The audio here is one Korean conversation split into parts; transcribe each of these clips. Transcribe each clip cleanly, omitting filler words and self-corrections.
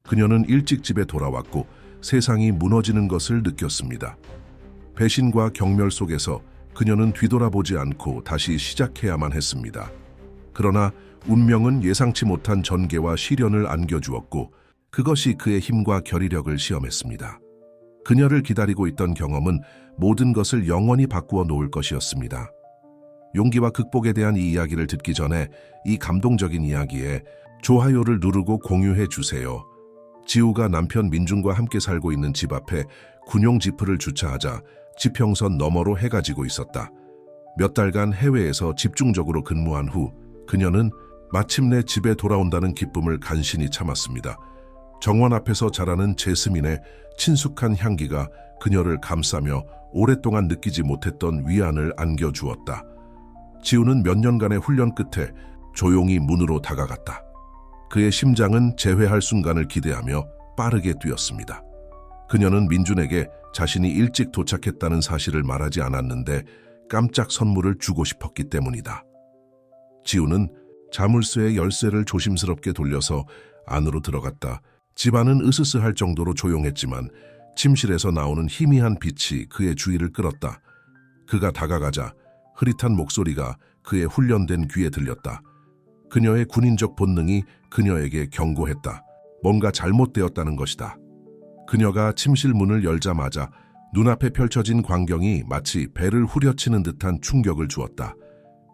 그녀는 일찍 집에 돌아왔고 세상이 무너지는 것을 느꼈습니다. 배신과 경멸 속에서 그녀는 뒤돌아보지 않고 다시 시작해야만 했습니다. 그러나 운명은 예상치 못한 전개와 시련을 안겨주었고 그것이 그의 힘과 결의력을 시험했습니다. 그녀를 기다리고 있던 경험은 모든 것을 영원히 바꾸어 놓을 것이었습니다. 용기와 극복에 대한 이 이야기를 듣기 전에 이 감동적인 이야기에 좋아요를 누르고 공유해 주세요. 지우가 남편 민준과 함께 살고 있는 집 앞에 군용 지프를 주차하자 지평선 너머로 해가 지고 있었다. 몇 달간 해외에서 집중적으로 근무한 후 그녀는 마침내 집에 돌아온다는 기쁨을 간신히 참았습니다. 정원 앞에서 자라는 제스민의 친숙한 향기가 그녀를 감싸며 오랫동안 느끼지 못했던 위안을 안겨주었다. 지우는 몇 년간의 훈련 끝에 조용히 문으로 다가갔다. 그의 심장은 재회할 순간을 기대하며 빠르게 뛰었습니다. 그녀는 민준에게 자신이 일찍 도착했다는 사실을 말하지 않았는데 깜짝 선물을 주고 싶었기 때문이다. 지우는 자물쇠의 열쇠를 조심스럽게 돌려서 안으로 들어갔다. 집안은 으스스할 정도로 조용했지만 침실에서 나오는 희미한 빛이 그의 주의를 끌었다. 그가 다가가자 흐릿한 목소리가 그의 훈련된 귀에 들렸다. 그녀의 군인적 본능이 그녀에게 경고했다. 뭔가 잘못되었다는 것이다. 그녀가 침실 문을 열자마자 눈앞에 펼쳐진 광경이 마치 배를 후려치는 듯한 충격을 주었다.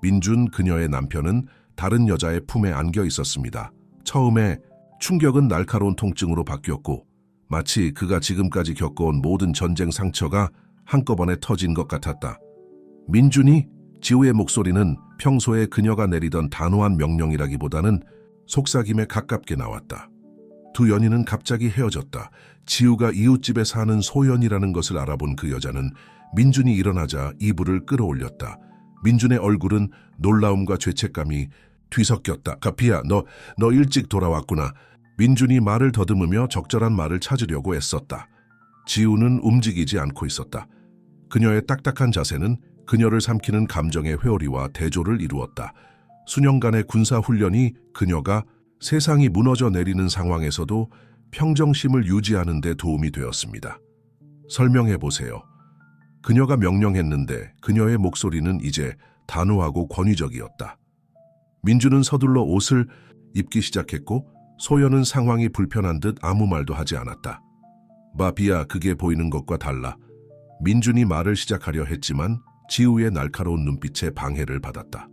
민준, 그녀의 남편은 다른 여자의 품에 안겨 있었습니다. 처음에 충격은 날카로운 통증으로 바뀌었고 마치 그가 지금까지 겪어온 모든 전쟁 상처가 한꺼번에 터진 것 같았다. 민준이? 지우의 목소리는 평소에 그녀가 내리던 단호한 명령이라기보다는 속삭임에 가깝게 나왔다. 두 연인은 갑자기 헤어졌다. 지우가 이웃집에 사는 소연이라는 것을 알아본 그 여자는 민준이 일어나자 이불을 끌어올렸다. 민준의 얼굴은 놀라움과 죄책감이 뒤섞였다. 가피야, 너 일찍 돌아왔구나. 민준이 말을 더듬으며 적절한 말을 찾으려고 애썼다. 지우는 움직이지 않고 있었다. 그녀의 딱딱한 자세는 그녀를 삼키는 감정의 회오리와 대조를 이루었다. 수년간의 군사훈련이 그녀가 세상이 무너져 내리는 상황에서도 평정심을 유지하는 데 도움이 되었습니다. 설명해보세요. 그녀가 명령했는데 그녀의 목소리는 이제 단호하고 권위적이었다. 민준은 서둘러 옷을 입기 시작했고 소연은 상황이 불편한 듯 아무 말도 하지 않았다. 마비야, 그게 보이는 것과 달라. 민준이 말을 시작하려 했지만 지우의 날카로운 눈빛에 방해를 받았다.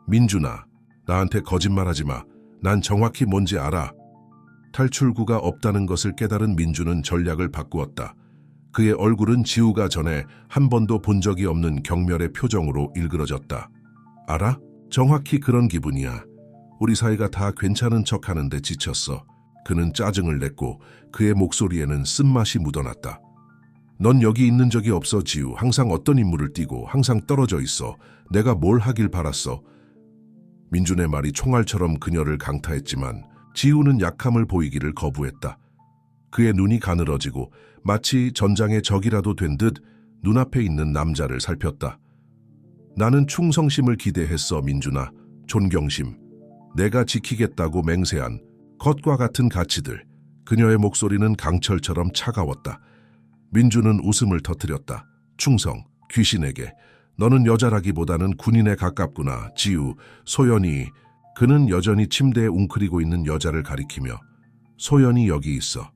민준아, 나한테 거짓말하지 마. 난 정확히 뭔지 알아. 탈출구가 없다는 것을 깨달은 민준은 전략을 바꾸었다. 그의 얼굴은 지우가 전에 한 번도 본 적이 없는 경멸의 표정으로 일그러졌다. 알아? 정확히 그런 기분이야. 우리 사이가 다 괜찮은 척하는데 지쳤어. 그는 짜증을 냈고 그의 목소리에는 쓴맛이 묻어났다. 넌 여기 있는 적이 없어, 지우. 항상 어떤 인물을 띠고 항상 떨어져 있어. 내가 뭘 하길 바랐어. 민준의 말이 총알처럼 그녀를 강타했지만 지우는 약함을 보이기를 거부했다. 그의 눈이 가늘어지고 마치 전장의 적이라도 된 듯 눈앞에 있는 남자를 살폈다. 나는 충성심을 기대했어, 민준아. 존경심. 내가 지키겠다고 맹세한 겉과 같은 가치들. 그녀의 목소리는 강철처럼 차가웠다. 민준은 웃음을 터뜨렸다. 충성, 귀신에게. 너는 여자라기보다는 군인에 가깝구나. 지우, 소연이. 그는 여전히 침대에 웅크리고 있는 여자를 가리키며 소연이 여기 있어.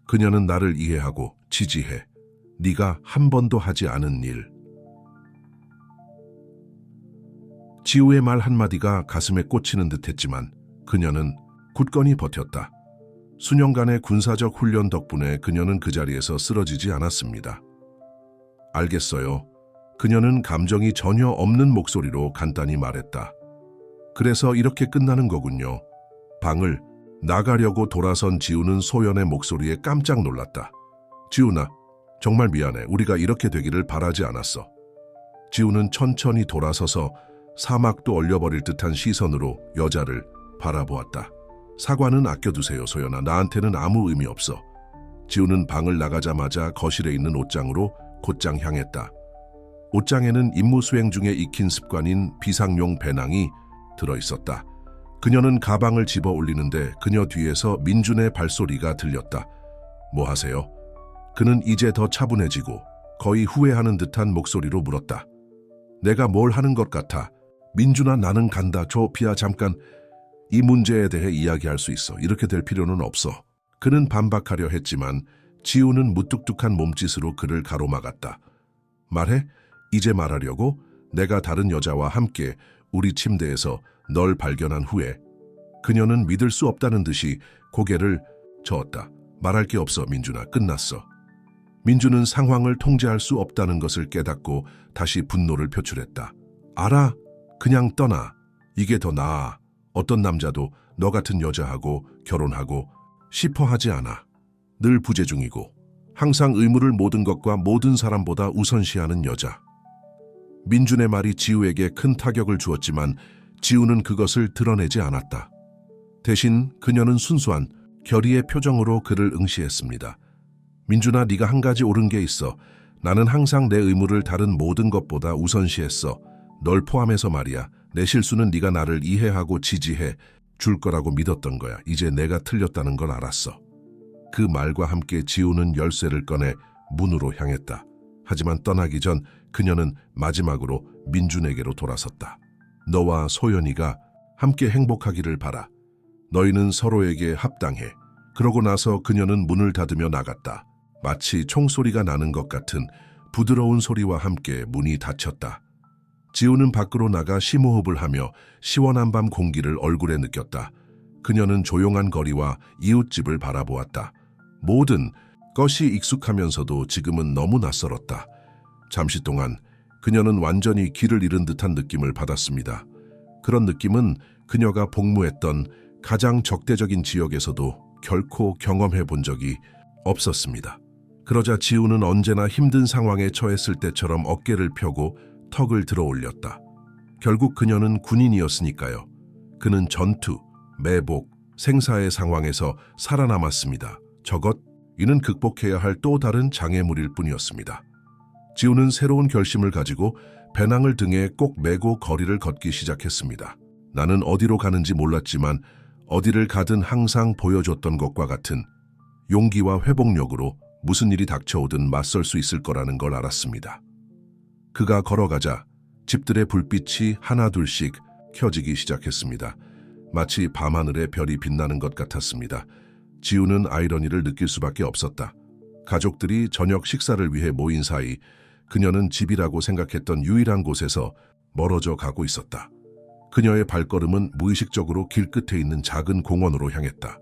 그녀는 나를 이해하고 지지해. 네가 한 번도 하지 않은 일. 지우의 말 한마디가 가슴에 꽂히는 듯했지만 그녀는 굳건히 버텼다. 수년간의 군사적 훈련 덕분에 그녀는 그 자리에서 쓰러지지 않았습니다. 알겠어요. 그녀는 감정이 전혀 없는 목소리로 간단히 말했다. 그래서 이렇게 끝나는 거군요. 방을 나가려고 돌아선 지우는 소연의 목소리에 깜짝 놀랐다. 지우나, 정말 미안해. 우리가 이렇게 되기를 바라지 않았어. 지우는 천천히 돌아서서 사막도 얼려버릴 듯한 시선으로 여자를 바라보았다. 사과는 아껴두세요, 소연아. 나한테는 아무 의미 없어. 지우는 방을 나가자마자 거실에 있는 옷장으로 곧장 향했다. 옷장에는 임무 수행 중에 익힌 습관인 비상용 배낭이 들어있었다. 그녀는 가방을 집어 올리는데 그녀 뒤에서 민준의 발소리가 들렸다. 뭐 하세요? 그는 이제 더 차분해지고 거의 후회하는 듯한 목소리로 물었다. 내가 뭘 하는 것 같아? 민준아, 나는 간다. 조피아, 잠깐. 이 문제에 대해 이야기할 수 있어. 이렇게 될 필요는 없어. 그는 반박하려 했지만 지우는 무뚝뚝한 몸짓으로 그를 가로막았다. 말해? 이제 말하려고? 내가 다른 여자와 함께 우리 침대에서 널 발견한 후에. 그녀는 믿을 수 없다는 듯이 고개를 저었다. 말할 게 없어, 민준아. 끝났어. 민준은 상황을 통제할 수 없다는 것을 깨닫고 다시 분노를 표출했다. 알아. 그냥 떠나. 이게 더 나아. 어떤 남자도 너 같은 여자하고 결혼하고 싶어 하지 않아. 늘 부재 중이고 항상 의무를 모든 것과 모든 사람보다 우선시하는 여자. 민준의 말이 지우에게 큰 타격을 주었지만 지우는 그것을 드러내지 않았다. 대신 그녀는 순수한 결의의 표정으로 그를 응시했습니다. 민준아, 네가 한 가지 옳은 게 있어. 나는 항상 내 의무를 다른 모든 것보다 우선시했어. 널 포함해서 말이야. 내 실수는 네가 나를 이해하고 지지해 줄 거라고 믿었던 거야. 이제 내가 틀렸다는 걸 알았어. 그 말과 함께 지우는 열쇠를 꺼내 문으로 향했다. 하지만 떠나기 전 그녀는 마지막으로 민준에게로 돌아섰다. 너와 소연이가 함께 행복하기를 바라. 너희는 서로에게 합당해. 그러고 나서 그녀는 문을 닫으며 나갔다. 마치 총소리가 나는 것 같은 부드러운 소리와 함께 문이 닫혔다. 지우는 밖으로 나가 심호흡을 하며 시원한 밤 공기를 얼굴에 느꼈다. 그녀는 조용한 거리와 이웃집을 바라보았다. 모든 것이 익숙하면서도 지금은 너무 낯설었다. 잠시 동안 그녀는 완전히 길을 잃은 듯한 느낌을 받았습니다. 그런 느낌은 그녀가 복무했던 가장 적대적인 지역에서도 결코 경험해 본 적이 없었습니다. 그러자 지우는 언제나 힘든 상황에 처했을 때처럼 어깨를 펴고 턱을 들어 올렸다. 결국 그녀는 군인이었으니까요. 그는 전투, 매복, 생사의 상황에서 살아남았습니다. 이는 극복해야 할 또 다른 장애물일 뿐이었습니다. 지우는 새로운 결심을 가지고 배낭을 등에 꼭 메고 거리를 걷기 시작했습니다. 나는 어디로 가는지 몰랐지만 어디를 가든 항상 보여줬던 것과 같은 용기와 회복력으로 무슨 일이 닥쳐오든 맞설 수 있을 거라는 걸 알았습니다. 그가 걸어가자 집들의 불빛이 하나둘씩 켜지기 시작했습니다. 마치 밤하늘에 별이 빛나는 것 같았습니다. 지우는 아이러니를 느낄 수밖에 없었다. 가족들이 저녁 식사를 위해 모인 사이 그녀는 집이라고 생각했던 유일한 곳에서 멀어져 가고 있었다. 그녀의 발걸음은 무의식적으로 길 끝에 있는 작은 공원으로 향했다.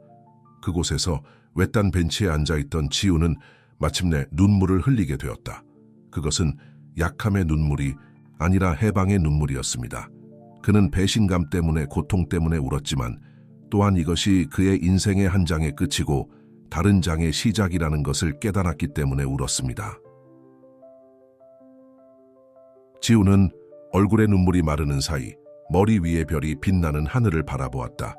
그곳에서 외딴 벤치에 앉아있던 지우는 마침내 눈물을 흘리게 되었다. 그것은 약함의 눈물이 아니라 해방의 눈물이었습니다. 그는 배신감 때문에, 고통 때문에 울었지만 또한 이것이 그의 인생의 한 장의 끝이고 다른 장의 시작이라는 것을 깨달았기 때문에 울었습니다. 지우는 얼굴에 눈물이 마르는 사이 머리 위의 별이 빛나는 하늘을 바라보았다.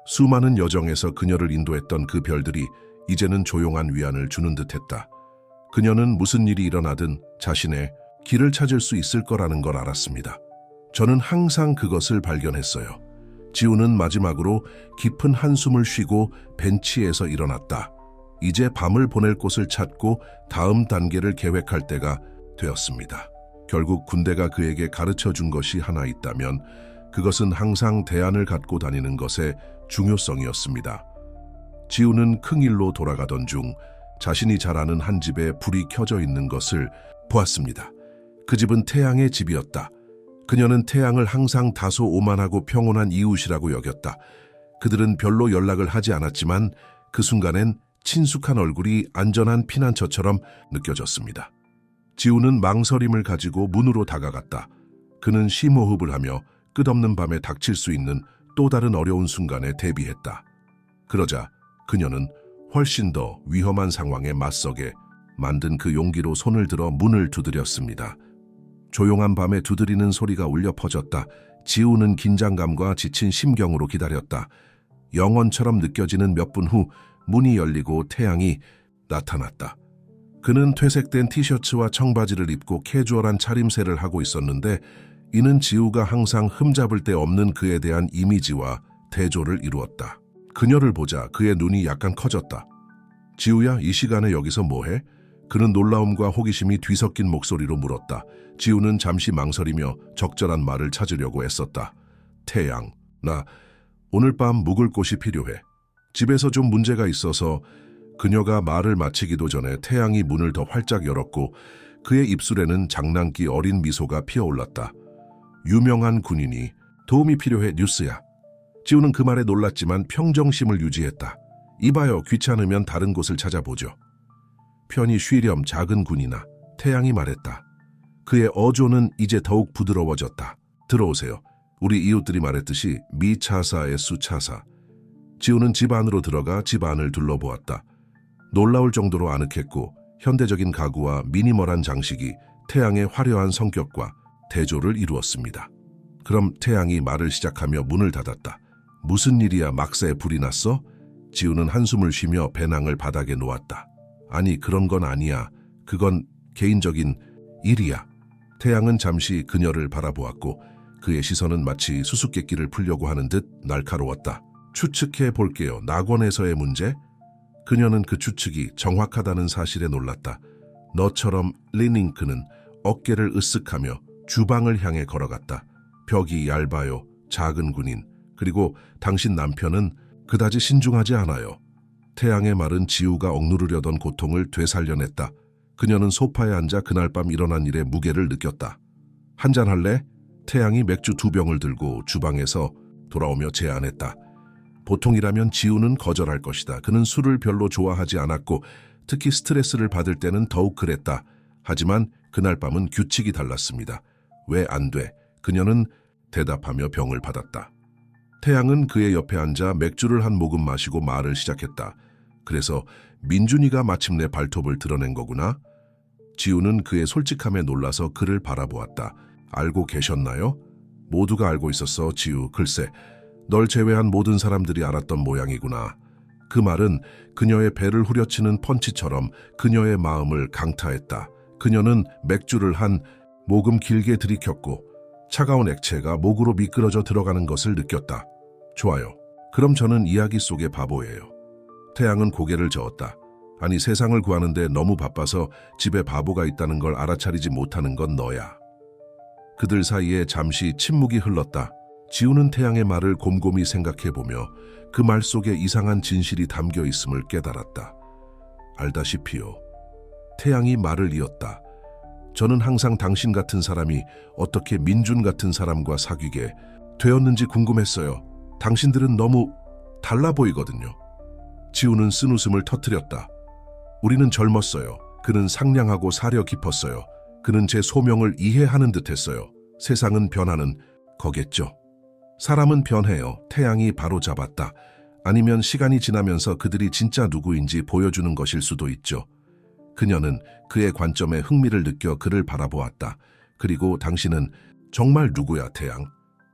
수많은 여정에서 그녀를 인도했던 그 별들이 이제는 조용한 위안을 주는 듯했다. 그녀는 무슨 일이 일어나든 자신의 길을 찾을 수 있을 거라는 걸 알았습니다. 저는 항상 그것을 발견했어요. 지우는 마지막으로 깊은 한숨을 쉬고 벤치에서 일어났다. 이제 밤을 보낼 곳을 찾고 다음 단계를 계획할 때가 되었습니다. 결국 군대가 그에게 가르쳐 준 것이 하나 있다면 그것은 항상 대안을 갖고 다니는 것의 중요성이었습니다. 지우는 큰 일로 돌아가던 중 자신이 잘 아는 한 집에 불이 켜져 있는 것을 보았습니다. 그 집은 태양의 집이었다. 그녀는 태양을 항상 다소 오만하고 평온한 이웃이라고 여겼다. 그들은 별로 연락을 하지 않았지만 그 순간엔 친숙한 얼굴이 안전한 피난처처럼 느껴졌습니다. 지우는 망설임을 가지고 문으로 다가갔다. 그는 심호흡을 하며 끝없는 밤에 닥칠 수 있는 또 다른 어려운 순간에 대비했다. 그러자 그녀는 훨씬 더 위험한 상황에 맞서게 만든 그 용기로 손을 들어 문을 두드렸습니다. 조용한 밤에 두드리는 소리가 울려 퍼졌다. 지우는 긴장감과 지친 심경으로 기다렸다. 영원처럼 느껴지는 몇 분 후 문이 열리고 태양이 나타났다. 그는 퇴색된 티셔츠와 청바지를 입고 캐주얼한 차림새를 하고 있었는데 이는 지우가 항상 흠잡을 데 없는 그에 대한 이미지와 대조를 이루었다. 그녀를 보자 그의 눈이 약간 커졌다. 지우야, 이 시간에 여기서 뭐해? 그는 놀라움과 호기심이 뒤섞인 목소리로 물었다. 지우는 잠시 망설이며 적절한 말을 찾으려고 애썼다. 태양, 나 오늘 밤 묵을 곳이 필요해. 집에서 좀 문제가 있어서. 그녀가 말을 마치기도 전에 태양이 문을 더 활짝 열었고 그의 입술에는 장난기 어린 미소가 피어올랐다. 유명한 군인이 도움이 필요해 뉴스야. 지우는 그 말에 놀랐지만 평정심을 유지했다. 이봐요, 귀찮으면 다른 곳을 찾아보죠. 편히 쉬렴 작은 군인아, 태양이 말했다. 그의 어조는 이제 더욱 부드러워졌다. 들어오세요. 우리 이웃들이 말했듯이 미차사의 수차사. 지우는 집 안으로 들어가 집 안을 둘러보았다. 놀라울 정도로 아늑했고 현대적인 가구와 미니멀한 장식이 태양의 화려한 성격과 대조를 이루었습니다. 그럼 태양이 말을 시작하며 문을 닫았다. 무슨 일이야, 막사에 불이 났어? 지우는 한숨을 쉬며 배낭을 바닥에 놓았다. 아니, 그런 건 아니야. 그건 개인적인 일이야. 태양은 잠시 그녀를 바라보았고 그의 시선은 마치 수수께끼를 풀려고 하는 듯 날카로웠다. 추측해 볼게요. 낙원에서의 문제? 그녀는 그 추측이 정확하다는 사실에 놀랐다. 너처럼 리닝크는 어깨를 으쓱하며 주방을 향해 걸어갔다. 벽이 얇아요. 작은 군인. 그리고 당신 남편은 그다지 신중하지 않아요. 태양의 말은 지우가 억누르려던 고통을 되살려냈다. 그녀는 소파에 앉아 그날 밤 일어난 일의 무게를 느꼈다. 한잔 할래? 태양이 맥주 2병을 들고 주방에서 돌아오며 제안했다. 보통이라면 지우는 거절할 것이다. 그는 술을 별로 좋아하지 않았고 특히 스트레스를 받을 때는 더욱 그랬다. 하지만 그날 밤은 규칙이 달랐습니다. 왜 안 돼? 그녀는 대답하며 병을 받았다. 태양은 그의 옆에 앉아 맥주를 한 모금 마시고 말을 시작했다. 그래서 민준이가 마침내 발톱을 드러낸 거구나? 지우는 그의 솔직함에 놀라서 그를 바라보았다. 알고 계셨나요? 모두가 알고 있었어, 지우. 글쎄, 널 제외한 모든 사람들이 알았던 모양이구나. 그 말은 그녀의 배를 후려치는 펀치처럼 그녀의 마음을 강타했다. 그녀는 맥주를 한 모금 길게 들이켰고 차가운 액체가 목으로 미끄러져 들어가는 것을 느꼈다. 좋아요. 그럼 저는 이야기 속의 바보예요. 태양은 고개를 저었다. 아니, 세상을 구하는데 너무 바빠서 집에 바보가 있다는 걸 알아차리지 못하는 건 너야. 그들 사이에 잠시 침묵이 흘렀다. 지우는 태양의 말을 곰곰이 생각해보며 그 말 속에 이상한 진실이 담겨 있음을 깨달았다. 알다시피요. 태양이 말을 이었다. 저는 항상 당신 같은 사람이 어떻게 민준 같은 사람과 사귀게 되었는지 궁금했어요. 당신들은 너무 달라 보이거든요. 지우는 쓴웃음을 터뜨렸다. 우리는 젊었어요. 그는 상냥하고 사려 깊었어요. 그는 제 소명을 이해하는 듯했어요. 세상은 변하는 거겠죠. 사람은 변해요. 태양이 바로 잡았다. 아니면 시간이 지나면서 그들이 진짜 누구인지 보여주는 것일 수도 있죠. 그녀는 그의 관점에 흥미를 느껴 그를 바라보았다. 그리고 당신은 정말 누구야, 태양?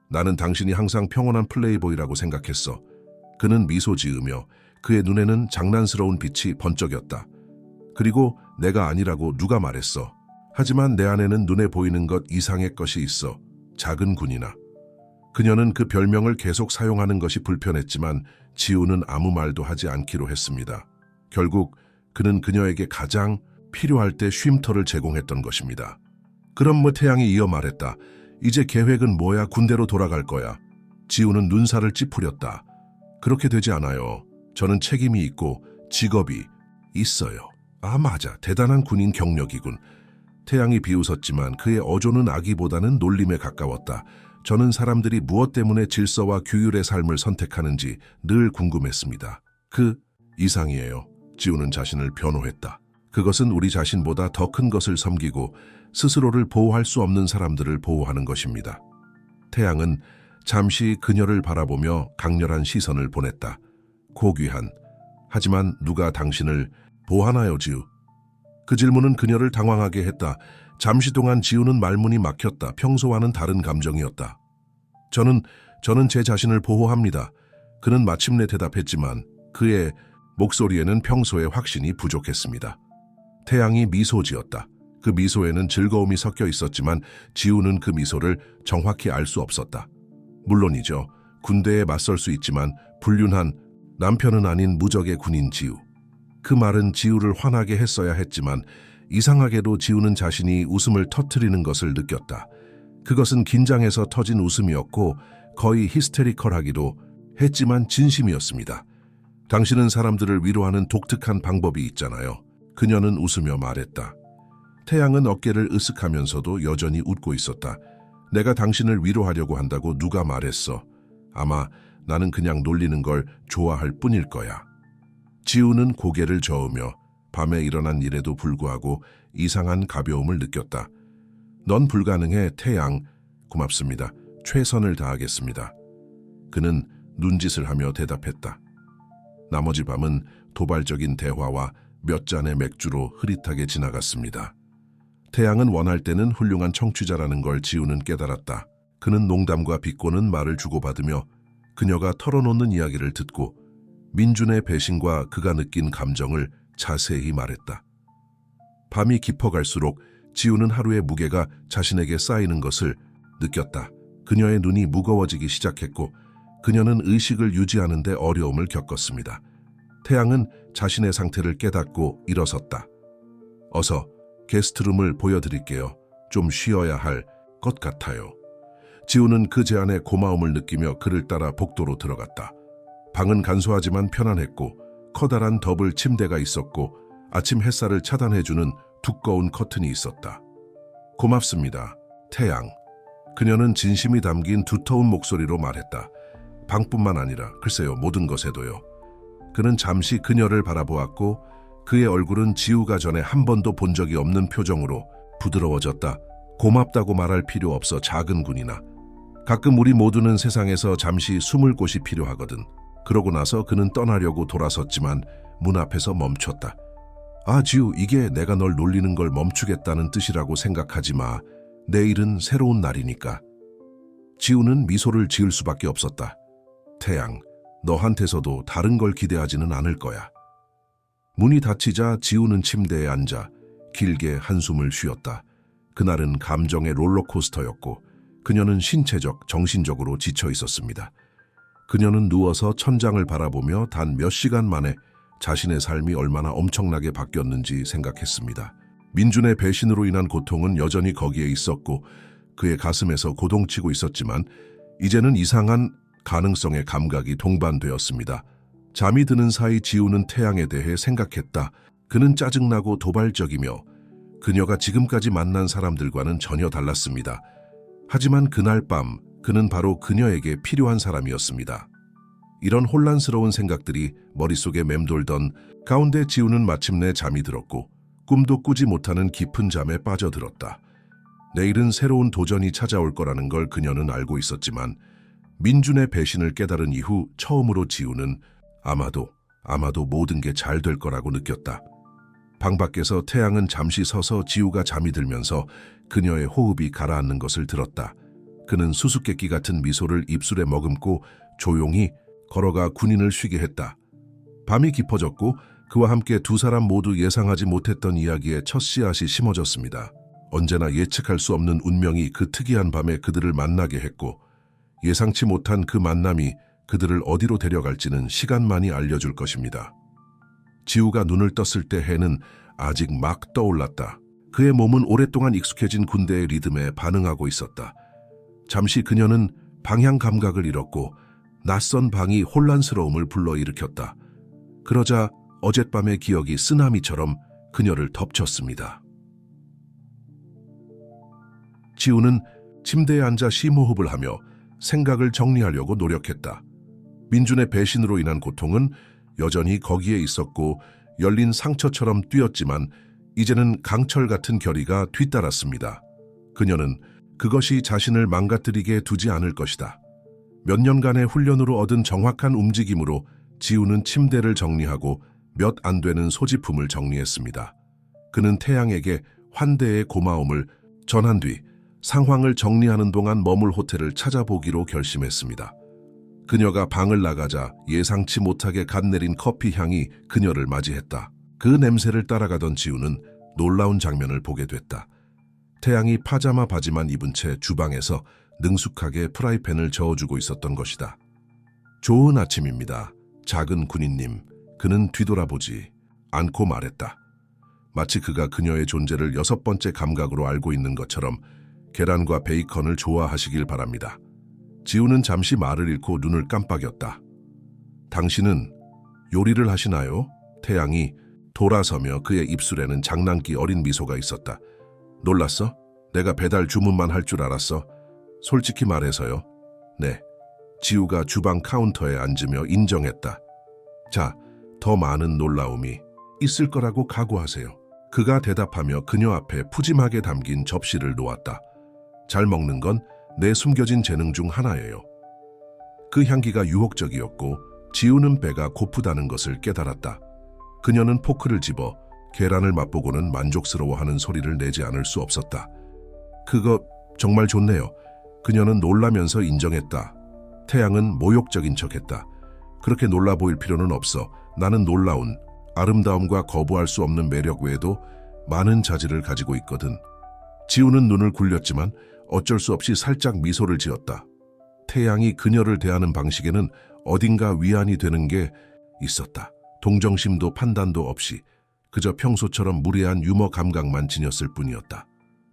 나는 당신이 항상 평온한 플레이보이라고 생각했어. 그는 미소 지으며 그의 눈에는 장난스러운 빛이 번쩍였다. 그리고 내가 아니라고 누가 말했어. 하지만 내 안에는 눈에 보이는 것 이상의 것이 있어. 작은 군이나. 그녀는 그 별명을 계속 사용하는 것이 불편했지만 지우는 아무 말도 하지 않기로 했습니다. 결국 그는 그녀에게 가장 필요할 때 쉼터를 제공했던 것입니다. 그럼 뭐, 태양이 이어 말했다. 이제 계획은 뭐야? 군대로 돌아갈 거야. 지우는 눈살을 찌푸렸다. 그렇게 되지 않아요. 저는 책임이 있고 직업이 있어요. 아, 맞아. 대단한 군인 경력이군. 태양이 비웃었지만 그의 어조는 아기보다는 놀림에 가까웠다. 저는 사람들이 무엇 때문에 질서와 규율의 삶을 선택하는지 늘 궁금했습니다. 그 이상이에요. 지우는 자신을 변호했다. 그것은 우리 자신보다 더 큰 것을 섬기고 스스로를 보호할 수 없는 사람들을 보호하는 것입니다. 태양은 잠시 그녀를 바라보며 강렬한 시선을 보냈다. 고귀한, 하지만 누가 당신을 보호하나요, 지우? 그 질문은 그녀를 당황하게 했다. 잠시 동안 지우는 말문이 막혔다. 평소와는 다른 감정이었다. 저는 제 자신을 보호합니다. 그는 마침내 대답했지만 그의 목소리에는 평소의 확신이 부족했습니다. 태양이 미소 지었다. 그 미소에는 즐거움이 섞여 있었지만 지우는 그 미소를 정확히 알 수 없었다. 물론이죠. 군대에 맞설 수 있지만 불륜한 남편은 아닌 무적의 군인 지우. 그 말은 지우를 화나게 했어야 했지만 이상하게도 지우는 자신이 웃음을 터뜨리는 것을 느꼈다. 그것은 긴장해서 터진 웃음이었고 거의 히스테리컬하기도 했지만 진심이었습니다. 당신은 사람들을 위로하는 독특한 방법이 있잖아요. 그녀는 웃으며 말했다. 태양은 어깨를 으쓱하면서도 여전히 웃고 있었다. 내가 당신을 위로하려고 한다고 누가 말했어. 아마 나는 그냥 놀리는 걸 좋아할 뿐일 거야. 지우는 고개를 저으며 밤에 일어난 일에도 불구하고 이상한 가벼움을 느꼈다. 넌 불가능해, 태양. 고맙습니다. 최선을 다하겠습니다. 그는 눈짓을 하며 대답했다. 나머지 밤은 도발적인 대화와 몇 잔의 맥주로 흐릿하게 지나갔습니다. 태양은 원할 때는 훌륭한 청취자라는 걸 지우는 깨달았다. 그는 농담과 비꼬는 말을 주고받으며 그녀가 털어놓는 이야기를 듣고 민준의 배신과 그가 느낀 감정을 자세히 말했다. 밤이 깊어갈수록 지우는 하루의 무게가 자신에게 쌓이는 것을 느꼈다. 그녀의 눈이 무거워지기 시작했고 그녀는 의식을 유지하는 데 어려움을 겪었습니다. 태양은 자신의 상태를 깨닫고 일어섰다. 어서 게스트룸을 보여드릴게요. 좀 쉬어야 할 것 같아요. 지우는 그 제안에 고마움을 느끼며 그를 따라 복도로 들어갔다. 방은 간소하지만 편안했고 커다란 더블 침대가 있었고 아침 햇살을 차단해주는 두꺼운 커튼이 있었다. 고맙습니다, 태양. 그녀는 진심이 담긴 두터운 목소리로 말했다. 방뿐만 아니라 글쎄요, 모든 것에도요. 그는 잠시 그녀를 바라보았고 그의 얼굴은 지우가 전에 한 번도 본 적이 없는 표정으로 부드러워졌다. 고맙다고 말할 필요 없어, 작은 군이나. 가끔 우리 모두는 세상에서 잠시 숨을 곳이 필요하거든. 그러고 나서 그는 떠나려고 돌아섰지만 문 앞에서 멈췄다. 아, 지우, 이게 내가 널 놀리는 걸 멈추겠다는 뜻이라고 생각하지 마. 내일은 새로운 날이니까. 지우는 미소를 지을 수밖에 없었다. 태양, 너한테서도 다른 걸 기대하지는 않을 거야. 문이 닫히자 지우는 침대에 앉아 길게 한숨을 쉬었다. 그날은 감정의 롤러코스터였고 그녀는 신체적, 정신적으로 지쳐 있었습니다. 그녀는 누워서 천장을 바라보며 단 몇 시간 만에 자신의 삶이 얼마나 엄청나게 바뀌었는지 생각했습니다. 민준의 배신으로 인한 고통은 여전히 거기에 있었고 그의 가슴에서 고동치고 있었지만 이제는 이상한 가능성의 감각이 동반되었습니다. 잠이 드는 사이 지우는 태양에 대해 생각했다. 그는 짜증나고 도발적이며 그녀가 지금까지 만난 사람들과는 전혀 달랐습니다. 하지만 그날 밤 그는 바로 그녀에게 필요한 사람이었습니다. 이런 혼란스러운 생각들이 머릿속에 맴돌던 가운데 지우는 마침내 잠이 들었고 꿈도 꾸지 못하는 깊은 잠에 빠져들었다. 내일은 새로운 도전이 찾아올 거라는 걸 그녀는 알고 있었지만 민준의 배신을 깨달은 이후 처음으로 지우는 아마도 모든 게 잘 될 거라고 느꼈다. 방 밖에서 태양은 잠시 서서 지우가 잠이 들면서 그녀의 호흡이 가라앉는 것을 들었다. 그는 수수께끼 같은 미소를 입술에 머금고 조용히 걸어가 군인을 쉬게 했다. 밤이 깊어졌고 그와 함께 두 사람 모두 예상하지 못했던 이야기의 첫 씨앗이 심어졌습니다. 언제나 예측할 수 없는 운명이 그 특이한 밤에 그들을 만나게 했고 예상치 못한 그 만남이 그들을 어디로 데려갈지는 시간만이 알려줄 것입니다. 지우가 눈을 떴을 때 해는 아직 막 떠올랐다. 그의 몸은 오랫동안 익숙해진 군대의 리듬에 반응하고 있었다. 잠시 그녀는 방향 감각을 잃었고 낯선 방이 혼란스러움을 불러일으켰다. 그러자 어젯밤의 기억이 쓰나미처럼 그녀를 덮쳤습니다. 지우는 침대에 앉아 심호흡을 하며 생각을 정리하려고 노력했다. 민준의 배신으로 인한 고통은 여전히 거기에 있었고 열린 상처처럼 뛰었지만 이제는 강철 같은 결의가 뒤따랐습니다. 그녀는 그것이 자신을 망가뜨리게 두지 않을 것이다. 몇 년간의 훈련으로 얻은 정확한 움직임으로 지우는 침대를 정리하고 몇 안 되는 소지품을 정리했습니다. 그는 태양에게 환대의 고마움을 전한 뒤 상황을 정리하는 동안 머물 호텔을 찾아보기로 결심했습니다. 그녀가 방을 나가자 예상치 못하게 갓 내린 커피 향이 그녀를 맞이했다. 그 냄새를 따라가던 지우는 놀라운 장면을 보게 됐다. 태양이 파자마 바지만 입은 채 주방에서 능숙하게 프라이팬을 저어주고 있었던 것이다. 좋은 아침입니다. 작은 군인님. 그는 뒤돌아보지 않고 말했다. 마치 그가 그녀의 존재를 6번째 감각으로 알고 있는 것처럼 계란과 베이컨을 좋아하시길 바랍니다. 지우는 잠시 말을 잃고 눈을 깜빡였다. 당신은 요리를 하시나요? 태양이 돌아서며 그의 입술에는 장난기 어린 미소가 있었다. 놀랐어? 내가 배달 주문만 할 줄 알았어? 솔직히 말해서요. 네. 지우가 주방 카운터에 앉으며 인정했다. 자, 더 많은 놀라움이 있을 거라고 각오하세요. 그가 대답하며 그녀 앞에 푸짐하게 담긴 접시를 놓았다. 잘 먹는 건 내 숨겨진 재능 중 하나예요. 그 향기가 유혹적이었고 지우는 배가 고프다는 것을 깨달았다. 그녀는 포크를 집어 계란을 맛보고는 만족스러워하는 소리를 내지 않을 수 없었다. 그거 정말 좋네요. 그녀는 놀라면서 인정했다. 태양은 모욕적인 척했다. 그렇게 놀라 보일 필요는 없어. 나는 놀라운 아름다움과 거부할 수 없는 매력 외에도 많은 자질을 가지고 있거든. 지우는 눈을 굴렸지만 어쩔 수 없이 살짝 미소를 지었다. 태양이 그녀를 대하는 방식에는 어딘가 위안이 되는 게 있었다. 동정심도 판단도 없이 그저 평소처럼 무례한 유머 감각만 지녔을 뿐이었다.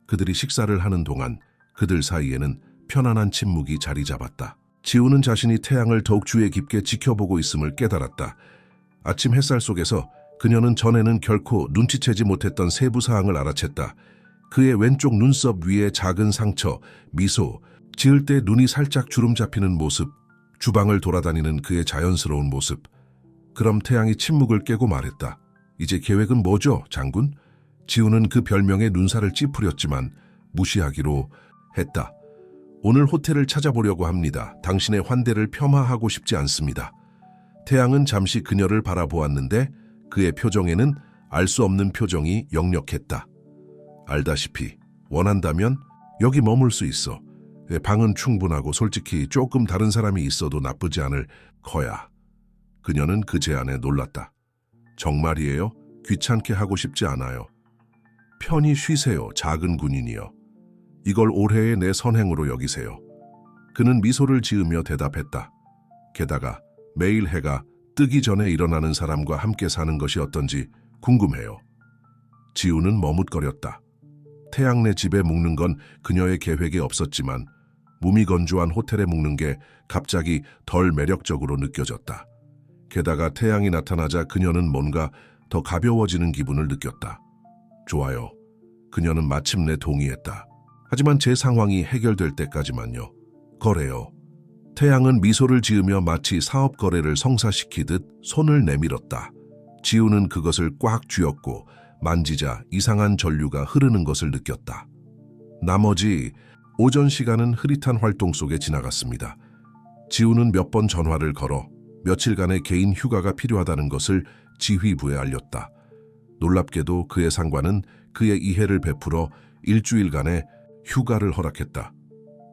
그들이 식사를 하는 동안 그들 사이에는 편안한 침묵이 자리 잡았다. 지우는 자신이 태양을 더욱 주의 깊게 지켜보고 있음을 깨달았다. 아침 햇살 속에서 그녀는 전에는 결코 눈치채지 못했던 세부 사항을 알아챘다. 그의 왼쪽 눈썹 위에 작은 상처, 미소, 지을 때 눈이 살짝 주름 잡히는 모습, 주방을 돌아다니는 그의 자연스러운 모습. 그럼 태양이 침묵을 깨고 말했다. 이제 계획은 뭐죠, 장군? 지우는 그 별명에 눈살을 찌푸렸지만 무시하기로 했다. 오늘 호텔을 찾아보려고 합니다. 당신의 환대를 폄하하고 싶지 않습니다. 태양은 잠시 그녀를 바라보았는데 그의 표정에는 알 수 없는 표정이 역력했다. 알다시피 원한다면 여기 머물 수 있어. 방은 충분하고 솔직히 조금 다른 사람이 있어도 나쁘지 않을 거야. 그녀는 그 제안에 놀랐다. 정말이에요? 귀찮게 하고 싶지 않아요. 편히 쉬세요, 작은 군인이여. 이걸 올해의 내 선행으로 여기세요. 그는 미소를 지으며 대답했다. 게다가 매일 해가 뜨기 전에 일어나는 사람과 함께 사는 것이 어떤지 궁금해요. 지우는 머뭇거렸다. 태양네 집에 묵는 건 그녀의 계획에 없었지만 무미건조한 호텔에 묵는 게 갑자기 덜 매력적으로 느껴졌다. 게다가 태양이 나타나자 그녀는 뭔가 더 가벼워지는 기분을 느꼈다. 좋아요. 그녀는 마침내 동의했다. 하지만 제 상황이 해결될 때까지만요. 거래요. 태양은 미소를 지으며 마치 사업 거래를 성사시키듯 손을 내밀었다. 지우는 그것을 꽉 쥐었고 만지자 이상한 전류가 흐르는 것을 느꼈다. 나머지 오전 시간은 흐릿한 활동 속에 지나갔습니다. 지우는 몇 번 전화를 걸어 며칠간의 개인 휴가가 필요하다는 것을 지휘부에 알렸다. 놀랍게도 그의 상관은 그의 이해를 베풀어 일주일간의 휴가를 허락했다.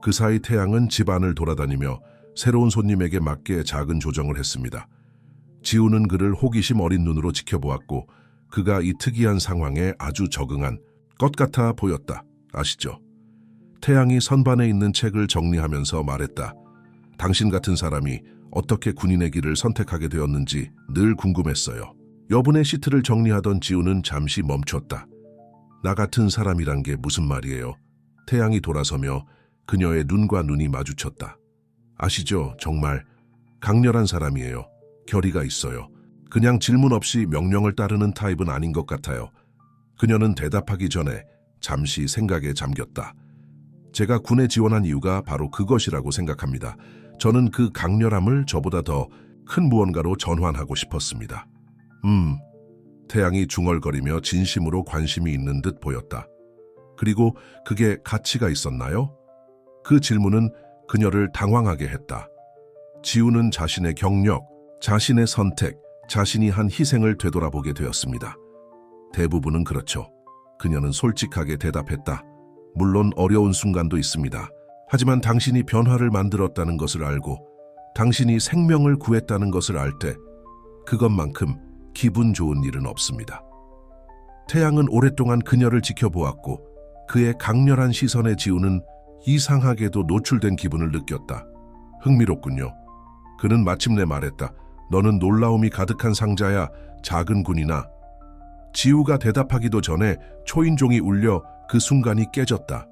그 사이 태양은 집안을 돌아다니며 새로운 손님에게 맞게 작은 조정을 했습니다. 지우는 그를 호기심 어린 눈으로 지켜보았고 그가 이 특이한 상황에 아주 적응한 것 같아 보였다. 아시죠? 태양이 선반에 있는 책을 정리하면서 말했다. 당신 같은 사람이 어떻게 군인의 길을 선택하게 되었는지 늘 궁금했어요. 여분의 시트를 정리하던 지우는 잠시 멈췄다. 나 같은 사람이란 게 무슨 말이에요? 태양이 돌아서며 그녀의 눈과 눈이 마주쳤다. 아시죠? 정말 강렬한 사람이에요. 결의가 있어요. 그냥 질문 없이 명령을 따르는 타입은 아닌 것 같아요. 그녀는 대답하기 전에 잠시 생각에 잠겼다. 제가 군에 지원한 이유가 바로 그것이라고 생각합니다. 저는 그 강렬함을 저보다 더 큰 무언가로 전환하고 싶었습니다. 태양이 중얼거리며 진심으로 관심이 있는 듯 보였다. 그리고 그게 가치가 있었나요? 그 질문은 그녀를 당황하게 했다. 지우는 자신의 경력, 자신의 선택, 자신이 한 희생을 되돌아보게 되었습니다. 대부분은 그렇죠. 그녀는 솔직하게 대답했다. 물론 어려운 순간도 있습니다. 하지만 당신이 변화를 만들었다는 것을 알고 당신이 생명을 구했다는 것을 알 때 그것만큼 기분 좋은 일은 없습니다. 태양은 오랫동안 그녀를 지켜보았고 그의 강렬한 시선에 지우는 이상하게도 노출된 기분을 느꼈다. 흥미롭군요. 그는 마침내 말했다. 너는 놀라움이 가득한 상자야, 작은 군이나. 지우가 대답하기도 전에 초인종이 울려 그 순간이 깨졌다.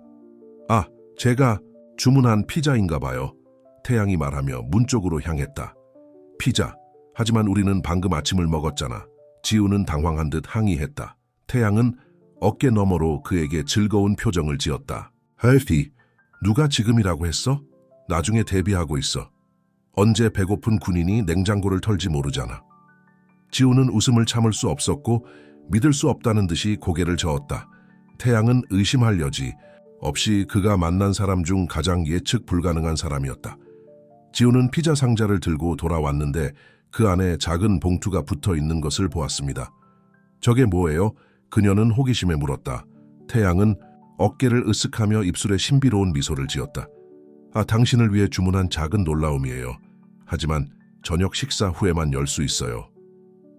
아, 제가 주문한 피자인가 봐요. 태양이 말하며 문 쪽으로 향했다. 피자. 하지만 우리는 방금 아침을 먹었잖아. 지우는 당황한 듯 항의했다. 태양은 어깨 너머로 그에게 즐거운 표정을 지었다. 헬피, 누가 지금이라고 했어? 나중에 대비하고 있어. 언제 배고픈 군인이 냉장고를 털지 모르잖아. 지우는 웃음을 참을 수 없었고 믿을 수 없다는 듯이 고개를 저었다. 태양은 의심할 여지 없이 그가 만난 사람 중 가장 예측 불가능한 사람이었다. 지우는 피자 상자를 들고 돌아왔는데 그 안에 작은 봉투가 붙어 있는 것을 보았습니다. 저게 뭐예요? 그녀는 호기심에 물었다. 태양은 어깨를 으쓱하며 입술에 신비로운 미소를 지었다. 아, 당신을 위해 주문한 작은 놀라움이에요. 하지만 저녁 식사 후에만 열 수 있어요.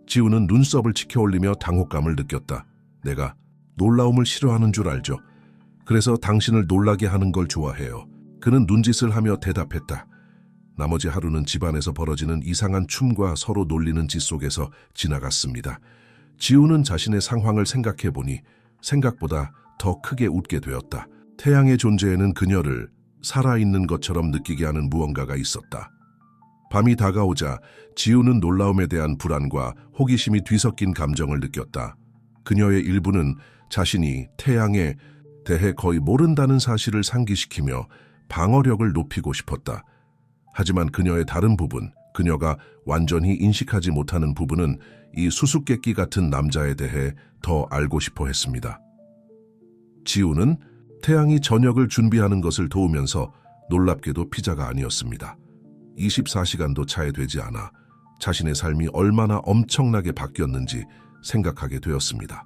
지우는 눈썹을 치켜올리며 당혹감을 느꼈다. 내가 놀라움을 싫어하는 줄 알죠. 그래서 당신을 놀라게 하는 걸 좋아해요. 그는 눈짓을 하며 대답했다. 나머지 하루는 집안에서 벌어지는 이상한 춤과 서로 놀리는 짓 속에서 지나갔습니다. 지우는 자신의 상황을 생각해보니 생각보다 더 크게 웃게 되었다. 태양의 존재에는 그녀를 살아있는 것처럼 느끼게 하는 무언가가 있었다. 밤이 다가오자 지우는 놀라움에 대한 불안과 호기심이 뒤섞인 감정을 느꼈다. 그녀의 일부는 자신이 태양에 대해 거의 모른다는 사실을 상기시키며 방어력을 높이고 싶었다. 하지만 그녀의 다른 부분, 그녀가 완전히 인식하지 못하는 부분은 이 수수께끼 같은 남자에 대해 더 알고 싶어 했습니다. 지우는 태양이 저녁을 준비하는 것을 도우면서 놀랍게도 피자가 아니었습니다. 24시간도 차에 되지 않아 자신의 삶이 얼마나 엄청나게 바뀌었는지 생각하게 되었습니다.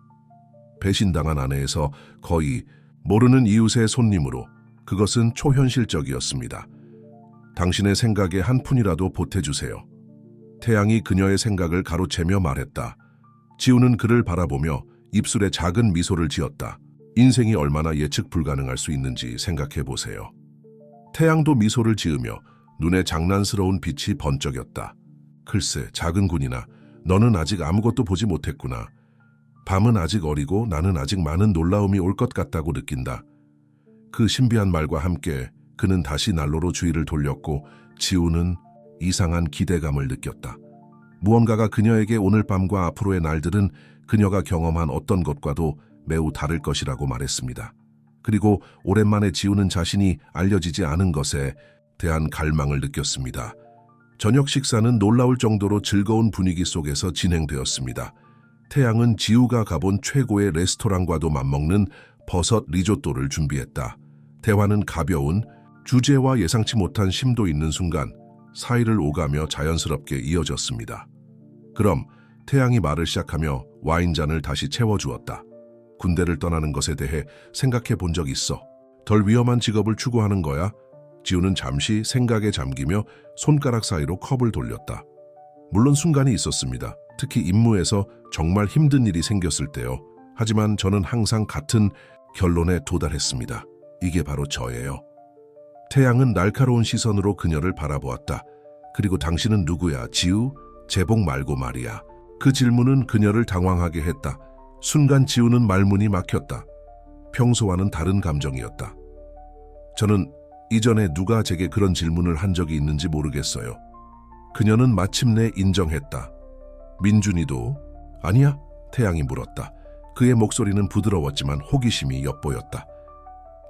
배신당한 아내에서 거의 모르는 이웃의 손님으로 그것은 초현실적이었습니다. 당신의 생각에 한 푼이라도 보태주세요. 태양이 그녀의 생각을 가로채며 말했다. 지우는 그를 바라보며 입술에 작은 미소를 지었다. 인생이 얼마나 예측 불가능할 수 있는지 생각해 보세요. 태양도 미소를 지으며 눈에 장난스러운 빛이 번쩍였다. 글쎄, 작은 군이나 너는 아직 아무것도 보지 못했구나. 밤은 아직 어리고 나는 아직 많은 놀라움이 올 것 같다고 느낀다. 그 신비한 말과 함께 그는 다시 난로로 주위를 돌렸고 지우는 이상한 기대감을 느꼈다. 무언가가 그녀에게 오늘 밤과 앞으로의 날들은 그녀가 경험한 어떤 것과도 매우 다를 것이라고 말했습니다. 그리고 오랜만에 지우는 자신이 알려지지 않은 것에 대한 갈망을 느꼈습니다. 저녁 식사는 놀라울 정도로 즐거운 분위기 속에서 진행되었습니다. 태양은 지우가 가본 최고의 레스토랑과도 맞먹는 버섯 리조또를 준비했다. 대화는 가벼운 주제와 예상치 못한 심도 있는 순간 사이를 오가며 자연스럽게 이어졌습니다. 그럼 태양이 말을 시작하며 와인잔을 다시 채워주었다. 군대를 떠나는 것에 대해 생각해 본 적 있어? 덜 위험한 직업을 추구하는 거야? 지우는 잠시 생각에 잠기며 손가락 사이로 컵을 돌렸다. 물론 순간이 있었습니다. 특히 임무에서 정말 힘든 일이 생겼을 때요. 하지만 저는 항상 같은 결론에 도달했습니다. 이게 바로 저예요. 태양은 날카로운 시선으로 그녀를 바라보았다. 그리고 당신은 누구야, 지우? 제복 말고 말이야. 그 질문은 그녀를 당황하게 했다. 순간 지우는 말문이 막혔다. 평소와는 다른 감정이었다. 저는 이전에 누가 제게 그런 질문을 한 적이 있는지 모르겠어요. 그녀는 마침내 인정했다. 민준이도? 아니야? 태양이 물었다. 그의 목소리는 부드러웠지만 호기심이 엿보였다.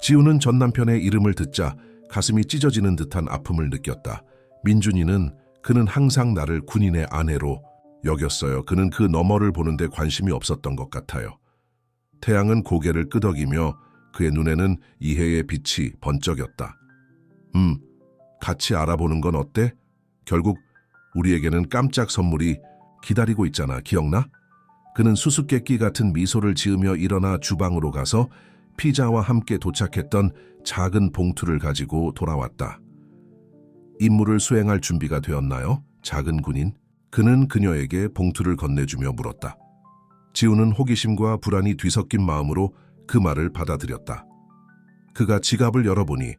지우는 전 남편의 이름을 듣자 가슴이 찢어지는 듯한 아픔을 느꼈다. 민준이는 그는 항상 나를 군인의 아내로 여겼어요. 그는 그 너머를 보는데 관심이 없었던 것 같아요. 태양은 고개를 끄덕이며 그의 눈에는 이해의 빛이 번쩍였다. 같이 알아보는 건 어때? 결국 우리에게는 깜짝 선물이 기다리고 있잖아. 기억나? 그는 수수께끼 같은 미소를 지으며 일어나 주방으로 가서 피자와 함께 도착했던 작은 봉투를 가지고 돌아왔다. 임무를 수행할 준비가 되었나요? 작은 군인. 그는 그녀에게 봉투를 건네주며 물었다. 지우는 호기심과 불안이 뒤섞인 마음으로 그 말을 받아들였다. 그가 지갑을 열어보니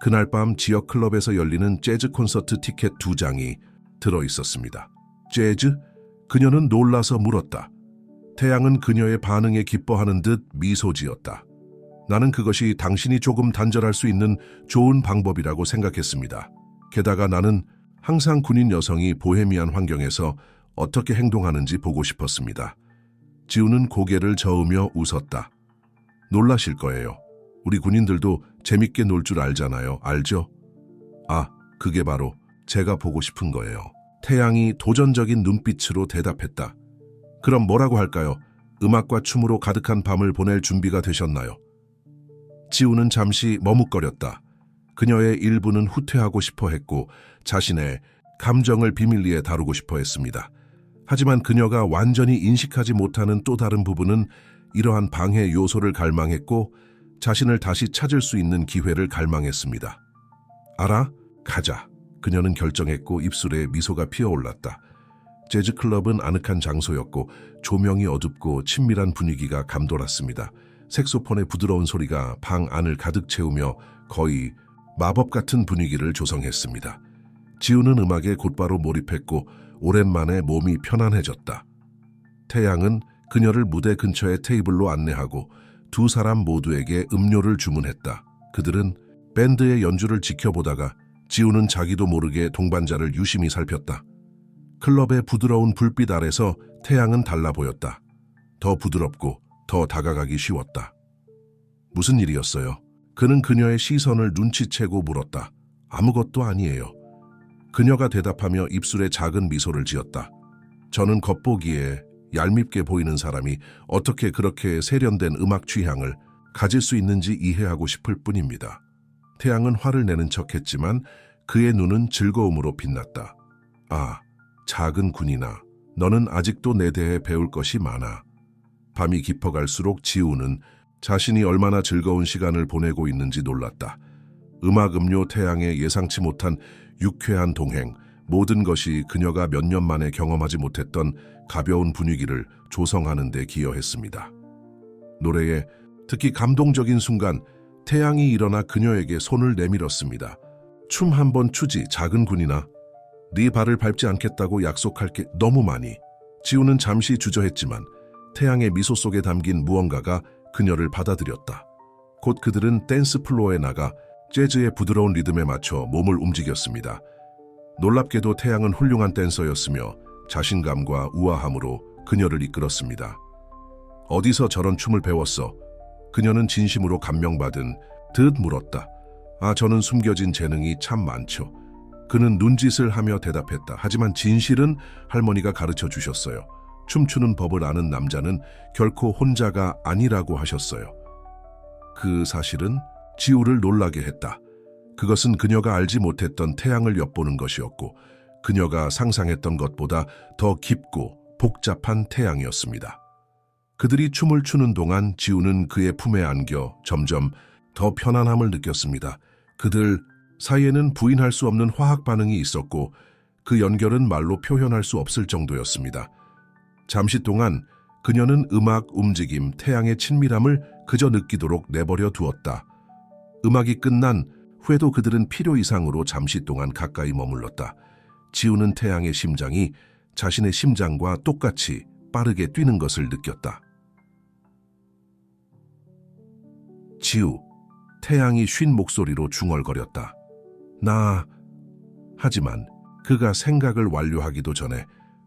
그날 밤 지역 클럽에서 열리는 재즈 콘서트 티켓 2장이 들어 있었습니다. 재즈? 그녀는 놀라서 물었다. 태양은 그녀의 반응에 기뻐하는 듯 미소 지었다. 나는 그것이 당신이 조금 단절할 수 있는 좋은 방법이라고 생각했습니다. 게다가 나는 항상 군인 여성이 보헤미안 환경에서 어떻게 행동하는지 보고 싶었습니다. 지우는 고개를 저으며 웃었다. 놀라실 거예요. 우리 군인들도 재밌게 놀 줄 알잖아요. 알죠? 아, 그게 바로 제가 보고 싶은 거예요. 태양이 도전적인 눈빛으로 대답했다. 그럼 뭐라고 할까요? 음악과 춤으로 가득한 밤을 보낼 준비가 되셨나요? 지우는 잠시 머뭇거렸다. 그녀의 일부는 후퇴하고 싶어 했고 자신의 감정을 비밀리에 다루고 싶어 했습니다. 하지만 그녀가 완전히 인식하지 못하는 또 다른 부분은 이러한 방해 요소를 갈망했고 자신을 다시 찾을 수 있는 기회를 갈망했습니다. 알아? 가자. 그녀는 결정했고 입술에 미소가 피어올랐다. 재즈클럽은 아늑한 장소였고 조명이 어둡고 친밀한 분위기가 감돌았습니다. 색소폰의 부드러운 소리가 방 안을 가득 채우며 거의 마법 같은 분위기를 조성했습니다. 지우는 음악에 곧바로 몰입했고 오랜만에 몸이 편안해졌다. 태양은 그녀를 무대 근처의 테이블로 안내하고 두 사람 모두에게 음료를 주문했다. 그들은 밴드의 연주를 지켜보다가 지우는 자기도 모르게 동반자를 유심히 살폈다. 클럽의 부드러운 불빛 아래서 태양은 달라 보였다. 더 부드럽고 더 다가가기 쉬웠다. 무슨 일이었어요? 그는 그녀의 시선을 눈치채고 물었다. 아무것도 아니에요. 그녀가 대답하며 입술에 작은 미소를 지었다. 저는 겉보기에 얄밉게 보이는 사람이 어떻게 그렇게 세련된 음악 취향을 가질 수 있는지 이해하고 싶을 뿐입니다. 태양은 화를 내는 척했지만 그의 눈은 즐거움으로 빛났다. 아, 작은 군인아, 너는 아직도 내 대해 배울 것이 많아. 밤이 깊어갈수록 지우는 자신이 얼마나 즐거운 시간을 보내고 있는지 놀랐다. 음악, 음료, 태양의 예상치 못한 유쾌한 동행, 모든 것이 그녀가 몇 년 만에 경험하지 못했던 가벼운 분위기를 조성하는 데 기여했습니다. 노래에 특히 감동적인 순간 태양이 일어나 그녀에게 손을 내밀었습니다. 춤 한번 추지, 작은 군인아. 네 발을 밟지 않겠다고 약속할게. 너무 많이. 지우는 잠시 주저했지만 태양의 미소 속에 담긴 무언가가 그녀를 받아들였다. 곧 그들은 댄스 플로어에 나가 재즈의 부드러운 리듬에 맞춰 몸을 움직였습니다. 놀랍게도 태양은 훌륭한 댄서였으며 자신감과 우아함으로 그녀를 이끌었습니다. 어디서 저런 춤을 배웠어? 그녀는 진심으로 감명받은 듯 물었다. 아, 저는 숨겨진 재능이 참 많죠. 그는 눈짓을 하며 대답했다. 하지만 진실은 할머니가 가르쳐 주셨어요. 춤추는 법을 아는 남자는 결코 혼자가 아니라고 하셨어요. 그 사실은 지우를 놀라게 했다. 그것은 그녀가 알지 못했던 태양을 엿보는 것이었고 그녀가 상상했던 것보다 더 깊고 복잡한 태양이었습니다. 그들이 춤을 추는 동안 지우는 그의 품에 안겨 점점 더 편안함을 느꼈습니다. 그들 사이에는 부인할 수 없는 화학 반응이 있었고 그 연결은 말로 표현할 수 없을 정도였습니다. 잠시 동안 그녀는 음악, 움직임, 태양의 친밀함을 그저 느끼도록 내버려 두었다. 음악이 끝난 후에도 그들은 필요 이상으로 잠시 동안 가까이 머물렀다. 지우는 태양의 심장이 자신의 심장과 똑같이 빠르게 뛰는 것을 느꼈다. 지우, 태양이 쉰 목소리로 중얼거렸다. 하지만 그가 생각을 완료하기도 전에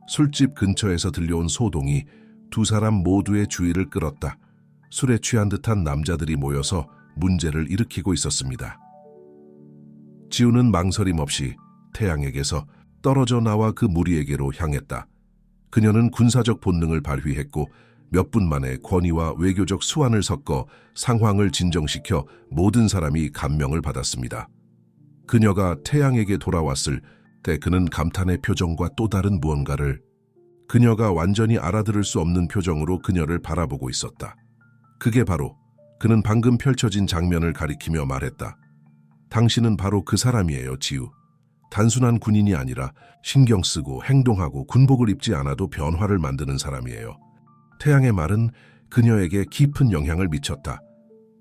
술집 근처에서 들려온 소동이 두 사람 모두의 주의를 끌었다. 술에 취한 듯한 남자들이 모여서 문제를 일으키고 있었습니다. 지우는 망설임 없이 태양에게서 떨어져 나와 그 무리에게로 향했다. 그녀는 군사적 본능을 발휘했고 몇 분 만에 권위와 외교적 수완을 섞어 상황을 진정시켜 모든 사람이 감명을 받았습니다. 그녀가 태양에게 돌아왔을 때 그는 감탄의 표정과 또 다른 무언가를 그녀가 완전히 알아들을 수 없는 표정으로 그녀를 바라보고 있었다. 그게 바로 그는 방금 펼쳐진 장면을 가리키며 말했다. 당신은 바로 그 사람이에요, 지우. 단순한 군인이 아니라 신경 쓰고 행동하고 군복을 입지 않아도 변화를 만드는 사람이에요. 태양의 말은 그녀에게 깊은 영향을 미쳤다.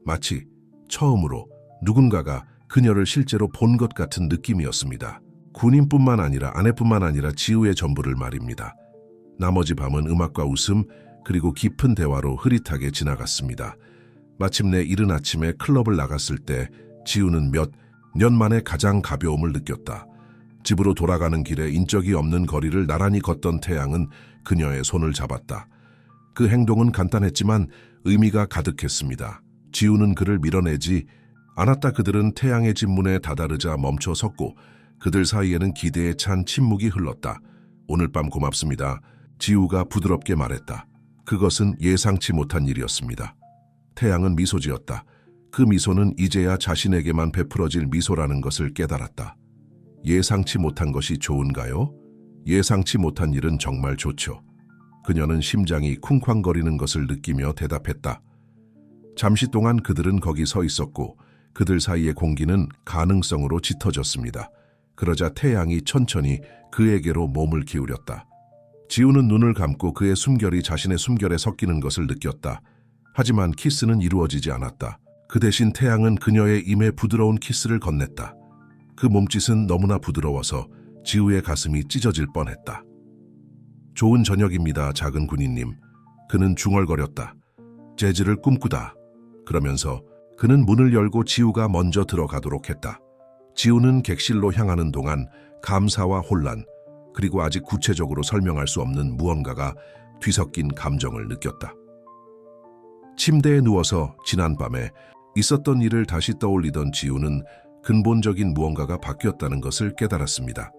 마치 처음으로 누군가가 그녀를 실제로 본 것 같은 느낌이었습니다. 군인뿐만 아니라 아내뿐만 아니라 지우의 전부를 말입니다. 나머지 밤은 음악과 웃음 그리고 깊은 대화로 흐릿하게 지나갔습니다. 마침내 이른 아침에 클럽을 나갔을 때 지우는 몇 년 만에 가장 가벼움을 느꼈다. 집으로 돌아가는 길에 인적이 없는 거리를 나란히 걷던 태양은 그녀의 손을 잡았다. 그 행동은 간단했지만 의미가 가득했습니다. 지우는 그를 밀어내지 않았다. 그들은 태양의 집 문에 다다르자 멈춰 섰고 그들 사이에는 기대에 찬 침묵이 흘렀다. 오늘 밤 고맙습니다. 지우가 부드럽게 말했다. 그것은 예상치 못한 일이었습니다. 태양은 미소 지었다. 그 미소는 이제야 자신에게만 베풀어질 미소라는 것을 깨달았다. 예상치 못한 것이 좋은가요? 예상치 못한 일은 정말 좋죠. 그녀는 심장이 쿵쾅거리는 것을 느끼며 대답했다. 잠시 동안 그들은 거기 서 있었고 그들 사이의 공기는 가능성으로 짙어졌습니다. 그러자 태양이 천천히 그에게로 몸을 기울였다. 지우는 눈을 감고 그의 숨결이 자신의 숨결에 섞이는 것을 느꼈다. 하지만 키스는 이루어지지 않았다. 그 대신 태양은 그녀의 입에 부드러운 키스를 건넸다. 그 몸짓은 너무나 부드러워서 지우의 가슴이 찢어질 뻔했다. 좋은 저녁입니다, 작은 군인님. 그는 중얼거렸다. 재즈를 꿈꾸다. 그러면서 그는 문을 열고 지우가 먼저 들어가도록 했다. 지우는 객실로 향하는 동안 감사와 혼란, 그리고 아직 구체적으로 설명할 수 없는 무언가가 뒤섞인 감정을 느꼈다. 침대에 누워서 지난밤에 있었던 일을 다시 떠올리던 지우는 근본적인 무언가가 바뀌었다는 것을 깨달았습니다.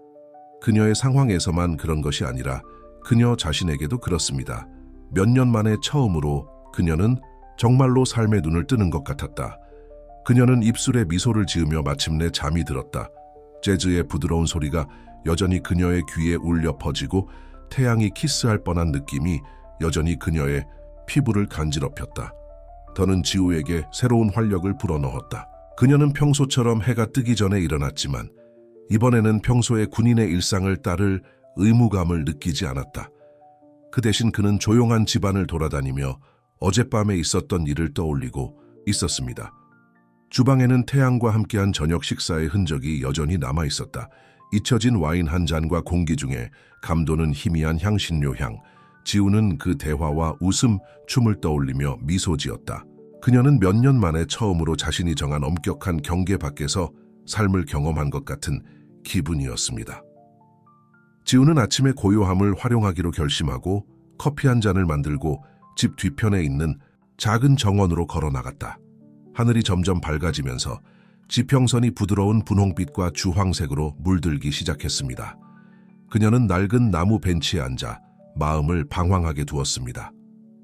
그녀의 상황에서만 그런 것이 아니라 그녀 자신에게도 그렇습니다. 몇 년 만에 처음으로 그녀는 정말로 삶의 눈을 뜨는 것 같았다. 그녀는 입술에 미소를 지으며 마침내 잠이 들었다. 재즈의 부드러운 소리가 여전히 그녀의 귀에 울려 퍼지고 태양이 키스할 뻔한 느낌이 여전히 그녀의 피부를 간지럽혔다. 더는 지우에게 새로운 활력을 불어넣었다. 그녀는 평소처럼 해가 뜨기 전에 일어났지만 이번에는 평소의 군인의 일상을 따를 의무감을 느끼지 않았다. 그 대신 그는 조용한 집안을 돌아다니며 어젯밤에 있었던 일을 떠올리고 있었습니다. 주방에는 태양과 함께한 저녁 식사의 흔적이 여전히 남아 있었다. 잊혀진 와인 한 잔과 공기 중에 감도는 희미한 향신료 향. 지우는 그 대화와 웃음, 춤을 떠올리며 미소 지었다. 그녀는 몇 년 만에 처음으로 자신이 정한 엄격한 경계 밖에서 삶을 경험한 것 같은 기분이었습니다. 지우는 아침의 고요함을 활용하기로 결심하고 커피 한 잔을 만들고 집 뒤편에 있는 작은 정원으로 걸어 나갔다. 하늘이 점점 밝아지면서 지평선이 부드러운 분홍빛과 주황색으로 물들기 시작했습니다. 그녀는 낡은 나무 벤치에 앉아 마음을 방황하게 두었습니다.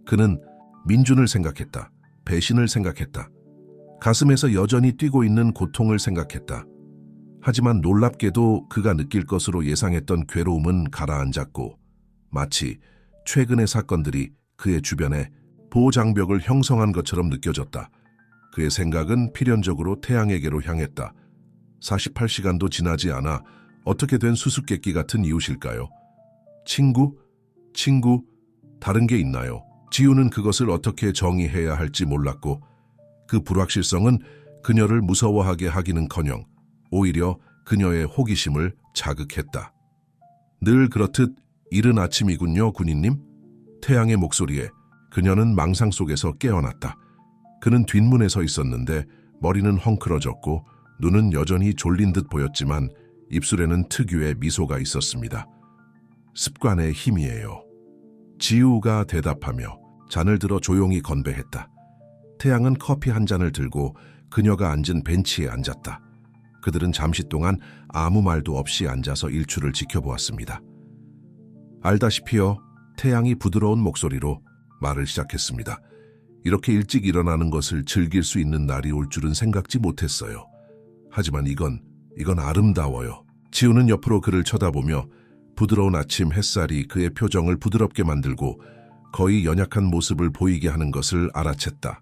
그는 민준을 생각했다. 배신을 생각했다. 가슴에서 여전히 뛰고 있는 고통을 생각했다. 하지만 놀랍게도 그가 느낄 것으로 예상했던 괴로움은 가라앉았고 마치 최근의 사건들이 그의 주변에 보호장벽을 형성한 것처럼 느껴졌다. 그의 생각은 필연적으로 태양에게로 향했다. 48시간도 지나지 않아 어떻게 된 수수께끼 같은 이웃일까요? 친구? 다른 게 있나요? 지우는 그것을 어떻게 정의해야 할지 몰랐고 그 불확실성은 그녀를 무서워하게 하기는커녕 오히려 그녀의 호기심을 자극했다. 늘 그렇듯 이른 아침이군요, 군인님. 태양의 목소리에 그녀는 망상 속에서 깨어났다. 그는 뒷문에 서 있었는데 머리는 헝클어졌고 눈은 여전히 졸린 듯 보였지만 입술에는 특유의 미소가 있었습니다. 습관의 힘이에요. 지우가 대답하며 잔을 들어 조용히 건배했다. 태양은 커피 한 잔을 들고 그녀가 앉은 벤치에 앉았다. 그들은 잠시 동안 아무 말도 없이 앉아서 일출을 지켜보았습니다. 알다시피요, 태양이 부드러운 목소리로 말을 시작했습니다. 이렇게 일찍 일어나는 것을 즐길 수 있는 날이 올 줄은 생각지 못했어요. 하지만 이건 아름다워요. 지우는 옆으로 그를 쳐다보며 부드러운 아침 햇살이 그의 표정을 부드럽게 만들고 거의 연약한 모습을 보이게 하는 것을 알아챘다.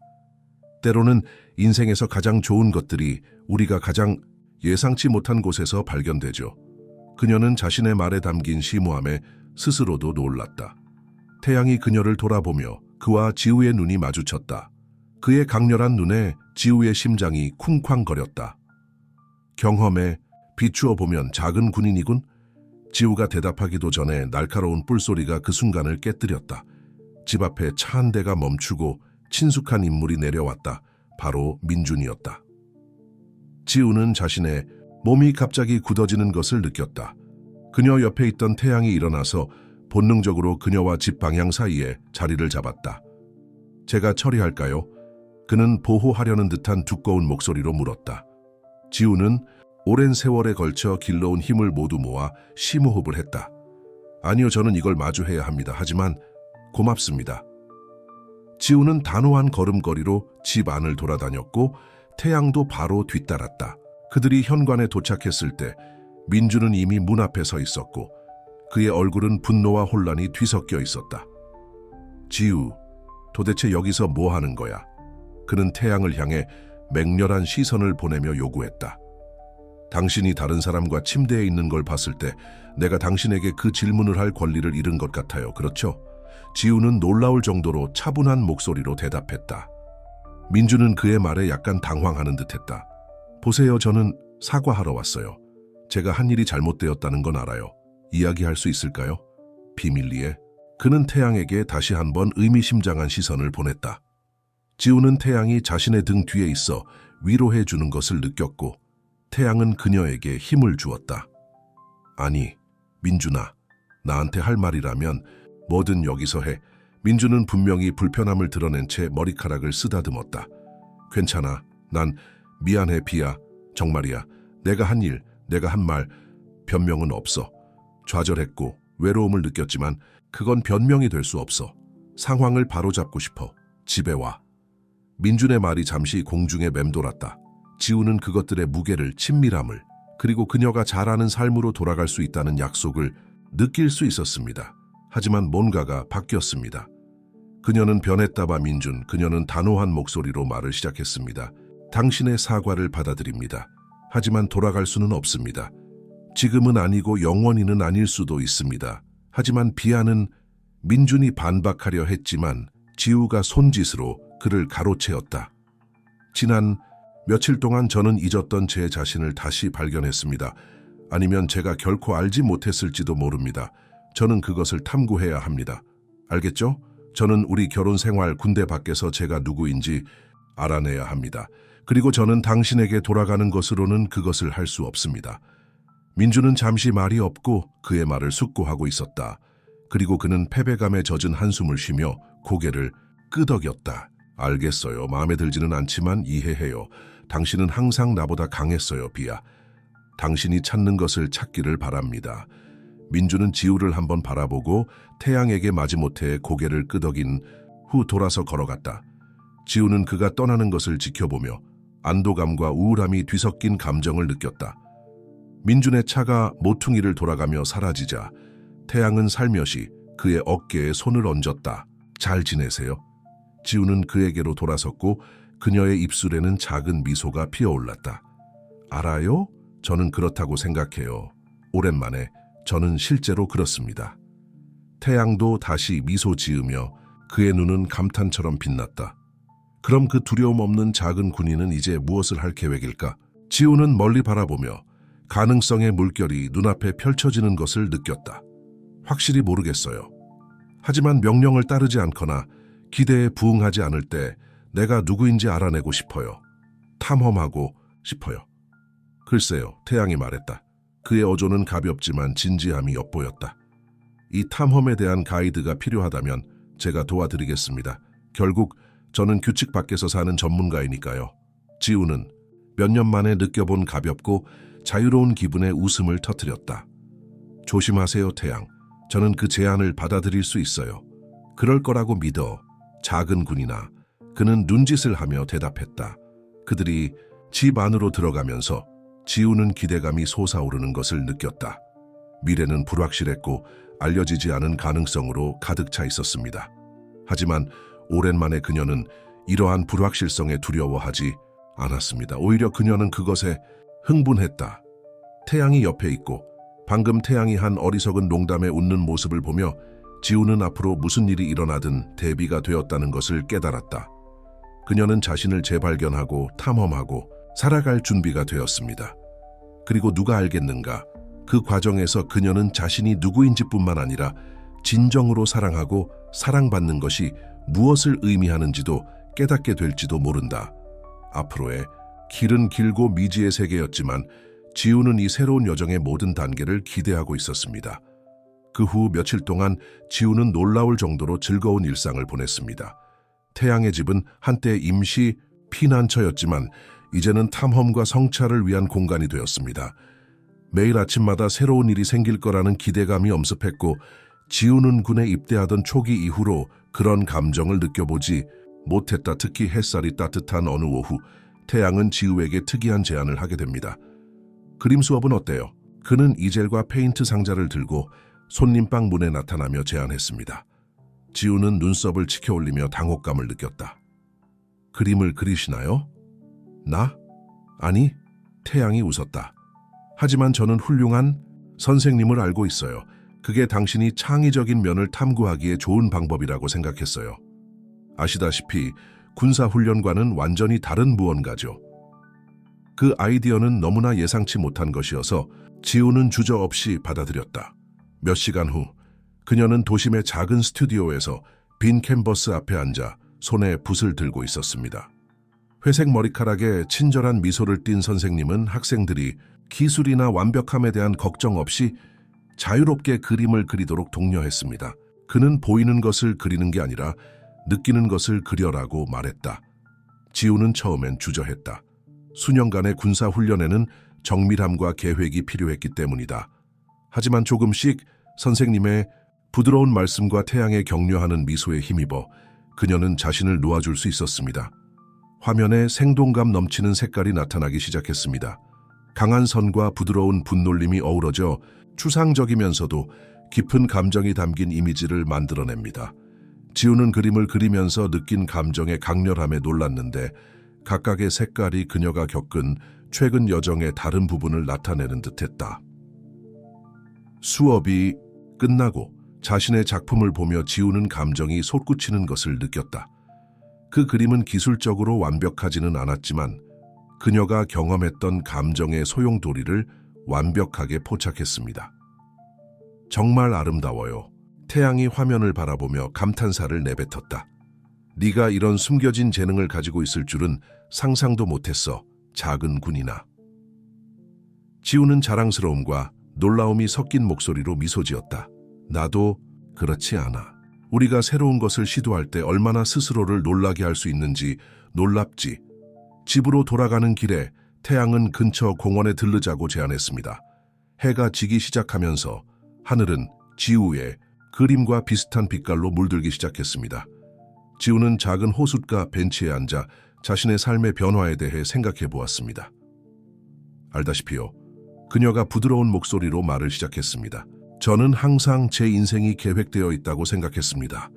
때로는 인생에서 가장 좋은 것들이 우리가 가장 예상치 못한 곳에서 발견되죠. 그녀는 자신의 말에 담긴 심오함에 스스로도 놀랐다. 태양이 그녀를 돌아보며 그와 지우의 눈이 마주쳤다. 그의 강렬한 눈에 지우의 심장이 쿵쾅거렸다. 경험에 비추어 보면 작은 군인이군. 지우가 대답하기도 전에 날카로운 뿔소리가 그 순간을 깨뜨렸다. 집 앞에 차 한 대가 멈추고 친숙한 인물이 내려왔다. 바로 민준이었다. 지우는 자신의 몸이 갑자기 굳어지는 것을 느꼈다. 그녀 옆에 있던 태양이 일어나서 본능적으로 그녀와 집 방향 사이에 자리를 잡았다. 제가 처리할까요? 그는 보호하려는 듯한 두꺼운 목소리로 물었다. 지우는 오랜 세월에 걸쳐 길러온 힘을 모두 모아 심호흡을 했다. 아니요, 저는 이걸 마주해야 합니다. 하지만 고맙습니다. 지우는 단호한 걸음걸이로 집 안을 돌아다녔고 태양도 바로 뒤따랐다. 그들이 현관에 도착했을 때 민주는 이미 문 앞에 서 있었고 그의 얼굴은 분노와 혼란이 뒤섞여 있었다. 지우, 도대체 여기서 뭐 하는 거야? 그는 태양을 향해 맹렬한 시선을 보내며 요구했다. 당신이 다른 사람과 침대에 있는 걸 봤을 때 내가 당신에게 그 질문을 할 권리를 잃은 것 같아요. 그렇죠? 지우는 놀라울 정도로 차분한 목소리로 대답했다. 민주는 그의 말에 약간 당황하는 듯했다. 보세요, 저는 사과하러 왔어요. 제가 한 일이 잘못되었다는 건 알아요. 이야기할 수 있을까요? 비밀리에. 그는 태양에게 다시 한번 의미심장한 시선을 보냈다. 지우는 태양이 자신의 등 뒤에 있어 위로해 주는 것을 느꼈고 태양은 그녀에게 힘을 주었다. 아니, 민준아, 나한테 할 말이라면 뭐든 여기서 해. 민주는 분명히 불편함을 드러낸 채 머리카락을 쓰다듬었다. 괜찮아. 난 미안해, 비야. 정말이야. 내가 한 일, 내가 한 말, 변명은 없어. 좌절했고 외로움을 느꼈지만 그건 변명이 될 수 없어. 상황을 바로잡고 싶어. 집에 와. 민준의 말이 잠시 공중에 맴돌았다. 지우는 그것들의 무게를, 친밀함을, 그리고 그녀가 잘 아는 삶으로 돌아갈 수 있다는 약속을 느낄 수 있었습니다. 하지만 뭔가가 바뀌었습니다. 그녀는 변했다봐 민준, 그녀는 단호한 목소리로 말을 시작했습니다. 당신의 사과를 받아들입니다. 하지만 돌아갈 수는 없습니다. 지금은 아니고 영원히는 아닐 수도 있습니다. 하지만 비아는 민준이 반박하려 했지만 지우가 손짓으로 그를 가로채었다. 지난 며칠 동안 저는 잊었던 제 자신을 다시 발견했습니다. 아니면 제가 결코 알지 못했을지도 모릅니다. 저는 그것을 탐구해야 합니다. 알겠죠? 저는 우리 결혼 생활, 군대 밖에서 제가 누구인지 알아내야 합니다. 그리고 저는 당신에게 돌아가는 것으로는 그것을 할 수 없습니다. 민주는 잠시 말이 없고 그의 말을 숙고하고 있었다. 그리고 그는 패배감에 젖은 한숨을 쉬며 고개를 끄덕였다. 알겠어요. 마음에 들지는 않지만 이해해요. 당신은 항상 나보다 강했어요, 비야. 당신이 찾는 것을 찾기를 바랍니다. 민주는 지우를 한번 바라보고 태양에게 마지못해 고개를 끄덕인 후 돌아서 걸어갔다. 지우는 그가 떠나는 것을 지켜보며 안도감과 우울함이 뒤섞인 감정을 느꼈다. 민준의 차가 모퉁이를 돌아가며 사라지자 태양은 살며시 그의 어깨에 손을 얹었다. 잘 지내세요? 지우는 그에게로 돌아섰고 그녀의 입술에는 작은 미소가 피어올랐다. 알아요? 저는 그렇다고 생각해요. 오랜만에 저는 실제로 그렇습니다. 태양도 다시 미소 지으며 그의 눈은 감탄처럼 빛났다. 그럼 그 두려움 없는 작은 군인은 이제 무엇을 할 계획일까? 지우는 멀리 바라보며 가능성의 물결이 눈앞에 펼쳐지는 것을 느꼈다. 확실히 모르겠어요. 하지만 명령을 따르지 않거나 기대에 부응하지 않을 때 내가 누구인지 알아내고 싶어요. 탐험하고 싶어요. 글쎄요, 태양이 말했다. 그의 어조는 가볍지만 진지함이 엿보였다. 이 탐험에 대한 가이드가 필요하다면 제가 도와드리겠습니다. 결국 저는 규칙 밖에서 사는 전문가이니까요. 지우는 몇 년 만에 느껴본 가볍고 자유로운 기분에 웃음을 터뜨렸다. 조심하세요, 태양. 저는 그 제안을 받아들일 수 있어요. 그럴 거라고 믿어. 작은 군이나 그는 눈짓을 하며 대답했다. 그들이 집 안으로 들어가면서 지우는 기대감이 솟아오르는 것을 느꼈다. 미래는 불확실했고 알려지지 않은 가능성으로 가득 차 있었습니다. 하지만 오랜만에 그녀는 이러한 불확실성에 두려워하지 않았습니다. 오히려 그녀는 그것에 흥분했다. 태양이 옆에 있고 방금 태양이 한 어리석은 농담에 웃는 모습을 보며 지우는 앞으로 무슨 일이 일어나든 대비가 되었다는 것을 깨달았다. 그녀는 자신을 재발견하고 탐험하고 살아갈 준비가 되었습니다. 그리고 누가 알겠는가? 그 과정에서 그녀는 자신이 누구인지뿐만 아니라 진정으로 사랑하고 사랑받는 것이 무엇을 의미하는지도 깨닫게 될지도 모른다. 앞으로의 길은 길고 미지의 세계였지만 지우는 이 새로운 여정의 모든 단계를 기대하고 있었습니다. 그 후 며칠 동안 지우는 놀라울 정도로 즐거운 일상을 보냈습니다. 태양의 집은 한때 임시 피난처였지만 이제는 탐험과 성찰을 위한 공간이 되었습니다. 매일 아침마다 새로운 일이 생길 거라는 기대감이 엄습했고 지우는 군에 입대하던 초기 이후로 그런 감정을 느껴보지 못했다. 특히 햇살이 따뜻한 어느 오후 태양은 지우에게 특이한 제안을 하게 됩니다. 그림 수업은 어때요? 그는 이젤과 페인트 상자를 들고 손님방 문에 나타나며 제안했습니다. 지우는 눈썹을 치켜올리며 당혹감을 느꼈다. 그림을 그리시나요? 나? 아니, 태양이 웃었다. 하지만 저는 훌륭한 선생님을 알고 있어요. 그게 당신이 창의적인 면을 탐구하기에 좋은 방법이라고 생각했어요. 아시다시피 군사훈련과는 완전히 다른 무언가죠. 그 아이디어는 너무나 예상치 못한 것이어서 지우는 주저없이 받아들였다. 몇 시간 후 그녀는 도심의 작은 스튜디오에서 빈 캔버스 앞에 앉아 손에 붓을 들고 있었습니다. 회색 머리카락에 친절한 미소를 띤 선생님은 학생들이 기술이나 완벽함에 대한 걱정 없이 자유롭게 그림을 그리도록 독려했습니다. 그는 보이는 것을 그리는 게 아니라 느끼는 것을 그려라고 말했다. 지우는 처음엔 주저했다. 수년간의 군사훈련에는 정밀함과 계획이 필요했기 때문이다. 하지만 조금씩 선생님의 부드러운 말씀과 태양의 격려하는 미소에 힘입어 그녀는 자신을 놓아줄 수 있었습니다. 화면에 생동감 넘치는 색깔이 나타나기 시작했습니다. 강한 선과 부드러운 붓놀림이 어우러져 추상적이면서도 깊은 감정이 담긴 이미지를 만들어냅니다. 지우는 그림을 그리면서 느낀 감정의 강렬함에 놀랐는데 각각의 색깔이 그녀가 겪은 최근 여정의 다른 부분을 나타내는 듯했다. 수업이 끝나고 자신의 작품을 보며 지우는 감정이 솟구치는 것을 느꼈다. 그 그림은 기술적으로 완벽하지는 않았지만 그녀가 경험했던 감정의 소용돌이를 완벽하게 포착했습니다. 정말 아름다워요. 태양이 화면을 바라보며 감탄사를 내뱉었다. 네가 이런 숨겨진 재능을 가지고 있을 줄은 상상도 못했어. 작은 군이나. 지우는 자랑스러움과 놀라움이 섞인 목소리로 미소 지었다. 나도 그렇지 않아. 우리가 새로운 것을 시도할 때 얼마나 스스로를 놀라게 할 수 있는지 놀랍지. 집으로 돌아가는 길에 태양은 근처 공원에 들르자고 제안했습니다. 해가 지기 시작하면서 하늘은 지우의 그림과 비슷한 빛깔로 물들기 시작했습니다. 지우는 작은 호숫가 벤치에 앉아 자신의 삶의 변화에 대해 생각해 보았습니다. 알다시피요. 그녀가 부드러운 목소리로 말을 시작했습니다. 저는 항상 제 인생이 계획되어 있다고 생각했습니다.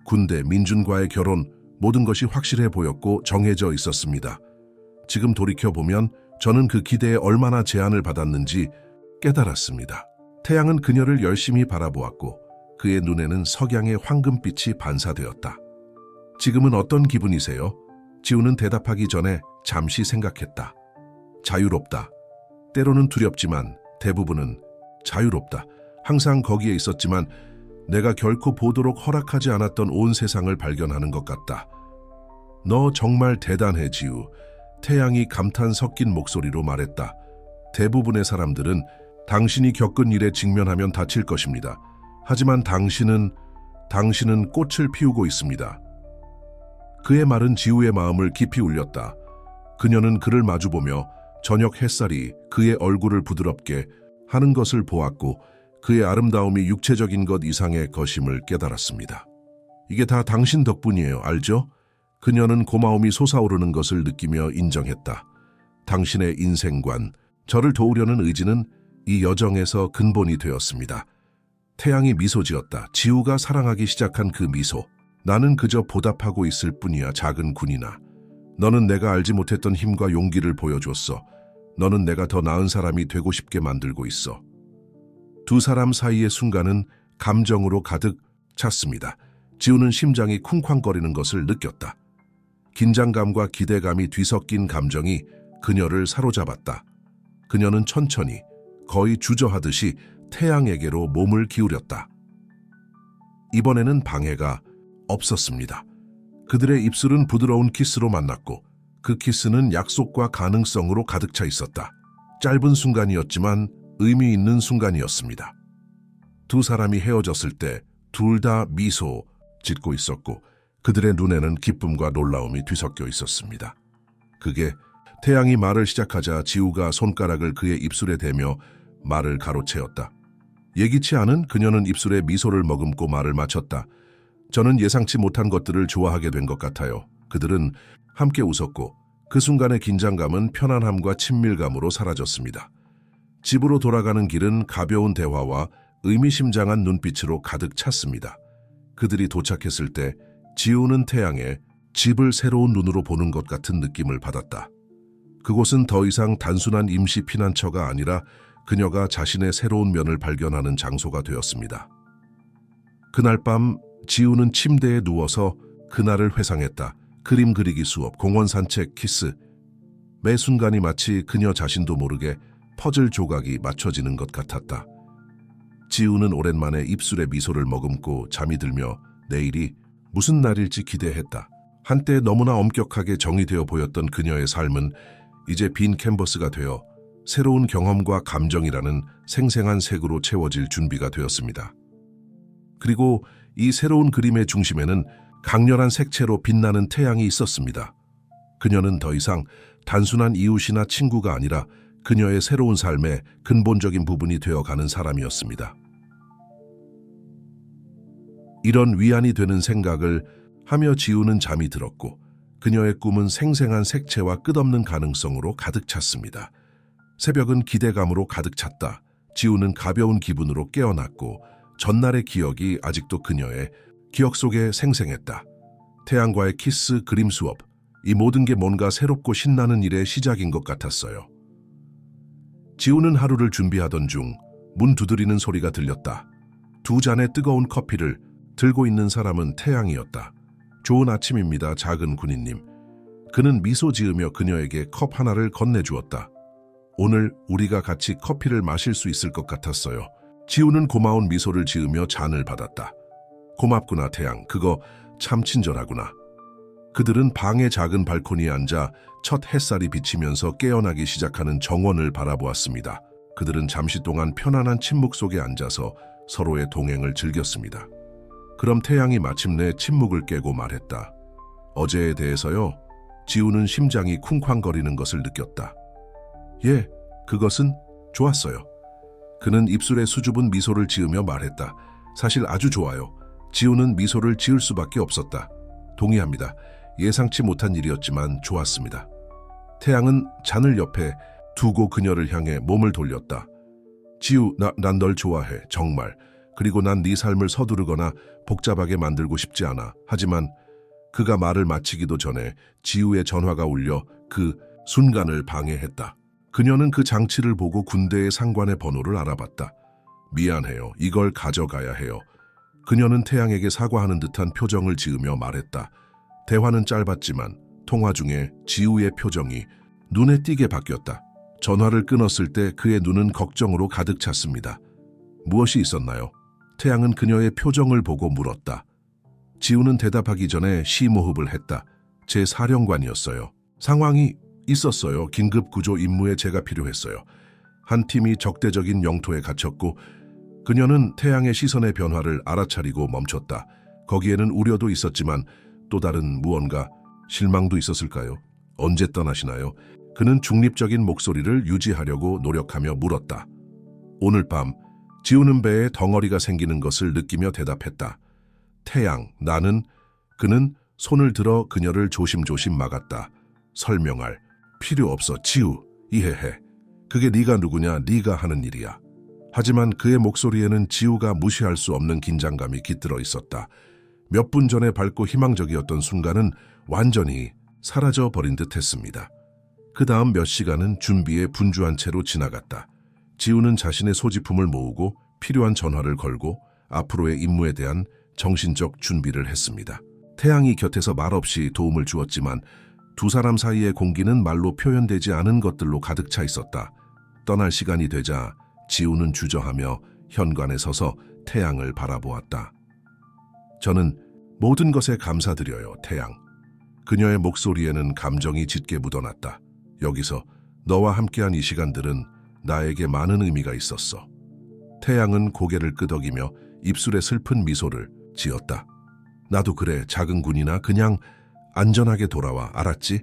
군대, 민준과의 결혼, 모든 것이 확실해 보였고 정해져 있었습니다. 지금 돌이켜보면 저는 그 기대에 얼마나 제한을 받았는지 깨달았습니다. 태양은 그녀를 열심히 바라보았고 그의 눈에는 석양의 황금빛이 반사되었다. 지금은 어떤 기분이세요? 지우는 대답하기 전에 잠시 생각했다. 자유롭다. 때로는 두렵지만 대부분은 자유롭다. 항상 거기에 있었지만 내가 결코 보도록 허락하지 않았던 온 세상을 발견하는 것 같다. 너 정말 대단해, 지우. 태양이 감탄 섞인 목소리로 말했다. 대부분의 사람들은 당신이 겪은 일에 직면하면 다칠 것입니다. 하지만 당신은 꽃을 피우고 있습니다. 그의 말은 지우의 마음을 깊이 울렸다. 그녀는 그를 마주보며 저녁 햇살이 그의 얼굴을 부드럽게 하는 것을 보았고 그의 아름다움이 육체적인 것 이상의 것임을 깨달았습니다. 이게 다 당신 덕분이에요, 알죠? 그녀는 고마움이 솟아오르는 것을 느끼며 인정했다. 당신의 인생관, 저를 도우려는 의지는 이 여정에서 근본이 되었습니다. 태양이 미소 지었다. 지우가 사랑하기 시작한 그 미소. 나는 그저 보답하고 있을 뿐이야, 작은 군이나. 너는 내가 알지 못했던 힘과 용기를 보여줬어. 너는 내가 더 나은 사람이 되고 싶게 만들고 있어. 두 사람 사이의 순간은 감정으로 가득 찼습니다. 지우는 심장이 쿵쾅거리는 것을 느꼈다. 긴장감과 기대감이 뒤섞인 감정이 그녀를 사로잡았다. 그녀는 천천히, 거의 주저하듯이 태양에게로 몸을 기울였다. 이번에는 방해가 없었습니다. 그들의 입술은 부드러운 키스로 만났고 그 키스는 약속과 가능성으로 가득 차 있었다. 짧은 순간이었지만 의미 있는 순간이었습니다. 두 사람이 헤어졌을 때 둘 다 미소 짓고 있었고 그들의 눈에는 기쁨과 놀라움이 뒤섞여 있었습니다. 그게 태양이 말을 시작하자 지우가 손가락을 그의 입술에 대며 말을 가로채었다. 예기치 않은 그녀는 입술에 미소를 머금고 말을 마쳤다. 저는 예상치 못한 것들을 좋아하게 된 것 같아요. 그들은 함께 웃었고 그 순간의 긴장감은 편안함과 친밀감으로 사라졌습니다. 집으로 돌아가는 길은 가벼운 대화와 의미심장한 눈빛으로 가득 찼습니다. 그들이 도착했을 때 지우는 태양에 집을 새로운 눈으로 보는 것 같은 느낌을 받았다. 그곳은 더 이상 단순한 임시 피난처가 아니라 그녀가 자신의 새로운 면을 발견하는 장소가 되었습니다. 그날 밤 지우는 침대에 누워서 그날을 회상했다. 그림 그리기 수업, 공원 산책, 키스. 매 순간이 마치 그녀 자신도 모르게 퍼즐 조각이 맞춰지는 것 같았다. 지우는 오랜만에 입술에 미소를 머금고 잠이 들며 내일이 무슨 날일지 기대했다. 한때 너무나 엄격하게 정의되어 보였던 그녀의 삶은 이제 빈 캔버스가 되어 새로운 경험과 감정이라는 생생한 색으로 채워질 준비가 되었습니다. 그리고 이 새로운 그림의 중심에는 강렬한 색채로 빛나는 태양이 있었습니다. 그녀는 더 이상 단순한 이웃이나 친구가 아니라 그녀의 새로운 삶의 근본적인 부분이 되어가는 사람이었습니다. 이런 위안이 되는 생각을 하며 지우는 잠이 들었고 그녀의 꿈은 생생한 색채와 끝없는 가능성으로 가득 찼습니다. 새벽은 기대감으로 가득 찼다. 지우는 가벼운 기분으로 깨어났고 전날의 기억이 아직도 그녀의 기억 속에 생생했다. 태양과의 키스, 그림 수업, 이 모든 게 뭔가 새롭고 신나는 일의 시작인 것 같았어요. 지우는 하루를 준비하던 중 문 두드리는 소리가 들렸다. 두 잔의 뜨거운 커피를 들고 있는 사람은 태양이었다. 좋은 아침입니다, 작은 군인님. 그는 미소 지으며 그녀에게 컵 하나를 건네주었다. 오늘 우리가 같이 커피를 마실 수 있을 것 같았어요. 지우는 고마운 미소를 지으며 잔을 받았다. 고맙구나, 태양. 그거 참 친절하구나. 그들은 방의 작은 발코니에 앉아 첫 햇살이 비치면서 깨어나기 시작하는 정원을 바라보았습니다. 그들은 잠시 동안 편안한 침묵 속에 앉아서 서로의 동행을 즐겼습니다. 그럼 태양이 마침내 침묵을 깨고 말했다. 어제에 대해서요? 지우는 심장이 쿵쾅거리는 것을 느꼈다. 예, 그것은 좋았어요. 그는 입술에 수줍은 미소를 지으며 말했다. 사실 아주 좋아요. 지우는 미소를 지을 수밖에 없었다. 동의합니다. 예상치 못한 일이었지만 좋았습니다. 태양은 잔을 옆에 두고 그녀를 향해 몸을 돌렸다. 지우, 난 널 좋아해, 정말. 그리고 난 네 삶을 서두르거나 복잡하게 만들고 싶지 않아. 하지만 그가 말을 마치기도 전에 지우의 전화가 울려 그 순간을 방해했다. 그녀는 그 장치를 보고 군대의 상관의 번호를 알아봤다. 미안해요. 이걸 가져가야 해요. 그녀는 태양에게 사과하는 듯한 표정을 지으며 말했다. 대화는 짧았지만 통화 중에 지우의 표정이 눈에 띄게 바뀌었다. 전화를 끊었을 때 그의 눈은 걱정으로 가득 찼습니다. 무엇이 있었나요? 태양은 그녀의 표정을 보고 물었다. 지우는 대답하기 전에 심호흡을 했다. 제 사령관이었어요. 상황이 있었어요. 긴급 구조 임무에 제가 필요했어요. 한 팀이 적대적인 영토에 갇혔고 그녀는 태양의 시선의 변화를 알아차리고 멈췄다. 거기에는 우려도 있었지만 또 다른 무언가, 실망도 있었을까요? 언제 떠나시나요? 그는 중립적인 목소리를 유지하려고 노력하며 물었다. 오늘 밤 지우는 배에 덩어리가 생기는 것을 느끼며 대답했다. 태양, 나는... 그는 손을 들어 그녀를 조심조심 막았다. 설명할 필요 없어, 지우. 이해해. 그게 네가 누구냐, 네가 하는 일이야. 하지만 그의 목소리에는 지우가 무시할 수 없는 긴장감이 깃들어 있었다. 몇 분 전에 밝고 희망적이었던 순간은 완전히 사라져버린 듯 했습니다. 그 다음 몇 시간은 준비에 분주한 채로 지나갔다. 지우는 자신의 소지품을 모으고 필요한 전화를 걸고 앞으로의 임무에 대한 정신적 준비를 했습니다. 태양이 곁에서 말없이 도움을 주었지만 두 사람 사이의 공기는 말로 표현되지 않은 것들로 가득 차 있었다. 떠날 시간이 되자 지우는 주저하며 현관에 서서 태양을 바라보았다. 저는 모든 것에 감사드려요, 태양. 그녀의 목소리에는 감정이 짙게 묻어났다. 여기서 너와 함께한 이 시간들은 나에게 많은 의미가 있었어. 태양은 고개를 끄덕이며 입술에 슬픈 미소를 지었다. 나도 그래, 작은 군이나 그냥 안전하게 돌아와, 알았지?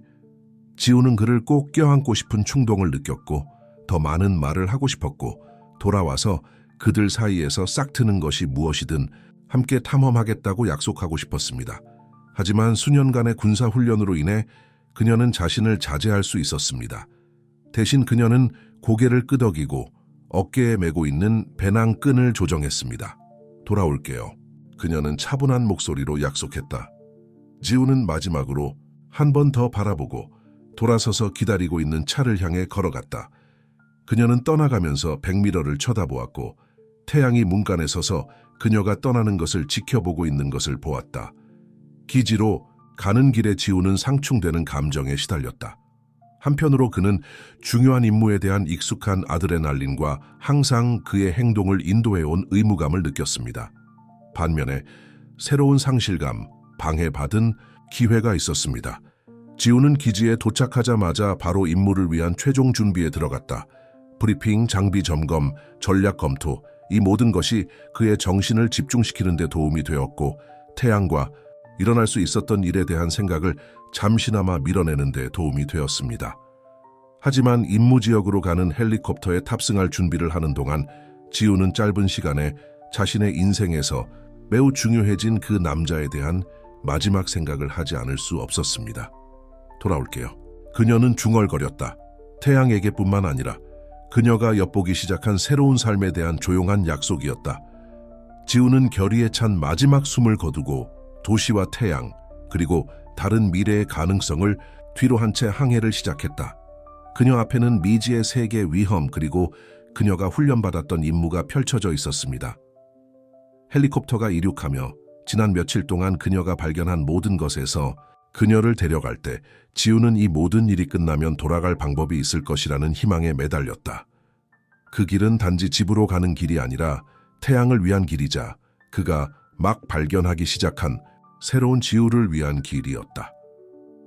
지우는 그를 꼭 껴안고 싶은 충동을 느꼈고 더 많은 말을 하고 싶었고 돌아와서 그들 사이에서 싹 트는 것이 무엇이든 함께 탐험하겠다고 약속하고 싶었습니다. 하지만 수년간의 군사훈련으로 인해 그녀는 자신을 자제할 수 있었습니다. 대신 그녀는 고개를 끄덕이고 어깨에 메고 있는 배낭 끈을 조정했습니다. 돌아올게요. 그녀는 차분한 목소리로 약속했다. 지우는 마지막으로 한 번 더 바라보고 돌아서서 기다리고 있는 차를 향해 걸어갔다. 그녀는 떠나가면서 백미러를 쳐다보았고 태양이 문간에 서서 그녀가 떠나는 것을 지켜보고 있는 것을 보았다. 기지로 가는 길에 지우는 상충되는 감정에 시달렸다. 한편으로 그는 중요한 임무에 대한 익숙한 아드레날린과 항상 그의 행동을 인도해온 의무감을 느꼈습니다. 반면에 새로운 상실감, 방해받은 기회가 있었습니다. 지우는 기지에 도착하자마자 바로 임무를 위한 최종 준비에 들어갔다. 브리핑, 장비 점검, 전략 검토, 이 모든 것이 그의 정신을 집중시키는 데 도움이 되었고 태양과 일어날 수 있었던 일에 대한 생각을 잠시나마 밀어내는 데 도움이 되었습니다. 하지만 임무 지역으로 가는 헬리콥터에 탑승할 준비를 하는 동안 지우는 짧은 시간에 자신의 인생에서 매우 중요해진 그 남자에 대한 마지막 생각을 하지 않을 수 없었습니다. 돌아올게요. 그녀는 중얼거렸다. 태양에게뿐만 아니라 그녀가 엿보기 시작한 새로운 삶에 대한 조용한 약속이었다. 지우는 결의에 찬 마지막 숨을 거두고 도시와 태양, 그리고 다른 미래의 가능성을 뒤로 한 채 항해를 시작했다. 그녀 앞에는 미지의 세계 위험 그리고 그녀가 훈련받았던 임무가 펼쳐져 있었습니다. 헬리콥터가 이륙하며 지난 며칠 동안 그녀가 발견한 모든 것에서 그녀를 데려갈 때 지우는 이 모든 일이 끝나면 돌아갈 방법이 있을 것이라는 희망에 매달렸다. 그 길은 단지 집으로 가는 길이 아니라 태양을 위한 길이자 그가 막 발견하기 시작한 새로운 지우를 위한 길이었다.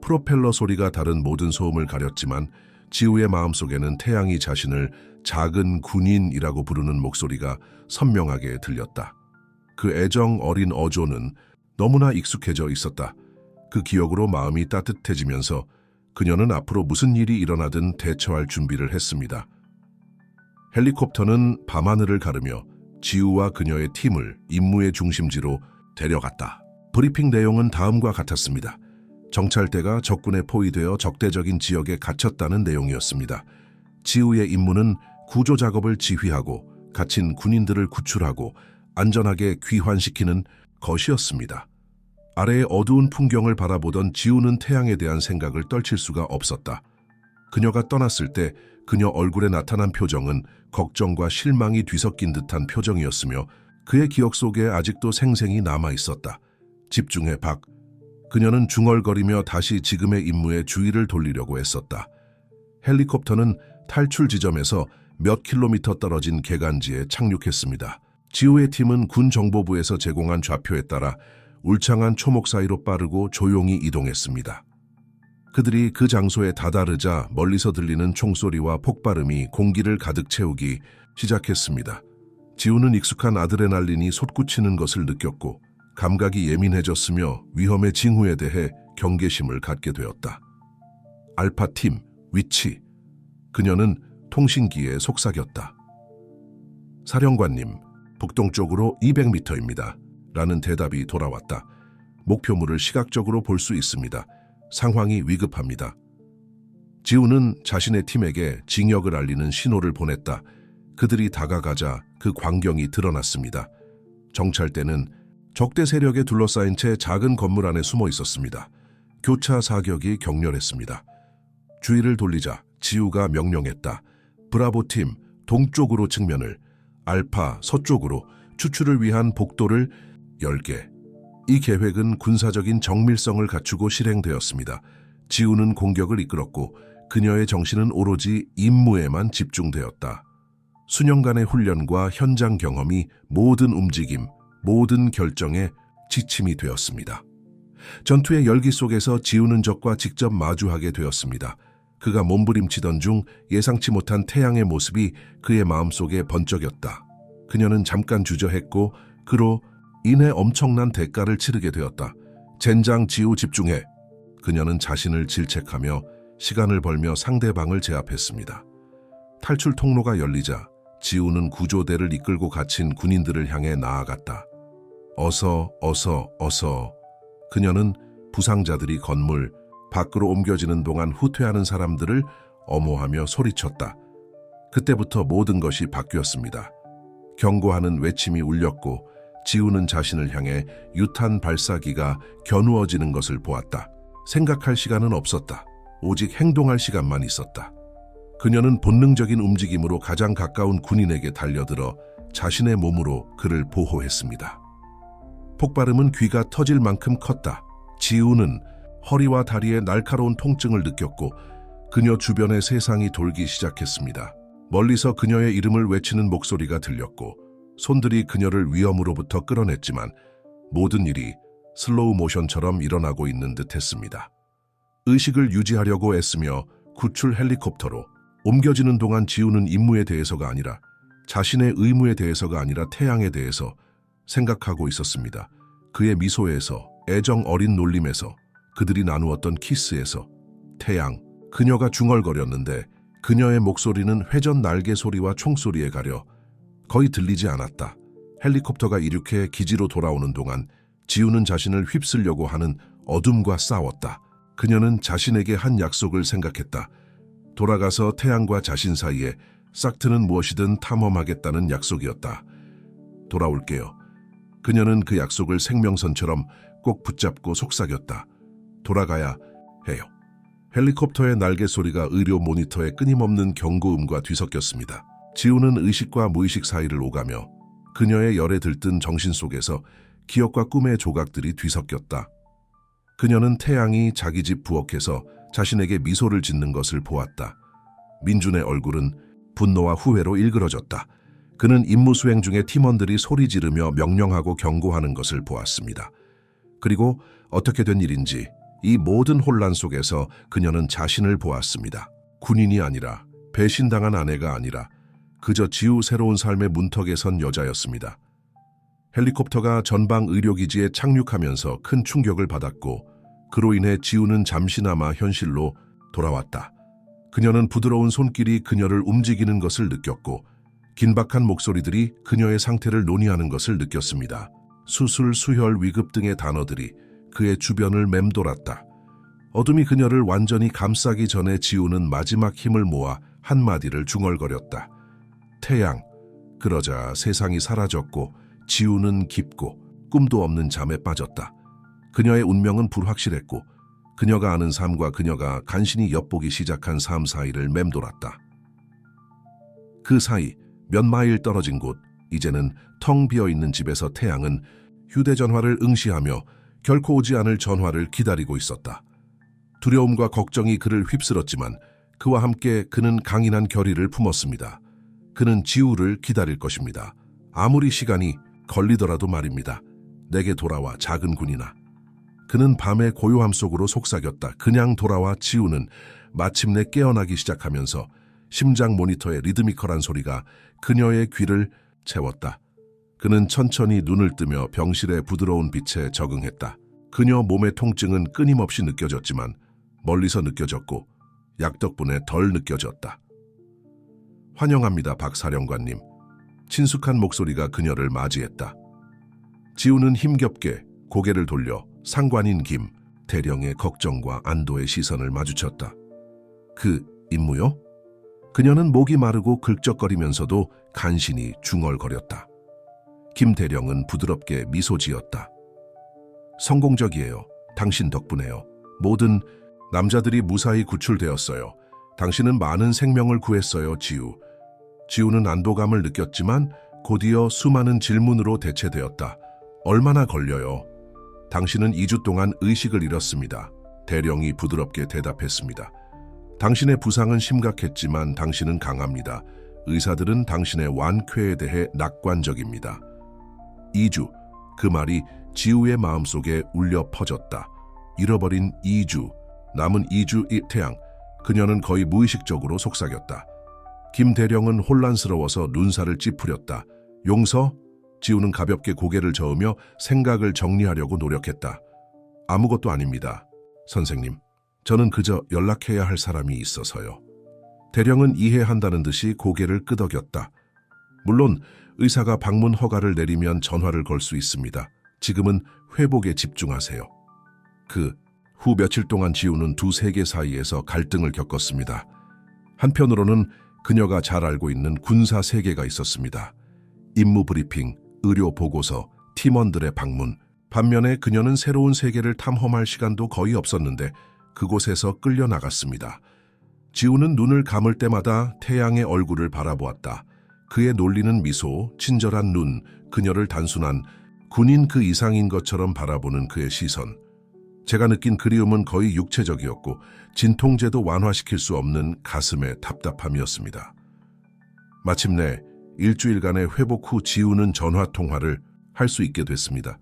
프로펠러 소리가 다른 모든 소음을 가렸지만 지우의 마음속에는 태양이 자신을 작은 군인이라고 부르는 목소리가 선명하게 들렸다. 그 애정 어린 어조는 너무나 익숙해져 있었다. 그 기억으로 마음이 따뜻해지면서 그녀는 앞으로 무슨 일이 일어나든 대처할 준비를 했습니다. 헬리콥터는 밤하늘을 가르며 지우와 그녀의 팀을 임무의 중심지로 데려갔다. 브리핑 내용은 다음과 같았습니다. 정찰대가 적군에 포위되어 적대적인 지역에 갇혔다는 내용이었습니다. 지우의 임무는 구조 작업을 지휘하고 갇힌 군인들을 구출하고 안전하게 귀환시키는 것이었습니다. 아래의 어두운 풍경을 바라보던 지우는 태양에 대한 생각을 떨칠 수가 없었다. 그녀가 떠났을 때 그녀 얼굴에 나타난 표정은 걱정과 실망이 뒤섞인 듯한 표정이었으며 그의 기억 속에 아직도 생생히 남아 있었다. 집중해, 박. 그녀는 중얼거리며 다시 지금의 임무에 주의를 돌리려고 애썼다. 헬리콥터는 탈출 지점에서 몇 킬로미터 떨어진 개간지에 착륙했습니다. 지우의 팀은 군 정보부에서 제공한 좌표에 따라 울창한 초목 사이로 빠르고 조용히 이동했습니다. 그들이 그 장소에 다다르자 멀리서 들리는 총소리와 폭발음이 공기를 가득 채우기 시작했습니다. 지우는 익숙한 아드레날린이 솟구치는 것을 느꼈고 감각이 예민해졌으며 위험의 징후에 대해 경계심을 갖게 되었다. 알파팀, 위치. 그녀는 통신기에 속삭였다. 사령관님, 북동쪽으로 200m입니다. 라는 대답이 돌아왔다. 목표물을 시각적으로 볼 수 있습니다. 상황이 위급합니다. 지우는 자신의 팀에게 징역을 알리는 신호를 보냈다. 그들이 다가가자 그 광경이 드러났습니다. 정찰대는 적대 세력에 둘러싸인 채 작은 건물 안에 숨어 있었습니다. 교차 사격이 격렬했습니다. 주의를 돌리자 지우가 명령했다. 브라보팀, 동쪽으로 측면을, 알파, 서쪽으로 추출을 위한 복도를 10개. 이 계획은 군사적인 정밀성을 갖추고 실행되었습니다. 지우는 공격을 이끌었고 그녀의 정신은 오로지 임무에만 집중되었다. 수년간의 훈련과 현장 경험이 모든 움직임, 모든 결정에 지침이 되었습니다. 전투의 열기 속에서 지우는 적과 직접 마주하게 되었습니다. 그가 몸부림치던 중 예상치 못한 태양의 모습이 그의 마음속에 번쩍였다. 그녀는 잠깐 주저했고 그로 인해 엄청난 대가를 치르게 되었다. 젠장 지우 집중해. 그녀는 자신을 질책하며 시간을 벌며 상대방을 제압했습니다. 탈출 통로가 열리자 지우는 구조대를 이끌고 갇힌 군인들을 향해 나아갔다. 어서. 그녀는 부상자들이 건물 밖으로 옮겨지는 동안 후퇴하는 사람들을 엄호하며 소리쳤다. 그때부터 모든 것이 바뀌었습니다. 경고하는 외침이 울렸고 지우는 자신을 향해 유탄 발사기가 겨누어지는 것을 보았다. 생각할 시간은 없었다. 오직 행동할 시간만 있었다. 그녀는 본능적인 움직임으로 가장 가까운 군인에게 달려들어 자신의 몸으로 그를 보호했습니다. 폭발음은 귀가 터질 만큼 컸다. 지우는 허리와 다리에 날카로운 통증을 느꼈고 그녀 주변의 세상이 돌기 시작했습니다. 멀리서 그녀의 이름을 외치는 목소리가 들렸고 손들이 그녀를 위험으로부터 끌어냈지만 모든 일이 슬로우 모션처럼 일어나고 있는 듯했습니다. 의식을 유지하려고 애쓰며 구출 헬리콥터로 옮겨지는 동안 지우는 임무에 대해서가 아니라 자신의 의무에 대해서가 아니라 태양에 대해서 생각하고 있었습니다. 그의 미소에서, 애정 어린 놀림에서, 그들이 나누었던 키스에서, 태양, 그녀가 중얼거렸는데 그녀의 목소리는 회전 날개 소리와 총소리에 가려 거의 들리지 않았다. 헬리콥터가 이륙해 기지로 돌아오는 동안 지우는 자신을 휩쓸려고 하는 어둠과 싸웠다. 그녀는 자신에게 한 약속을 생각했다. 돌아가서 태양과 자신 사이에 싹트는 무엇이든 탐험하겠다는 약속이었다. 돌아올게요. 그녀는 그 약속을 생명선처럼 꼭 붙잡고 속삭였다. 돌아가야 해요. 헬리콥터의 날개 소리가 의료 모니터에 끊임없는 경고음과 뒤섞였습니다. 지우는 의식과 무의식 사이를 오가며 그녀의 열에 들뜬 정신 속에서 기억과 꿈의 조각들이 뒤섞였다. 그녀는 태양이 자기 집 부엌에서 자신에게 미소를 짓는 것을 보았다. 민준의 얼굴은 분노와 후회로 일그러졌다. 그는 임무 수행 중에 팀원들이 소리 지르며 명령하고 경고하는 것을 보았습니다. 그리고 어떻게 된 일인지 이 모든 혼란 속에서 그녀는 자신을 보았습니다. 군인이 아니라, 배신당한 아내가 아니라 그저 지우 새로운 삶의 문턱에 선 여자였습니다. 헬리콥터가 전방 의료기지에 착륙하면서 큰 충격을 받았고 그로 인해 지우는 잠시나마 현실로 돌아왔다. 그녀는 부드러운 손길이 그녀를 움직이는 것을 느꼈고 긴박한 목소리들이 그녀의 상태를 논의하는 것을 느꼈습니다. 수술, 수혈, 위급 등의 단어들이 그의 주변을 맴돌았다. 어둠이 그녀를 완전히 감싸기 전에 지우는 마지막 힘을 모아 한마디를 중얼거렸다. 태양. 그러자 세상이 사라졌고 지우는 깊고 꿈도 없는 잠에 빠졌다. 그녀의 운명은 불확실했고 그녀가 아는 삶과 그녀가 간신히 엿보기 시작한 삶 사이를 맴돌았다. 그 사이 몇 마일 떨어진 곳, 이제는 텅 비어있는 집에서 태양은 휴대전화를 응시하며 결코 오지 않을 전화를 기다리고 있었다. 두려움과 걱정이 그를 휩쓸었지만 그와 함께 그는 강인한 결의를 품었습니다. 그는 지우를 기다릴 것입니다. 아무리 시간이 걸리더라도 말입니다. 내게 돌아와 작은 군인아. 그는 밤의 고요함 속으로 속삭였다. 그냥 돌아와. 지우는 마침내 깨어나기 시작하면서 심장 모니터의 리드미컬한 소리가 그녀의 귀를 채웠다. 그는 천천히 눈을 뜨며 병실의 부드러운 빛에 적응했다. 그녀 몸의 통증은 끊임없이 느껴졌지만 멀리서 느껴졌고 약 덕분에 덜 느껴졌다. 환영합니다, 박 사령관님. 친숙한 목소리가 그녀를 맞이했다. 지우는 힘겹게 고개를 돌려 상관인 김 대령의 걱정과 안도의 시선을 마주쳤다. 그 임무요? 그녀는 목이 마르고 긁적거리면서도 간신히 중얼거렸다. 김 대령은 부드럽게 미소 지었다. 성공적이에요. 당신 덕분에요. 모든 남자들이 무사히 구출되었어요. 당신은 많은 생명을 구했어요, 지우. 지우는 안도감을 느꼈지만 곧이어 수많은 질문으로 대체되었다. 얼마나 걸려요? 당신은 2주 동안 의식을 잃었습니다. 대령이 부드럽게 대답했습니다. 당신의 부상은 심각했지만 당신은 강합니다. 의사들은 당신의 완쾌에 대해 낙관적입니다. 2주, 그 말이 지우의 마음속에 울려 퍼졌다. 잃어버린 2주, 남은 2주의 태양, 그녀는 거의 무의식적으로 속삭였다. 김 대령은 혼란스러워서 눈살을 찌푸렸다. 용서? 지우는 가볍게 고개를 저으며 생각을 정리하려고 노력했다. 아무것도 아닙니다. 선생님, 저는 그저 연락해야 할 사람이 있어서요. 대령은 이해한다는 듯이 고개를 끄덕였다. 물론 의사가 방문 허가를 내리면 전화를 걸 수 있습니다. 지금은 회복에 집중하세요. 그 후 며칠 동안 지우는 두 세계 사이에서 갈등을 겪었습니다. 한편으로는 그녀가 잘 알고 있는 군사 세계가 있었습니다. 임무 브리핑, 의료 보고서, 팀원들의 방문. 반면에 그녀는 새로운 세계를 탐험할 시간도 거의 없었는데 그곳에서 끌려나갔습니다. 지우는 눈을 감을 때마다 태양의 얼굴을 바라보았다. 그의 놀리는 미소, 친절한 눈, 그녀를 단순한 군인 그 이상인 것처럼 바라보는 그의 시선. 제가 느낀 그리움은 거의 육체적이었고 진통제도 완화시킬 수 없는 가슴의 답답함이었습니다. 마침내 일주일간의 회복 후 지우는 전화통화를 할 수 있게 됐습니다.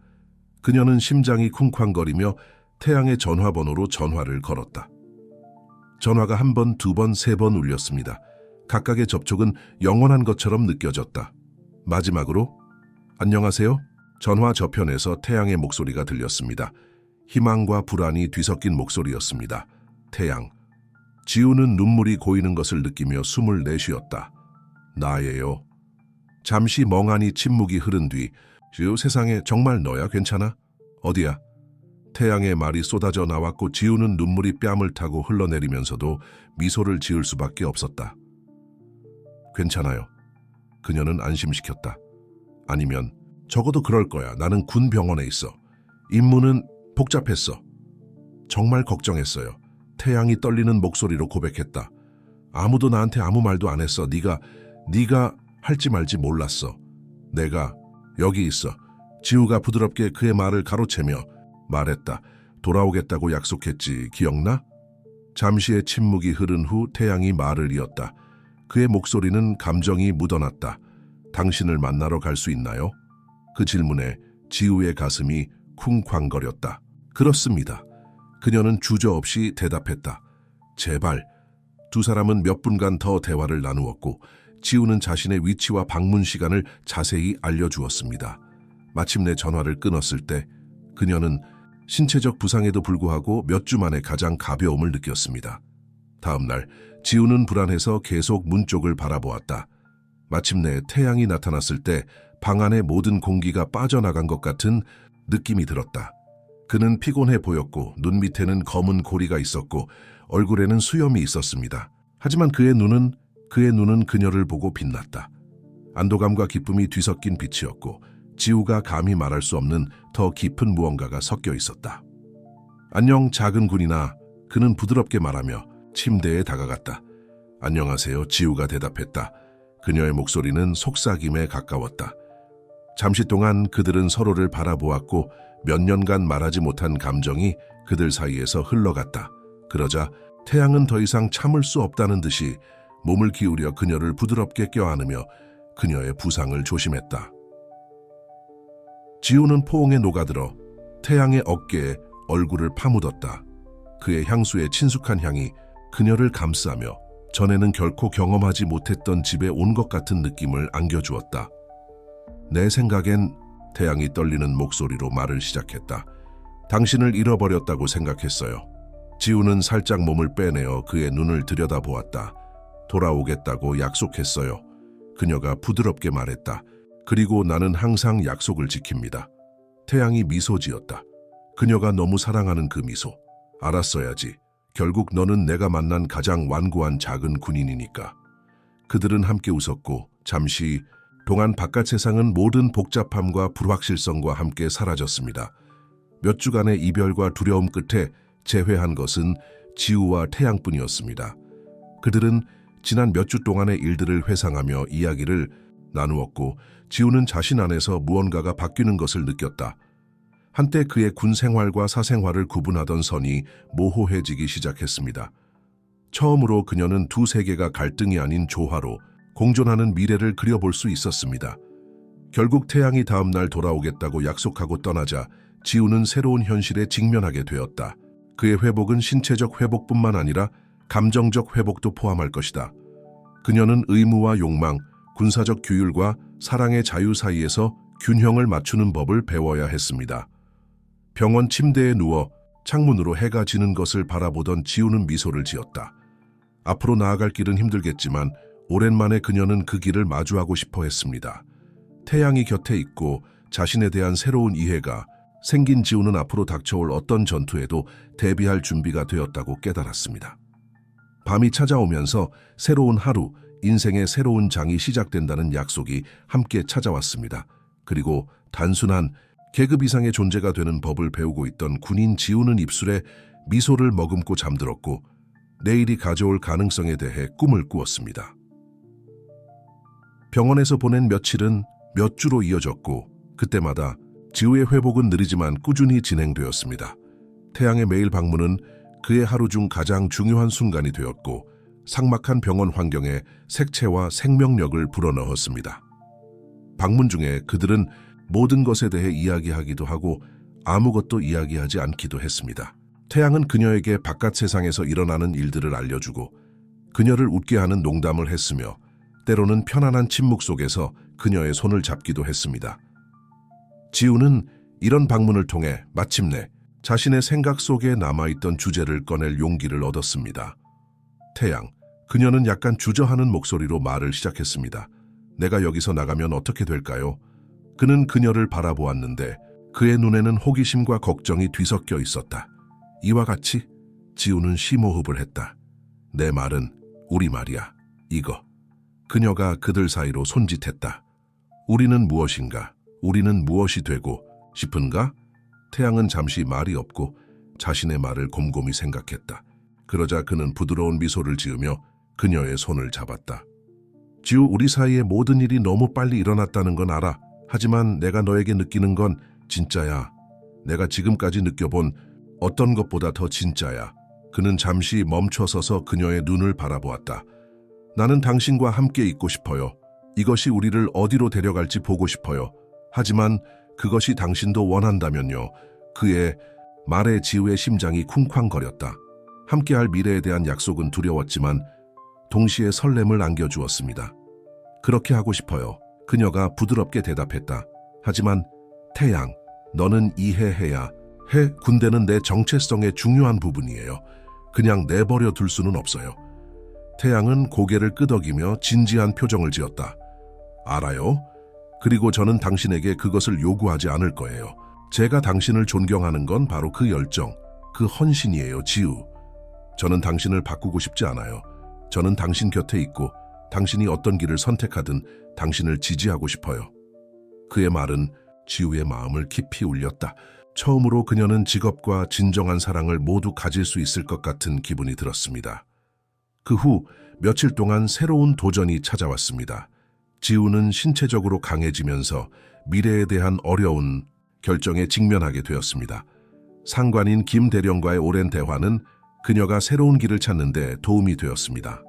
그녀는 심장이 쿵쾅거리며 태양의 전화번호로 전화를 걸었다. 전화가 한 번, 두 번, 세 번 울렸습니다. 각각의 접촉은 영원한 것처럼 느껴졌다. 마지막으로 안녕하세요? 전화 저편에서 태양의 목소리가 들렸습니다. 희망과 불안이 뒤섞인 목소리였습니다. 태양. 지우는 눈물이 고이는 것을 느끼며 숨을 내쉬었다. 나예요. 잠시 멍하니 침묵이 흐른 뒤 지우, 세상에 정말 너야? 괜찮아? 어디야? 태양의 말이 쏟아져 나왔고 지우는 눈물이 뺨을 타고 흘러내리면서도 미소를 지을 수밖에 없었다. 괜찮아요. 그녀는 안심시켰다. 아니면 적어도 그럴 거야. 나는 군 병원에 있어. 임무는 복잡했어. 정말 걱정했어요. 태양이 떨리는 목소리로 고백했다. 아무도 나한테 아무 말도 안 했어. 네가 할지 말지 몰랐어. 내가 여기 있어. 지우가 부드럽게 그의 말을 가로채며 말했다. 돌아오겠다고 약속했지. 기억나? 잠시의 침묵이 흐른 후 태양이 말을 이었다. 그의 목소리는 감정이 묻어났다. 당신을 만나러 갈 수 있나요? 그 질문에 지우의 가슴이 쿵쾅거렸다. 그렇습니다. 그녀는 주저없이 대답했다. 제발. 두 사람은 몇 분간 더 대화를 나누었고 지우는 자신의 위치와 방문 시간을 자세히 알려주었습니다. 마침내 전화를 끊었을 때 그녀는 신체적 부상에도 불구하고 몇 주 만에 가장 가벼움을 느꼈습니다. 다음 날 지우는 불안해서 계속 문 쪽을 바라보았다. 마침내 태양이 나타났을 때 방 안의 모든 공기가 빠져나간 것 같은 느낌이 들었다. 그는 피곤해 보였고 눈 밑에는 검은 고리가 있었고 얼굴에는 수염이 있었습니다. 하지만 그의 눈은 그녀를 보고 빛났다. 안도감과 기쁨이 뒤섞인 빛이었고 지우가 감히 말할 수 없는 더 깊은 무언가가 섞여 있었다. 안녕 작은 군인아. 그는 부드럽게 말하며 침대에 다가갔다. 안녕하세요. 지우가 대답했다. 그녀의 목소리는 속삭임에 가까웠다. 잠시 동안 그들은 서로를 바라보았고 몇 년간 말하지 못한 감정이 그들 사이에서 흘러갔다. 그러자 태양은 더 이상 참을 수 없다는 듯이 몸을 기울여 그녀를 부드럽게 껴안으며 그녀의 부상을 조심했다. 지우는 포옹에 녹아들어 태양의 어깨에 얼굴을 파묻었다. 그의 향수의 친숙한 향이 그녀를 감싸며 전에는 결코 경험하지 못했던 집에 온 것 같은 느낌을 안겨주었다. 내 생각엔 태양이 떨리는 목소리로 말을 시작했다. 당신을 잃어버렸다고 생각했어요. 지우는 살짝 몸을 빼내어 그의 눈을 들여다보았다. 돌아오겠다고 약속했어요. 그녀가 부드럽게 말했다. 그리고 나는 항상 약속을 지킵니다. 태양이 미소 지었다. 그녀가 너무 사랑하는 그 미소. 알았어야지. 결국 너는 내가 만난 가장 완고한 작은 군인이니까. 그들은 함께 웃었고 잠시 동안 바깥 세상은 모든 복잡함과 불확실성과 함께 사라졌습니다. 몇 주간의 이별과 두려움 끝에 재회한 것은 지우와 태양뿐이었습니다. 그들은 지난 몇 주 동안의 일들을 회상하며 이야기를 나누었고 지우는 자신 안에서 무언가가 바뀌는 것을 느꼈다. 한때 그의 군 생활과 사생활을 구분하던 선이 모호해지기 시작했습니다. 처음으로 그녀는 두 세계가 갈등이 아닌 조화로 공존하는 미래를 그려볼 수 있었습니다. 결국 태양이 다음 날 돌아오겠다고 약속하고 떠나자 지우는 새로운 현실에 직면하게 되었다. 그의 회복은 신체적 회복뿐만 아니라 감정적 회복도 포함할 것이다. 그녀는 의무와 욕망, 군사적 규율과 사랑의 자유 사이에서 균형을 맞추는 법을 배워야 했습니다. 병원 침대에 누워 창문으로 해가 지는 것을 바라보던 지우는 미소를 지었다. 앞으로 나아갈 길은 힘들겠지만 오랜만에 그녀는 그 길을 마주하고 싶어 했습니다. 태양이 곁에 있고 자신에 대한 새로운 이해가 생긴 지우는 앞으로 닥쳐올 어떤 전투에도 대비할 준비가 되었다고 깨달았습니다. 밤이 찾아오면서 새로운 하루, 인생의 새로운 장이 시작된다는 약속이 함께 찾아왔습니다. 그리고 단순한 계급 이상의 존재가 되는 법을 배우고 있던 군인 지우는 입술에 미소를 머금고 잠들었고 내일이 가져올 가능성에 대해 꿈을 꾸었습니다. 병원에서 보낸 며칠은 몇 주로 이어졌고 그때마다 지우의 회복은 느리지만 꾸준히 진행되었습니다. 태양의 매일 방문은 그의 하루 중 가장 중요한 순간이 되었고 삭막한 병원 환경에 색채와 생명력을 불어넣었습니다. 방문 중에 그들은 모든 것에 대해 이야기하기도 하고 아무것도 이야기하지 않기도 했습니다. 태양은 그녀에게 바깥 세상에서 일어나는 일들을 알려주고 그녀를 웃게 하는 농담을 했으며 때로는 편안한 침묵 속에서 그녀의 손을 잡기도 했습니다. 지우는 이런 방문을 통해 마침내 자신의 생각 속에 남아있던 주제를 꺼낼 용기를 얻었습니다. 태양, 그녀는 약간 주저하는 목소리로 말을 시작했습니다. 내가 여기서 나가면 어떻게 될까요? 그는 그녀를 바라보았는데 그의 눈에는 호기심과 걱정이 뒤섞여 있었다. 이와 같이 지우는 심호흡을 했다. 내 말은 우리 말이야. 이거. 그녀가 그들 사이로 손짓했다. 우리는 무엇인가? 우리는 무엇이 되고 싶은가? 태양은 잠시 말이 없고 자신의 말을 곰곰이 생각했다. 그러자 그는 부드러운 미소를 지으며 그녀의 손을 잡았다. 지우, 우리 사이의 모든 일이 너무 빨리 일어났다는 건 알아. 하지만 내가 너에게 느끼는 건 진짜야. 내가 지금까지 느껴본 어떤 것보다 더 진짜야. 그는 잠시 멈춰서서 그녀의 눈을 바라보았다. 나는 당신과 함께 있고 싶어요. 이것이 우리를 어디로 데려갈지 보고 싶어요. 하지만 그것이 당신도 원한다면요. 그의 말에 지우의 심장이 쿵쾅거렸다. 함께할 미래에 대한 약속은 두려웠지만 동시에 설렘을 안겨주었습니다. 그렇게 하고 싶어요. 그녀가 부드럽게 대답했다. 하지만 태양, 너는 이해해야 해. 군대는 내 정체성의 중요한 부분이에요. 그냥 내버려 둘 수는 없어요. 태양은 고개를 끄덕이며 진지한 표정을 지었다. 알아요? 그리고 저는 당신에게 그것을 요구하지 않을 거예요. 제가 당신을 존경하는 건 바로 그 열정, 그 헌신이에요, 지우. 저는 당신을 바꾸고 싶지 않아요. 저는 당신 곁에 있고 당신이 어떤 길을 선택하든 당신을 지지하고 싶어요. 그의 말은 지우의 마음을 깊이 울렸다. 처음으로 그녀는 직업과 진정한 사랑을 모두 가질 수 있을 것 같은 기분이 들었습니다. 그 후 며칠 동안 새로운 도전이 찾아왔습니다. 지우는 신체적으로 강해지면서 미래에 대한 어려운 결정에 직면하게 되었습니다. 상관인 김 대령과의 오랜 대화는 그녀가 새로운 길을 찾는 데 도움이 되었습니다.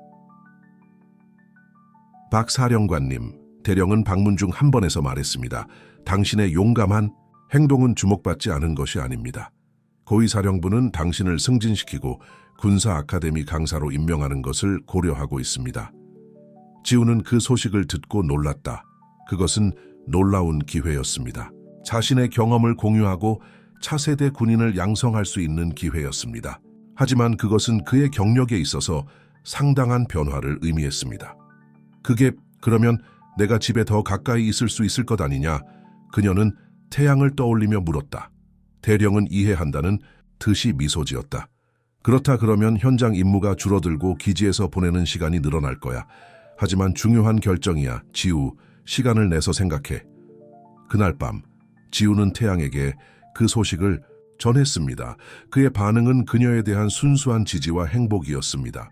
박 사령관님, 대령은 방문 중 한 번에서 말했습니다. 당신의 용감한 행동은 주목받지 않은 것이 아닙니다. 고위사령부는 당신을 승진시키고 군사 아카데미 강사로 임명하는 것을 고려하고 있습니다. 지우는 그 소식을 듣고 놀랐다. 그것은 놀라운 기회였습니다. 자신의 경험을 공유하고 차세대 군인을 양성할 수 있는 기회였습니다. 하지만 그것은 그의 경력에 있어서 상당한 변화를 의미했습니다. 그게 그러면 내가 집에 더 가까이 있을 수 있을 것 아니냐? 그녀는 태양을 떠올리며 물었다. 대령은 이해한다는 듯이 미소 지었다. 그렇다 그러면 현장 임무가 줄어들고 기지에서 보내는 시간이 늘어날 거야. 하지만 중요한 결정이야. 지우, 시간을 내서 생각해. 그날 밤, 지우는 태양에게 그 소식을 전했습니다. 그의 반응은 그녀에 대한 순수한 지지와 행복이었습니다.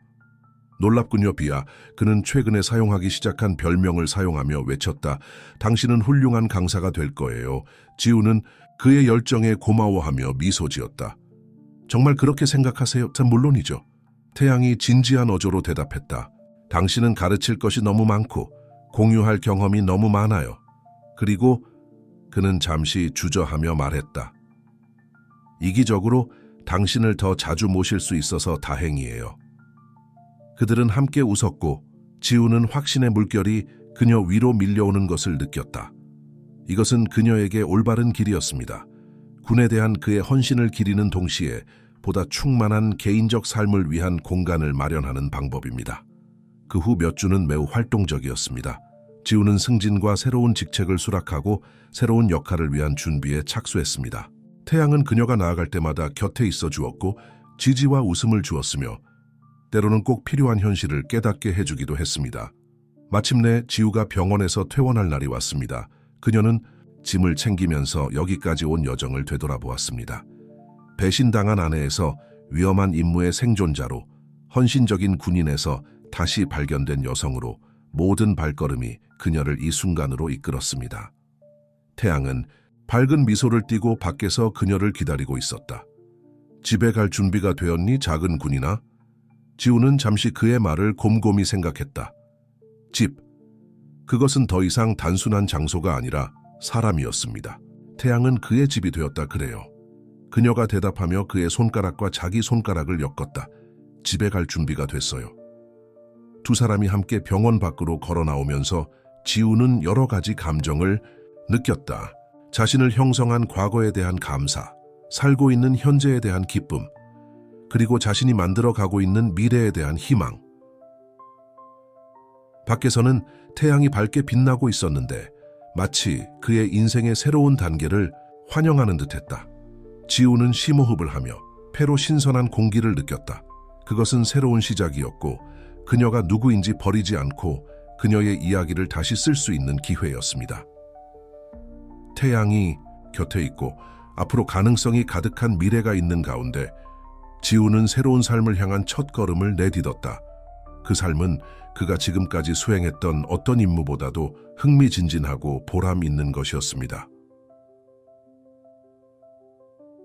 놀랍군요, 비야. 그는 최근에 사용하기 시작한 별명을 사용하며 외쳤다. 당신은 훌륭한 강사가 될 거예요. 지우는 그의 열정에 고마워하며 미소 지었다. 정말 그렇게 생각하세요? 물론이죠. 태양이 진지한 어조로 대답했다. 당신은 가르칠 것이 너무 많고 공유할 경험이 너무 많아요. 그리고 그는 잠시 주저하며 말했다. 이기적으로 당신을 더 자주 모실 수 있어서 다행이에요. 그들은 함께 웃었고 지우는 확신의 물결이 그녀 위로 밀려오는 것을 느꼈다. 이것은 그녀에게 올바른 길이었습니다. 군에 대한 그의 헌신을 기리는 동시에 보다 충만한 개인적 삶을 위한 공간을 마련하는 방법입니다. 그 후 몇 주는 매우 활동적이었습니다. 지우는 승진과 새로운 직책을 수락하고 새로운 역할을 위한 준비에 착수했습니다. 태양은 그녀가 나아갈 때마다 곁에 있어 주었고 지지와 웃음을 주었으며 때로는 꼭 필요한 현실을 깨닫게 해주기도 했습니다. 마침내 지우가 병원에서 퇴원할 날이 왔습니다. 그녀는 짐을 챙기면서 여기까지 온 여정을 되돌아보았습니다. 배신당한 아내에서 위험한 임무의 생존자로, 헌신적인 군인에서 다시 발견된 여성으로 모든 발걸음이 그녀를 이 순간으로 이끌었습니다. 태양은 밝은 미소를 띠고 밖에서 그녀를 기다리고 있었다. 집에 갈 준비가 되었니, 작은 군인아? 지우는 잠시 그의 말을 곰곰이 생각했다. 집. 그것은 더 이상 단순한 장소가 아니라 사람이었습니다. 태양은 그의 집이 되었다 그래요. 그녀가 대답하며 그의 손가락과 자기 손가락을 엮었다. 집에 갈 준비가 됐어요. 두 사람이 함께 병원 밖으로 걸어 나오면서 지우는 여러 가지 감정을 느꼈다. 자신을 형성한 과거에 대한 감사, 살고 있는 현재에 대한 기쁨, 그리고 자신이 만들어 가고 있는 미래에 대한 희망. 밖에서는 태양이 밝게 빛나고 있었는데 마치 그의 인생의 새로운 단계를 환영하는 듯했다. 지우는 심호흡을 하며 폐로 신선한 공기를 느꼈다. 그것은 새로운 시작이었고 그녀가 누구인지 버리지 않고 그녀의 이야기를 다시 쓸 수 있는 기회였습니다. 태양이 곁에 있고 앞으로 가능성이 가득한 미래가 있는 가운데 지우는 새로운 삶을 향한 첫걸음을 내딛었다. 그 삶은 그가 지금까지 수행했던 어떤 임무보다도 흥미진진하고 보람 있는 것이었습니다.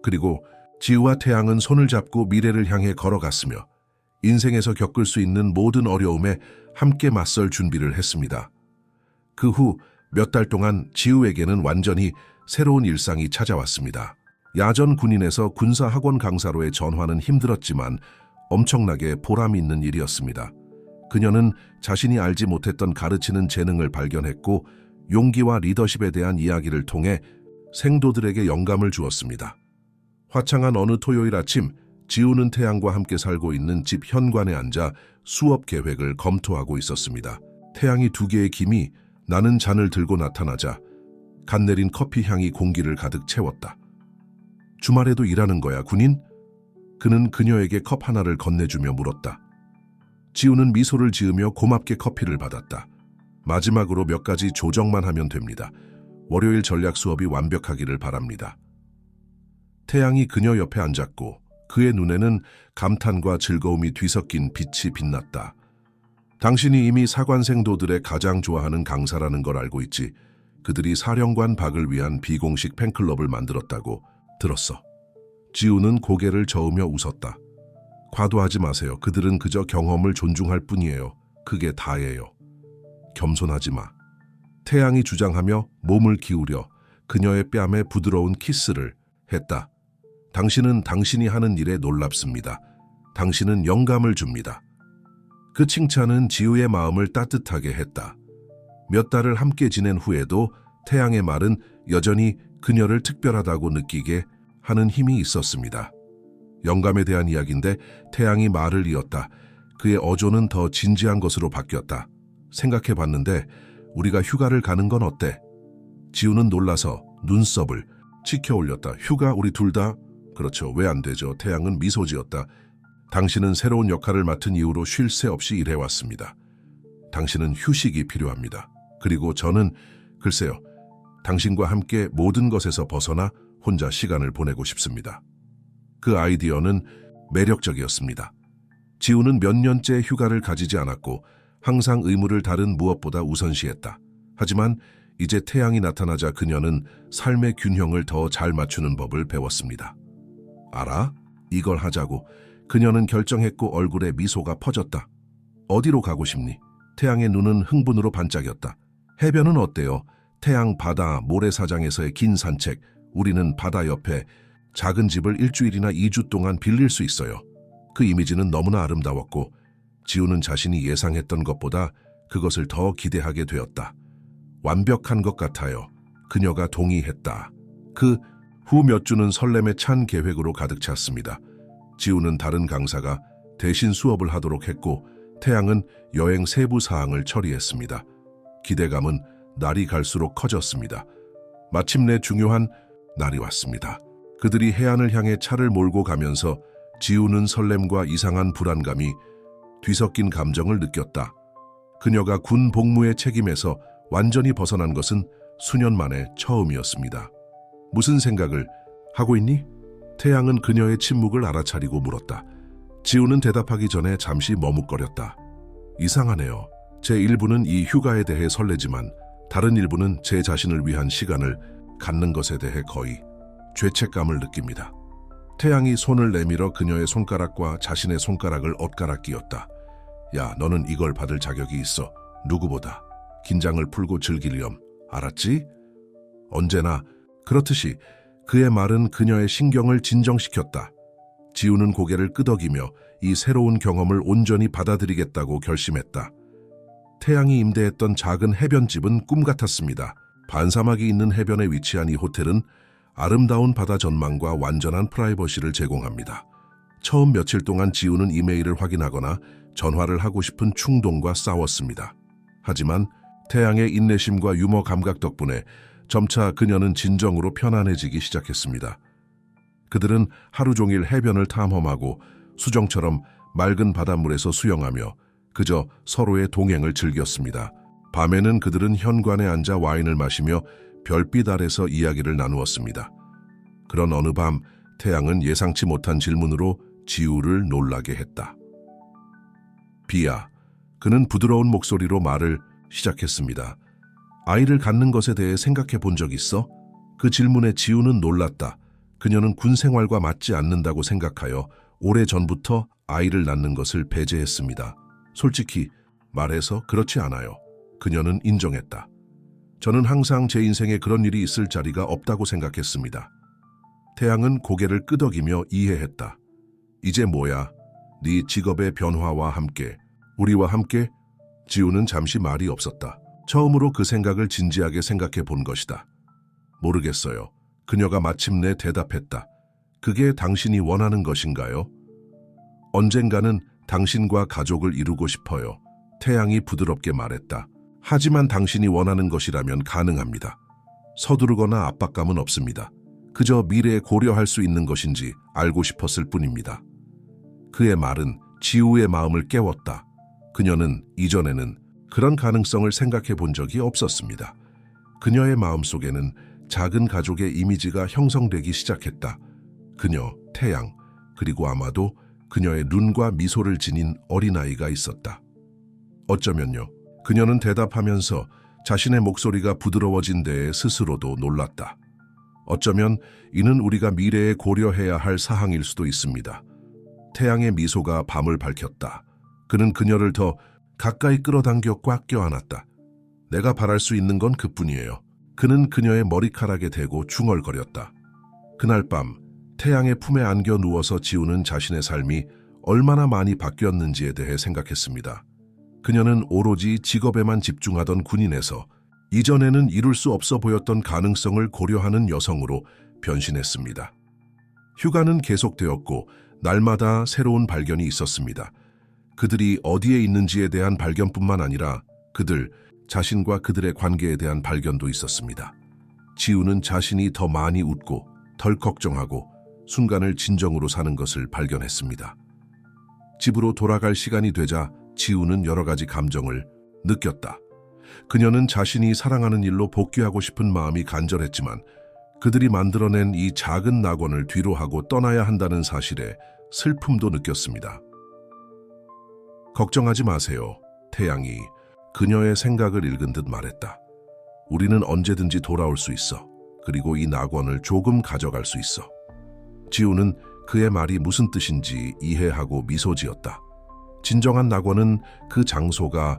그리고 지우와 태양은 손을 잡고 미래를 향해 걸어갔으며 인생에서 겪을 수 있는 모든 어려움에 함께 맞설 준비를 했습니다. 그 후 몇 달 동안 지우에게는 완전히 새로운 일상이 찾아왔습니다. 야전 군인에서 군사학원 강사로의 전환은 힘들었지만 엄청나게 보람 있는 일이었습니다. 그녀는 자신이 알지 못했던 가르치는 재능을 발견했고 용기와 리더십에 대한 이야기를 통해 생도들에게 영감을 주었습니다. 화창한 어느 토요일 아침, 지우는 태양과 함께 살고 있는 집 현관에 앉아 수업 계획을 검토하고 있었습니다. 태양이 두 개의 김이 나는 잔을 들고 나타나자 갓 내린 커피 향이 공기를 가득 채웠다. 주말에도 일하는 거야, 군인? 그는 그녀에게 컵 하나를 건네주며 물었다. 지우는 미소를 지으며 고맙게 커피를 받았다. 마지막으로 몇 가지 조정만 하면 됩니다. 월요일 전략 수업이 완벽하기를 바랍니다. 태양이 그녀 옆에 앉았고 그의 눈에는 감탄과 즐거움이 뒤섞인 빛이 빛났다. 당신이 이미 사관생도들의 가장 좋아하는 강사라는 걸 알고 있지. 그들이 사령관 박을 위한 비공식 팬클럽을 만들었다고 들었어. 지우는 고개를 저으며 웃었다. 과도하지 마세요. 그들은 그저 경험을 존중할 뿐이에요. 그게 다예요. 겸손하지 마. 태양이 주장하며 몸을 기울여 그녀의 뺨에 부드러운 키스를 했다. 당신은 당신이 하는 일에 놀랍습니다. 당신은 영감을 줍니다. 그 칭찬은 지우의 마음을 따뜻하게 했다. 몇 달을 함께 지낸 후에도 태양의 말은 여전히 그녀를 특별하다고 느끼게 하는 힘이 있었습니다. 영감에 대한 이야기인데 태양이 말을 이었다. 그의 어조는 더 진지한 것으로 바뀌었다. 생각해봤는데 우리가 휴가를 가는 건 어때? 지우는 놀라서 눈썹을 치켜 올렸다. 휴가 우리 둘 다? 그렇죠. 왜 안 되죠? 태양은 미소 지었다. 당신은 새로운 역할을 맡은 이후로 쉴 새 없이 일해왔습니다. 당신은 휴식이 필요합니다. 그리고 저는 글쎄요. 당신과 함께 모든 것에서 벗어나 혼자 시간을 보내고 싶습니다. 그 아이디어는 매력적이었습니다. 지우는 몇 년째 휴가를 가지지 않았고 항상 의무를 다른 무엇보다 우선시했다. 하지만 이제 태양이 나타나자 그녀는 삶의 균형을 더 잘 맞추는 법을 배웠습니다. 알아? 이걸 하자고. 그녀는 결정했고 얼굴에 미소가 퍼졌다. 어디로 가고 싶니? 태양의 눈은 흥분으로 반짝였다. 해변은 어때요? 태양, 바다, 모래사장에서의 긴 산책. 우리는 바다 옆에 작은 집을 일주일이나 2주 동안 빌릴 수 있어요. 그 이미지는 너무나 아름다웠고 지우는 자신이 예상했던 것보다 그것을 더 기대하게 되었다. 완벽한 것 같아요. 그녀가 동의했다. 그 후 몇 주는 설렘에 찬 계획으로 가득 찼습니다. 지우는 다른 강사가 대신 수업을 하도록 했고 태양은 여행 세부 사항을 처리했습니다. 기대감은 날이 갈수록 커졌습니다. 마침내 중요한 날이 왔습니다. 그들이 해안을 향해 차를 몰고 가면서 지우는 설렘과 이상한 불안감이 뒤섞인 감정을 느꼈다. 그녀가 군 복무의 책임에서 완전히 벗어난 것은 수년 만에 처음이었습니다. 무슨 생각을 하고 있니? 태양은 그녀의 침묵을 알아차리고 물었다. 지우는 대답하기 전에 잠시 머뭇거렸다. 이상하네요. 제 일부는 이 휴가에 대해 설레지만 다른 일부는 제 자신을 위한 시간을 갖는 것에 대해 거의 죄책감을 느낍니다. 태양이 손을 내밀어 그녀의 손가락과 자신의 손가락을 엇갈아 끼웠다. 야, 너는 이걸 받을 자격이 있어. 누구보다. 긴장을 풀고 즐기렴. 알았지? 언제나 그렇듯이 그의 말은 그녀의 신경을 진정시켰다. 지우는 고개를 끄덕이며 이 새로운 경험을 온전히 받아들이겠다고 결심했다. 태양이 임대했던 작은 해변집은 꿈 같았습니다. 반사막이 있는 해변에 위치한 이 호텔은 아름다운 바다 전망과 완전한 프라이버시를 제공합니다. 처음 며칠 동안 지우는 이메일을 확인하거나 전화를 하고 싶은 충동과 싸웠습니다. 하지만 태양의 인내심과 유머 감각 덕분에 점차 그녀는 진정으로 편안해지기 시작했습니다. 그들은 하루 종일 해변을 탐험하고 수정처럼 맑은 바닷물에서 수영하며 그저 서로의 동행을 즐겼습니다. 밤에는 그들은 현관에 앉아 와인을 마시며 별빛 아래서 이야기를 나누었습니다. 그런 어느 밤 태양은 예상치 못한 질문으로 지우를 놀라게 했다. 비야, 그는 부드러운 목소리로 말을 시작했습니다. 아이를 갖는 것에 대해 생각해 본 적 있어? 그 질문에 지우는 놀랐다. 그녀는 군 생활과 맞지 않는다고 생각하여 오래전부터 아이를 낳는 것을 배제했습니다. 솔직히 말해서 그렇지 않아요. 그녀는 인정했다. 저는 항상 제 인생에 그런 일이 있을 자리가 없다고 생각했습니다. 태양은 고개를 끄덕이며 이해했다. 이제 뭐야? 네 직업의 변화와 함께, 우리와 함께? 지우는 잠시 말이 없었다. 처음으로 그 생각을 진지하게 생각해 본 것이다. 모르겠어요. 그녀가 마침내 대답했다. 그게 당신이 원하는 것인가요? 언젠가는 당신과 가족을 이루고 싶어요. 태양이 부드럽게 말했다. 하지만 당신이 원하는 것이라면 가능합니다. 서두르거나 압박감은 없습니다. 그저 미래에 고려할 수 있는 것인지 알고 싶었을 뿐입니다. 그의 말은 지우의 마음을 깨웠다. 그녀는 이전에는 그런 가능성을 생각해 본 적이 없었습니다. 그녀의 마음속에는 작은 가족의 이미지가 형성되기 시작했다. 그녀, 태양, 그리고 아마도 그녀의 눈과 미소를 지닌 어린아이가 있었다. 어쩌면요. 그녀는 대답하면서 자신의 목소리가 부드러워진 데에 스스로도 놀랐다. 어쩌면 이는 우리가 미래에 고려해야 할 사항일 수도 있습니다. 태양의 미소가 밤을 밝혔다. 그는 그녀를 더 가까이 끌어당겨 꽉 껴안았다. 내가 바랄 수 있는 건 그뿐이에요. 그는 그녀의 머리카락에 대고 중얼거렸다. 그날 밤 태양의 품에 안겨 누워서 지우는 자신의 삶이 얼마나 많이 바뀌었는지에 대해 생각했습니다. 그녀는 오로지 직업에만 집중하던 군인에서 이전에는 이룰 수 없어 보였던 가능성을 고려하는 여성으로 변신했습니다. 휴가는 계속되었고 날마다 새로운 발견이 있었습니다. 그들이 어디에 있는지에 대한 발견뿐만 아니라 그들 자신과 그들의 관계에 대한 발견도 있었습니다. 지우는 자신이 더 많이 웃고 덜 걱정하고 순간을 진정으로 사는 것을 발견했습니다. 집으로 돌아갈 시간이 되자 지우는 여러 가지 감정을 느꼈다. 그녀는 자신이 사랑하는 일로 복귀하고 싶은 마음이 간절했지만 그들이 만들어낸 이 작은 낙원을 뒤로하고 떠나야 한다는 사실에 슬픔도 느꼈습니다. 걱정하지 마세요. 태양이 그녀의 생각을 읽은 듯 말했다. 우리는 언제든지 돌아올 수 있어. 그리고 이 낙원을 조금 가져갈 수 있어. 지우는 그의 말이 무슨 뜻인지 이해하고 미소 지었다. 진정한 낙원은 그 장소가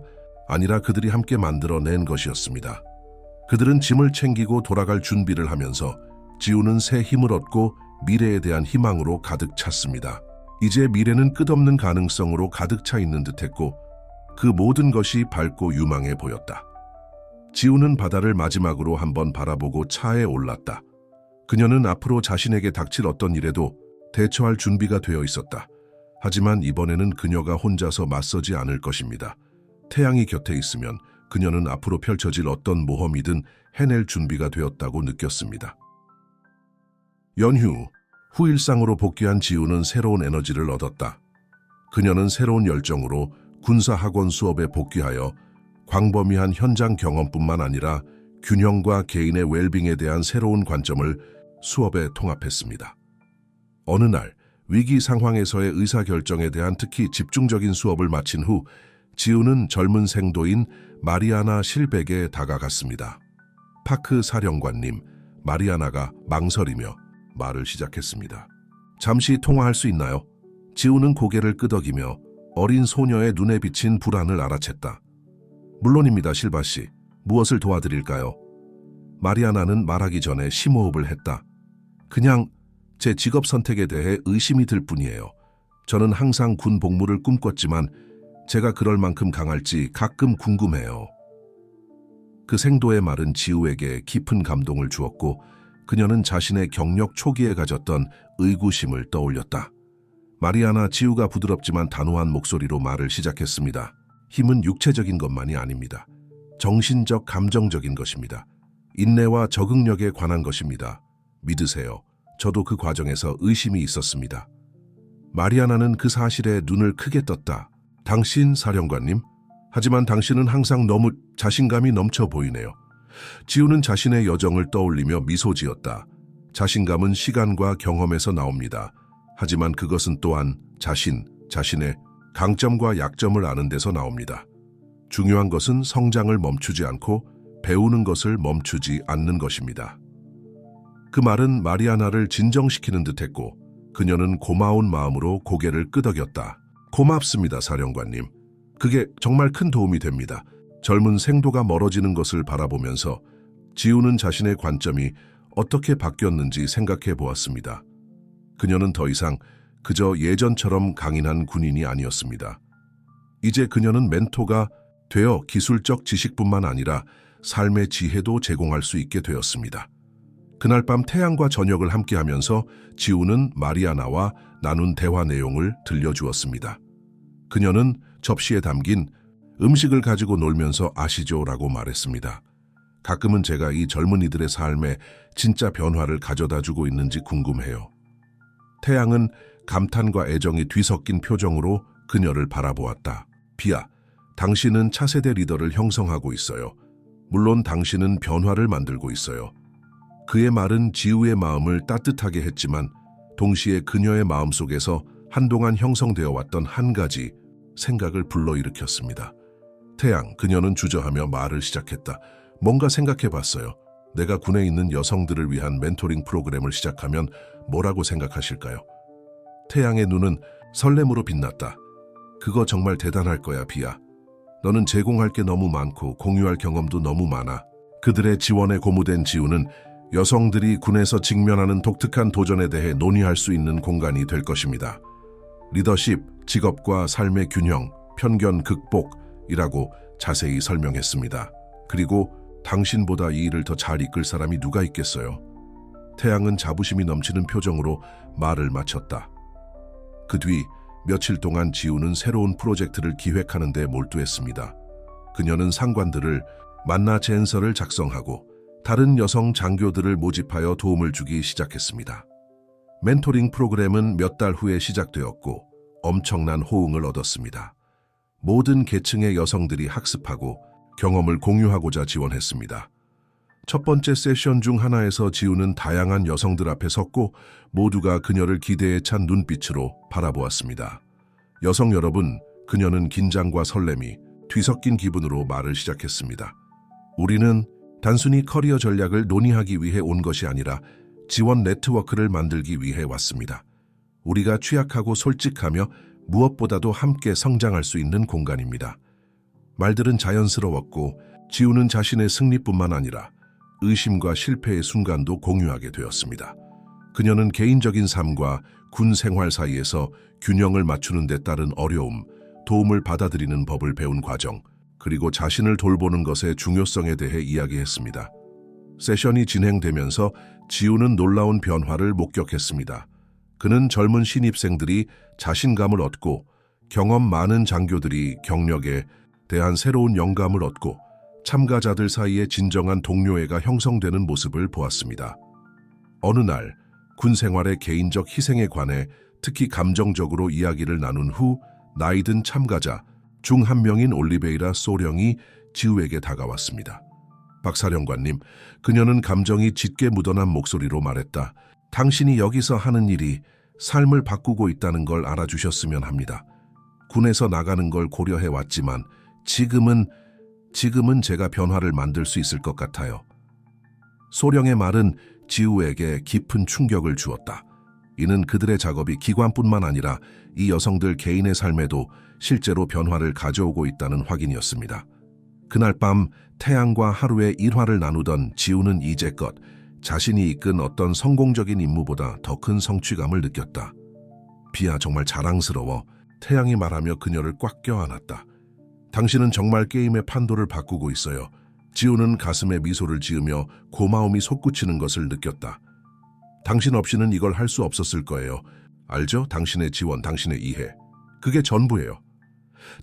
아니라 그들이 함께 만들어낸 것이었습니다. 그들은 짐을 챙기고 돌아갈 준비를 하면서 지우는 새 힘을 얻고 미래에 대한 희망으로 가득 찼습니다. 이제 미래는 끝없는 가능성으로 가득 차 있는 듯했고 그 모든 것이 밝고 유망해 보였다. 지우는 바다를 마지막으로 한번 바라보고 차에 올랐다. 그녀는 앞으로 자신에게 닥칠 어떤 일에도 대처할 준비가 되어 있었다. 하지만 이번에는 그녀가 혼자서 맞서지 않을 것입니다. 태양이 곁에 있으면 그녀는 앞으로 펼쳐질 어떤 모험이든 해낼 준비가 되었다고 느꼈습니다. 연휴 후 일상으로 복귀한 지우는 새로운 에너지를 얻었다. 그녀는 새로운 열정으로 군사학원 수업에 복귀하여 광범위한 현장 경험뿐만 아니라 균형과 개인의 웰빙에 대한 새로운 관점을 수업에 통합했습니다. 어느 날 위기 상황에서의 의사결정에 대한 특히 집중적인 수업을 마친 후 지우는 젊은 생도인 마리아나 실백에 다가갔습니다. 파크 사령관님, 마리아나가 망설이며 말을 시작했습니다. 잠시 통화할 수 있나요? 지우는 고개를 끄덕이며 어린 소녀의 눈에 비친 불안을 알아챘다. 물론입니다, 실바 씨. 무엇을 도와드릴까요? 마리아나는 말하기 전에 심호흡을 했다. 그냥 제 직업 선택에 대해 의심이 들 뿐이에요. 저는 항상 군 복무를 꿈꿨지만 제가 그럴 만큼 강할지 가끔 궁금해요. 그 생도의 말은 지우에게 깊은 감동을 주었고 그녀는 자신의 경력 초기에 가졌던 의구심을 떠올렸다. 마리아나, 지우가 부드럽지만 단호한 목소리로 말을 시작했습니다. 힘은 육체적인 것만이 아닙니다. 정신적, 감정적인 것입니다. 인내와 적응력에 관한 것입니다. 믿으세요. 저도 그 과정에서 의심이 있었습니다. 마리아나는 그 사실에 눈을 크게 떴다. 당신, 사령관님? 하지만 당신은 항상 너무 자신감이 넘쳐 보이네요. 지우는 자신의 여정을 떠올리며 미소 지었다. 자신감은 시간과 경험에서 나옵니다. 하지만 그것은 또한 자신의 강점과 약점을 아는 데서 나옵니다. 중요한 것은 성장을 멈추지 않고 배우는 것을 멈추지 않는 것입니다. 그 말은 마리아나를 진정시키는 듯했고 그녀는 고마운 마음으로 고개를 끄덕였다. 고맙습니다, 사령관님. 그게 정말 큰 도움이 됩니다. 젊은 생도가 멀어지는 것을 바라보면서 지우는 자신의 관점이 어떻게 바뀌었는지 생각해 보았습니다. 그녀는 더 이상 그저 예전처럼 강인한 군인이 아니었습니다. 이제 그녀는 멘토가 되어 기술적 지식뿐만 아니라 삶의 지혜도 제공할 수 있게 되었습니다. 그날 밤 태양과 저녁을 함께하면서 지우는 마리아나와 나눈 대화 내용을 들려주었습니다. 그녀는 접시에 담긴 음식을 가지고 놀면서 아시죠라고 말했습니다. 가끔은 제가 이 젊은이들의 삶에 진짜 변화를 가져다주고 있는지 궁금해요. 태양은 감탄과 애정이 뒤섞인 표정으로 그녀를 바라보았다. 비아, 당신은 차세대 리더를 형성하고 있어요. 물론 당신은 변화를 만들고 있어요. 그의 말은 지우의 마음을 따뜻하게 했지만 동시에 그녀의 마음속에서 한동안 형성되어 왔던 한 가지 생각을 불러일으켰습니다. 태양, 그녀는 주저하며 말을 시작했다. 뭔가 생각해봤어요. 내가 군에 있는 여성들을 위한 멘토링 프로그램을 시작하면 뭐라고 생각하실까요? 태양의 눈은 설렘으로 빛났다. 그거 정말 대단할 거야, 비아. 너는 제공할 게 너무 많고 공유할 경험도 너무 많아. 그들의 지원에 고무된 지우는 여성들이 군에서 직면하는 독특한 도전에 대해 논의할 수 있는 공간이 될 것입니다. 리더십, 직업과 삶의 균형, 편견 극복이라고 자세히 설명했습니다. 그리고 당신보다 이 일을 더 잘 이끌 사람이 누가 있겠어요? 태양은 자부심이 넘치는 표정으로 말을 마쳤다. 그 뒤 며칠 동안 지우는 새로운 프로젝트를 기획하는 데 몰두했습니다. 그녀는 상관들을 만나 제안서를 작성하고 다른 여성 장교들을 모집하여 도움을 주기 시작했습니다. 멘토링 프로그램은 몇 달 후에 시작되었고 엄청난 호응을 얻었습니다. 모든 계층의 여성들이 학습하고 경험을 공유하고자 지원했습니다. 첫 번째 세션 중 하나에서 지우는 다양한 여성들 앞에 섰고 모두가 그녀를 기대에 찬 눈빛으로 바라보았습니다. 여성 여러분, 그녀는 긴장과 설렘이 뒤섞인 기분으로 말을 시작했습니다. 우리는 단순히 커리어 전략을 논의하기 위해 온 것이 아니라 지원 네트워크를 만들기 위해 왔습니다. 우리가 취약하고 솔직하며 무엇보다도 함께 성장할 수 있는 공간입니다. 말들은 자연스러웠고 지우는 자신의 승리뿐만 아니라 의심과 실패의 순간도 공유하게 되었습니다. 그녀는 개인적인 삶과 군 생활 사이에서 균형을 맞추는 데 따른 어려움, 도움을 받아들이는 법을 배운 과정, 그리고 자신을 돌보는 것의 중요성에 대해 이야기했습니다. 세션이 진행되면서 지우는 놀라운 변화를 목격했습니다. 그는 젊은 신입생들이 자신감을 얻고 경험 많은 장교들이 경력에 대한 새로운 영감을 얻고 참가자들 사이에 진정한 동료애가 형성되는 모습을 보았습니다. 어느 날 군 생활의 개인적 희생에 관해 특히 감정적으로 이야기를 나눈 후 나이 든 참가자 중 한 명인 올리베이라 소령이 지우에게 다가왔습니다. 박사령관님, 그녀는 감정이 짙게 묻어난 목소리로 말했다. 당신이 여기서 하는 일이 삶을 바꾸고 있다는 걸 알아주셨으면 합니다. 군에서 나가는 걸 고려해왔지만 지금은 제가 변화를 만들 수 있을 것 같아요. 소령의 말은 지우에게 깊은 충격을 주었다. 이는 그들의 작업이 기관뿐만 아니라 이 여성들 개인의 삶에도 실제로 변화를 가져오고 있다는 확인이었습니다. 그날 밤 태양과 하루의 일화를 나누던 지우는 이제껏 자신이 이끈 어떤 성공적인 임무보다 더 큰 성취감을 느꼈다. 비야, 정말 자랑스러워. 태양이 말하며 그녀를 꽉 껴안았다. 당신은 정말 게임의 판도를 바꾸고 있어요. 지우는 가슴에 미소를 지으며 고마움이 솟구치는 것을 느꼈다. 당신 없이는 이걸 할 수 없었을 거예요. 알죠? 당신의 지원, 당신의 이해. 그게 전부예요.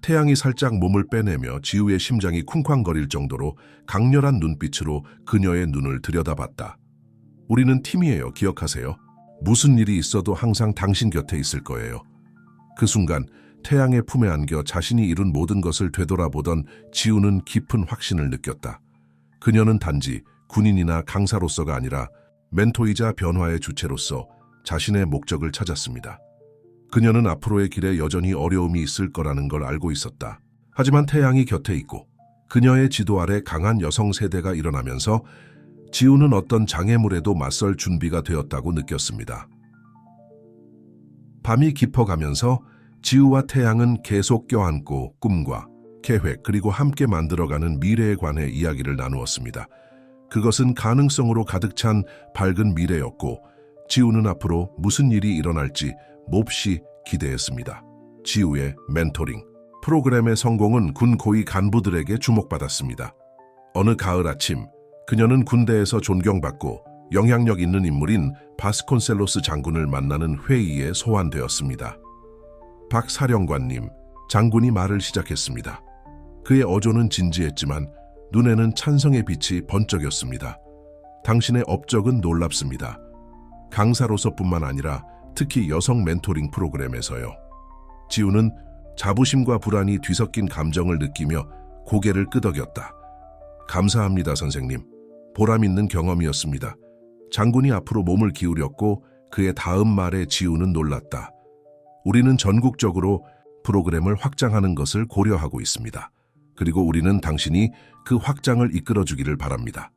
태양이 살짝 몸을 빼내며 지우의 심장이 쿵쾅거릴 정도로 강렬한 눈빛으로 그녀의 눈을 들여다봤다. 우리는 팀이에요. 기억하세요? 무슨 일이 있어도 항상 당신 곁에 있을 거예요. 그 순간 태양의 품에 안겨 자신이 이룬 모든 것을 되돌아보던 지우는 깊은 확신을 느꼈다. 그녀는 단지 군인이나 강사로서가 아니라 멘토이자 변화의 주체로서 자신의 목적을 찾았습니다. 그녀는 앞으로의 길에 여전히 어려움이 있을 거라는 걸 알고 있었다. 하지만 태양이 곁에 있고 그녀의 지도 아래 강한 여성 세대가 일어나면서 지우는 어떤 장애물에도 맞설 준비가 되었다고 느꼈습니다. 밤이 깊어가면서 지우와 태양은 계속 껴안고 꿈과 계획 그리고 함께 만들어가는 미래에 관해 이야기를 나누었습니다. 그것은 가능성으로 가득 찬 밝은 미래였고 지우는 앞으로 무슨 일이 일어날지 몹시 기대했습니다. 지우의 멘토링 프로그램의 성공은 군 고위 간부들에게 주목받았습니다. 어느 가을 아침 그녀는 군대에서 존경받고 영향력 있는 인물인 바스콘셀로스 장군을 만나는 회의에 소환되었습니다. 박 사령관님, 장군이 말을 시작했습니다. 그의 어조는 진지했지만 눈에는 찬성의 빛이 번쩍였습니다. 당신의 업적은 놀랍습니다. 강사로서뿐만 아니라 특히 여성 멘토링 프로그램에서요. 지우는 자부심과 불안이 뒤섞인 감정을 느끼며 고개를 끄덕였다. 감사합니다, 선생님. 보람 있는 경험이었습니다. 장군이 앞으로 몸을 기울였고 그의 다음 말에 지우는 놀랐다. 우리는 전국적으로 프로그램을 확장하는 것을 고려하고 있습니다. 그리고 우리는 당신이 그 확장을 이끌어주기를 바랍니다.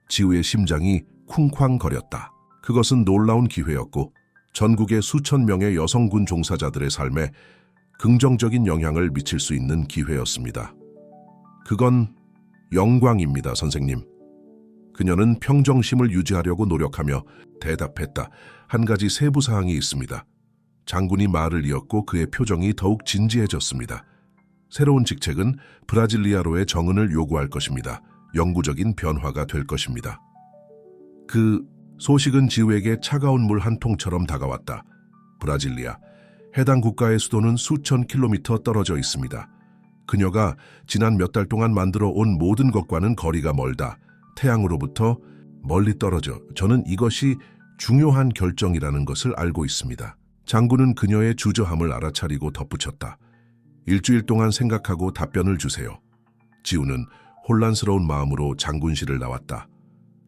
지우의 심장이 쿵쾅거렸다. 그것은 놀라운 기회였고 전국의 수천 명의 여성군 종사자들의 삶에 긍정적인 영향을 미칠 수 있는 기회였습니다. 그건 영광입니다, 선생님. 그녀는 평정심을 유지하려고 노력하며 대답했다. 한 가지 세부 사항이 있습니다. 장군이 말을 이었고 그의 표정이 더욱 진지해졌습니다. 새로운 직책은 브라질리아로의 정은을 요구할 것입니다. 영구적인 변화가 될 것입니다. 그 소식은 지우에게 차가운 물 한 통처럼 다가왔다. 브라질리아. 해당 국가의 수도는 수천 킬로미터 떨어져 있습니다. 그녀가 지난 몇 달 동안 만들어 온 모든 것과는 거리가 멀다. 태양으로부터 멀리 떨어져. 저는 이것이 중요한 결정이라는 것을 알고 있습니다. 장군은 그녀의 주저함을 알아차리고 덧붙였다. 일주일 동안 생각하고 답변을 주세요. 지우는 혼란스러운 마음으로 장군실을 나왔다.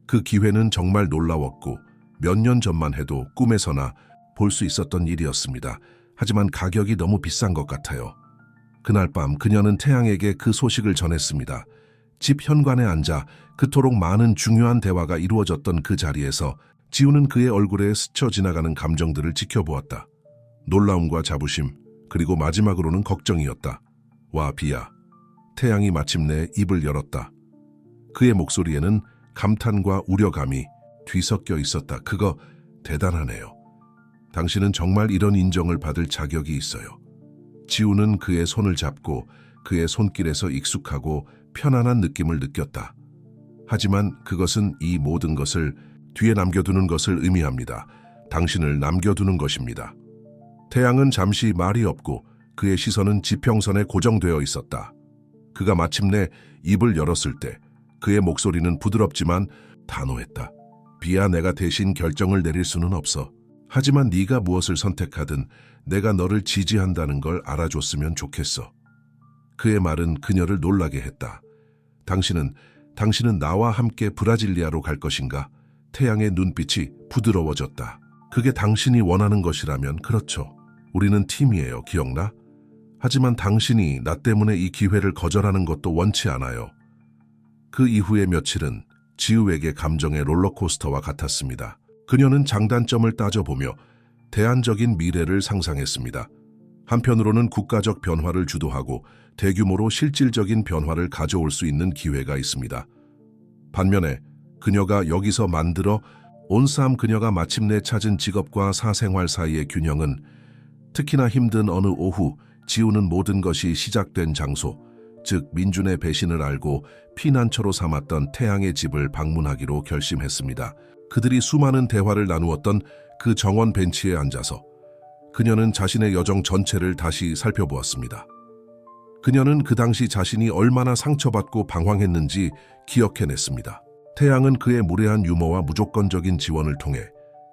그 기회는 정말 놀라웠고 몇 년 전만 해도 꿈에서나 볼 수 있었던 일이었습니다. 하지만 가격이 너무 비싼 것 같아요. 그날 밤 그녀는 태양에게 그 소식을 전했습니다. 집 현관에 앉아 그토록 많은 중요한 대화가 이루어졌던 그 자리에서 지우는 그의 얼굴에 스쳐 지나가는 감정들을 지켜보았다. 놀라움과 자부심, 그리고 마지막으로는 걱정이었다. 와, 비야. 태양이 마침내 입을 열었다. 그의 목소리에는 감탄과 우려감이 뒤섞여 있었다. 그거 대단하네요. 당신은 정말 이런 인정을 받을 자격이 있어요. 지우는 그의 손을 잡고 그의 손길에서 익숙하고 편안한 느낌을 느꼈다. 하지만 그것은 이 모든 것을 뒤에 남겨두는 것을 의미합니다. 당신을 남겨두는 것입니다. 태양은 잠시 말이 없고 그의 시선은 지평선에 고정되어 있었다. 그가 마침내 입을 열었을 때 그의 목소리는 부드럽지만 단호했다. 비야, 내가 대신 결정을 내릴 수는 없어. 하지만 네가 무엇을 선택하든 내가 너를 지지한다는 걸 알아줬으면 좋겠어. 그의 말은 그녀를 놀라게 했다. 당신은 나와 함께 브라질리아로 갈 것인가? 태양의 눈빛이 부드러워졌다. 그게 당신이 원하는 것이라면 그렇죠. 우리는 팀이에요. 기억나? 하지만 당신이 나 때문에 이 기회를 거절하는 것도 원치 않아요. 그 이후의 며칠은 지우에게 감정의 롤러코스터와 같았습니다. 그녀는 장단점을 따져보며 대안적인 미래를 상상했습니다. 한편으로는 국가적 변화를 주도하고 대규모로 실질적인 변화를 가져올 수 있는 기회가 있습니다. 반면에 그녀가 여기서 만들어 온 삶, 그녀가 마침내 찾은 직업과 사생활 사이의 균형은 특히나 힘든 어느 오후, 지우는 모든 것이 시작된 장소, 즉 민준의 배신을 알고 피난처로 삼았던 태양의 집을 방문하기로 결심했습니다. 그들이 수많은 대화를 나누었던 그 정원 벤치에 앉아서 그녀는 자신의 여정 전체를 다시 살펴보았습니다. 그녀는 그 당시 자신이 얼마나 상처받고 방황했는지 기억해냈습니다. 태양은 그의 무례한 유머와 무조건적인 지원을 통해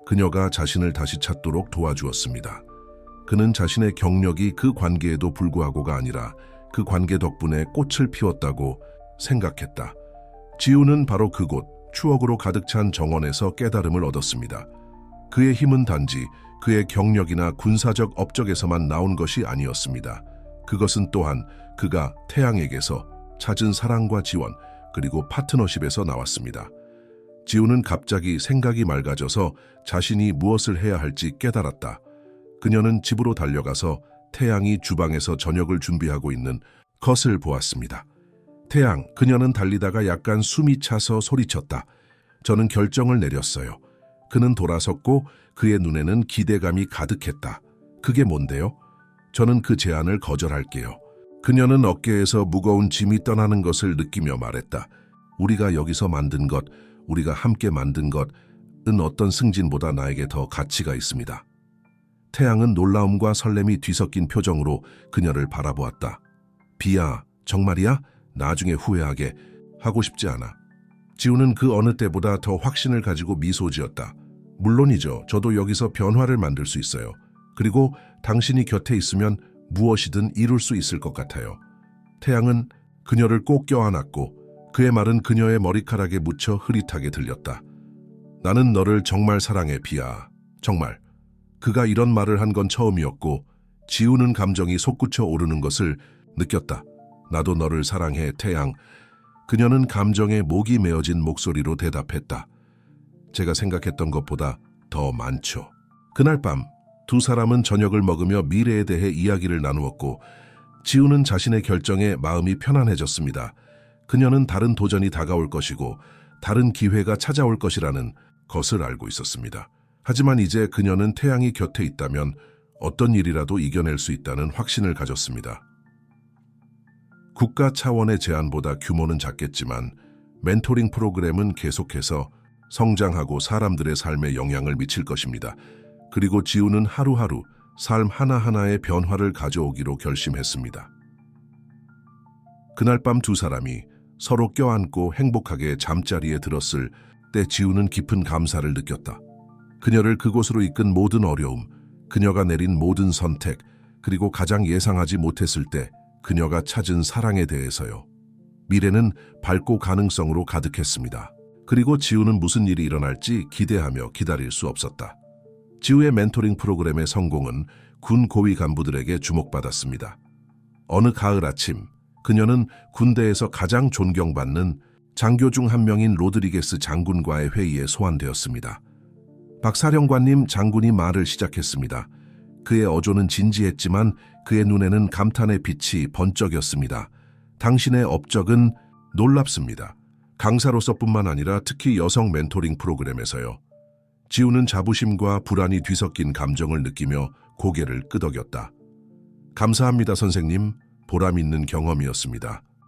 그녀가 자신을 다시 찾도록 도와주었습니다. 그는 자신의 경력이 그 관계에도 불구하고가 아니라 그 관계 덕분에 꽃을 피웠다고 생각했다. 지우는 바로 그곳, 추억으로 가득 찬 정원에서 깨달음을 얻었습니다. 그의 힘은 단지 그의 경력이나 군사적 업적에서만 나온 것이 아니었습니다. 그것은 또한 그가 태양에게서 찾은 사랑과 지원, 그리고 파트너십에서 나왔습니다. 지우는 갑자기 생각이 맑아져서 자신이 무엇을 해야 할지 깨달았다. 그녀는 집으로 달려가서 태양이 주방에서 저녁을 준비하고 있는 것을 보았습니다. 태양, 그녀는 달리다가 약간 숨이 차서 소리쳤다. 저는 결정을 내렸어요. 그는 돌아섰고 그의 눈에는 기대감이 가득했다. 그게 뭔데요? 저는 그 제안을 거절할게요. 그녀는 어깨에서 무거운 짐이 떠나는 것을 느끼며 말했다. 우리가 여기서 만든 것, 우리가 함께 만든 것은 어떤 승진보다 나에게 더 가치가 있습니다. 태양은 놀라움과 설렘이 뒤섞인 표정으로 그녀를 바라보았다. 비야, 정말이야? 나중에 후회하게 하고 싶지 않아. 지우는 그 어느 때보다 더 확신을 가지고 미소 지었다. 물론이죠. 저도 여기서 변화를 만들 수 있어요. 그리고 당신이 곁에 있으면 무엇이든 이룰 수 있을 것 같아요. 태양은 그녀를 꼭 껴안았고 그의 말은 그녀의 머리카락에 묻혀 흐릿하게 들렸다. 나는 너를 정말 사랑해, 비야. 정말. 그가 이런 말을 한 건 처음이었고 지우는 감정이 솟구쳐 오르는 것을 느꼈다. 나도 너를 사랑해, 태양. 그녀는 감정에 목이 메어진 목소리로 대답했다. 제가 생각했던 것보다 더 많죠. 그날 밤 두 사람은 저녁을 먹으며 미래에 대해 이야기를 나누었고 지우는 자신의 결정에 마음이 편안해졌습니다. 그녀는 다른 도전이 다가올 것이고 다른 기회가 찾아올 것이라는 것을 알고 있었습니다. 하지만 이제 그녀는 태양이 곁에 있다면 어떤 일이라도 이겨낼 수 있다는 확신을 가졌습니다. 국가 차원의 제안보다 규모는 작겠지만 멘토링 프로그램은 계속해서 성장하고 사람들의 삶에 영향을 미칠 것입니다. 그리고 지우는 하루하루 삶 하나하나의 변화를 가져오기로 결심했습니다. 그날 밤 두 사람이 서로 껴안고 행복하게 잠자리에 들었을 때 지우는 깊은 감사를 느꼈다. 그녀를 그곳으로 이끈 모든 어려움, 그녀가 내린 모든 선택, 그리고 가장 예상하지 못했을 때 그녀가 찾은 사랑에 대해서요. 미래는 밝고 가능성으로 가득했습니다. 그리고 지우는 무슨 일이 일어날지 기대하며 기다릴 수 없었다. 지우의 멘토링 프로그램의 성공은 군 고위 간부들에게 주목받았습니다. 어느 가을 아침, 그녀는 군대에서 가장 존경받는 장교 중 한 명인 로드리게스 장군과의 회의에 소환되었습니다. 박사령관님, 장군이 말을 시작했습니다. 그의 어조는 진지했지만 그의 눈에는 감탄의 빛이 번쩍였습니다. 당신의 업적은 놀랍습니다. 강사로서뿐만 아니라 특히 여성 멘토링 프로그램에서요. 지우는 자부심과 불안이 뒤섞인 감정을 느끼며 고개를 끄덕였다. 감사합니다, 선생님. 보람 있는 경험이었습니다.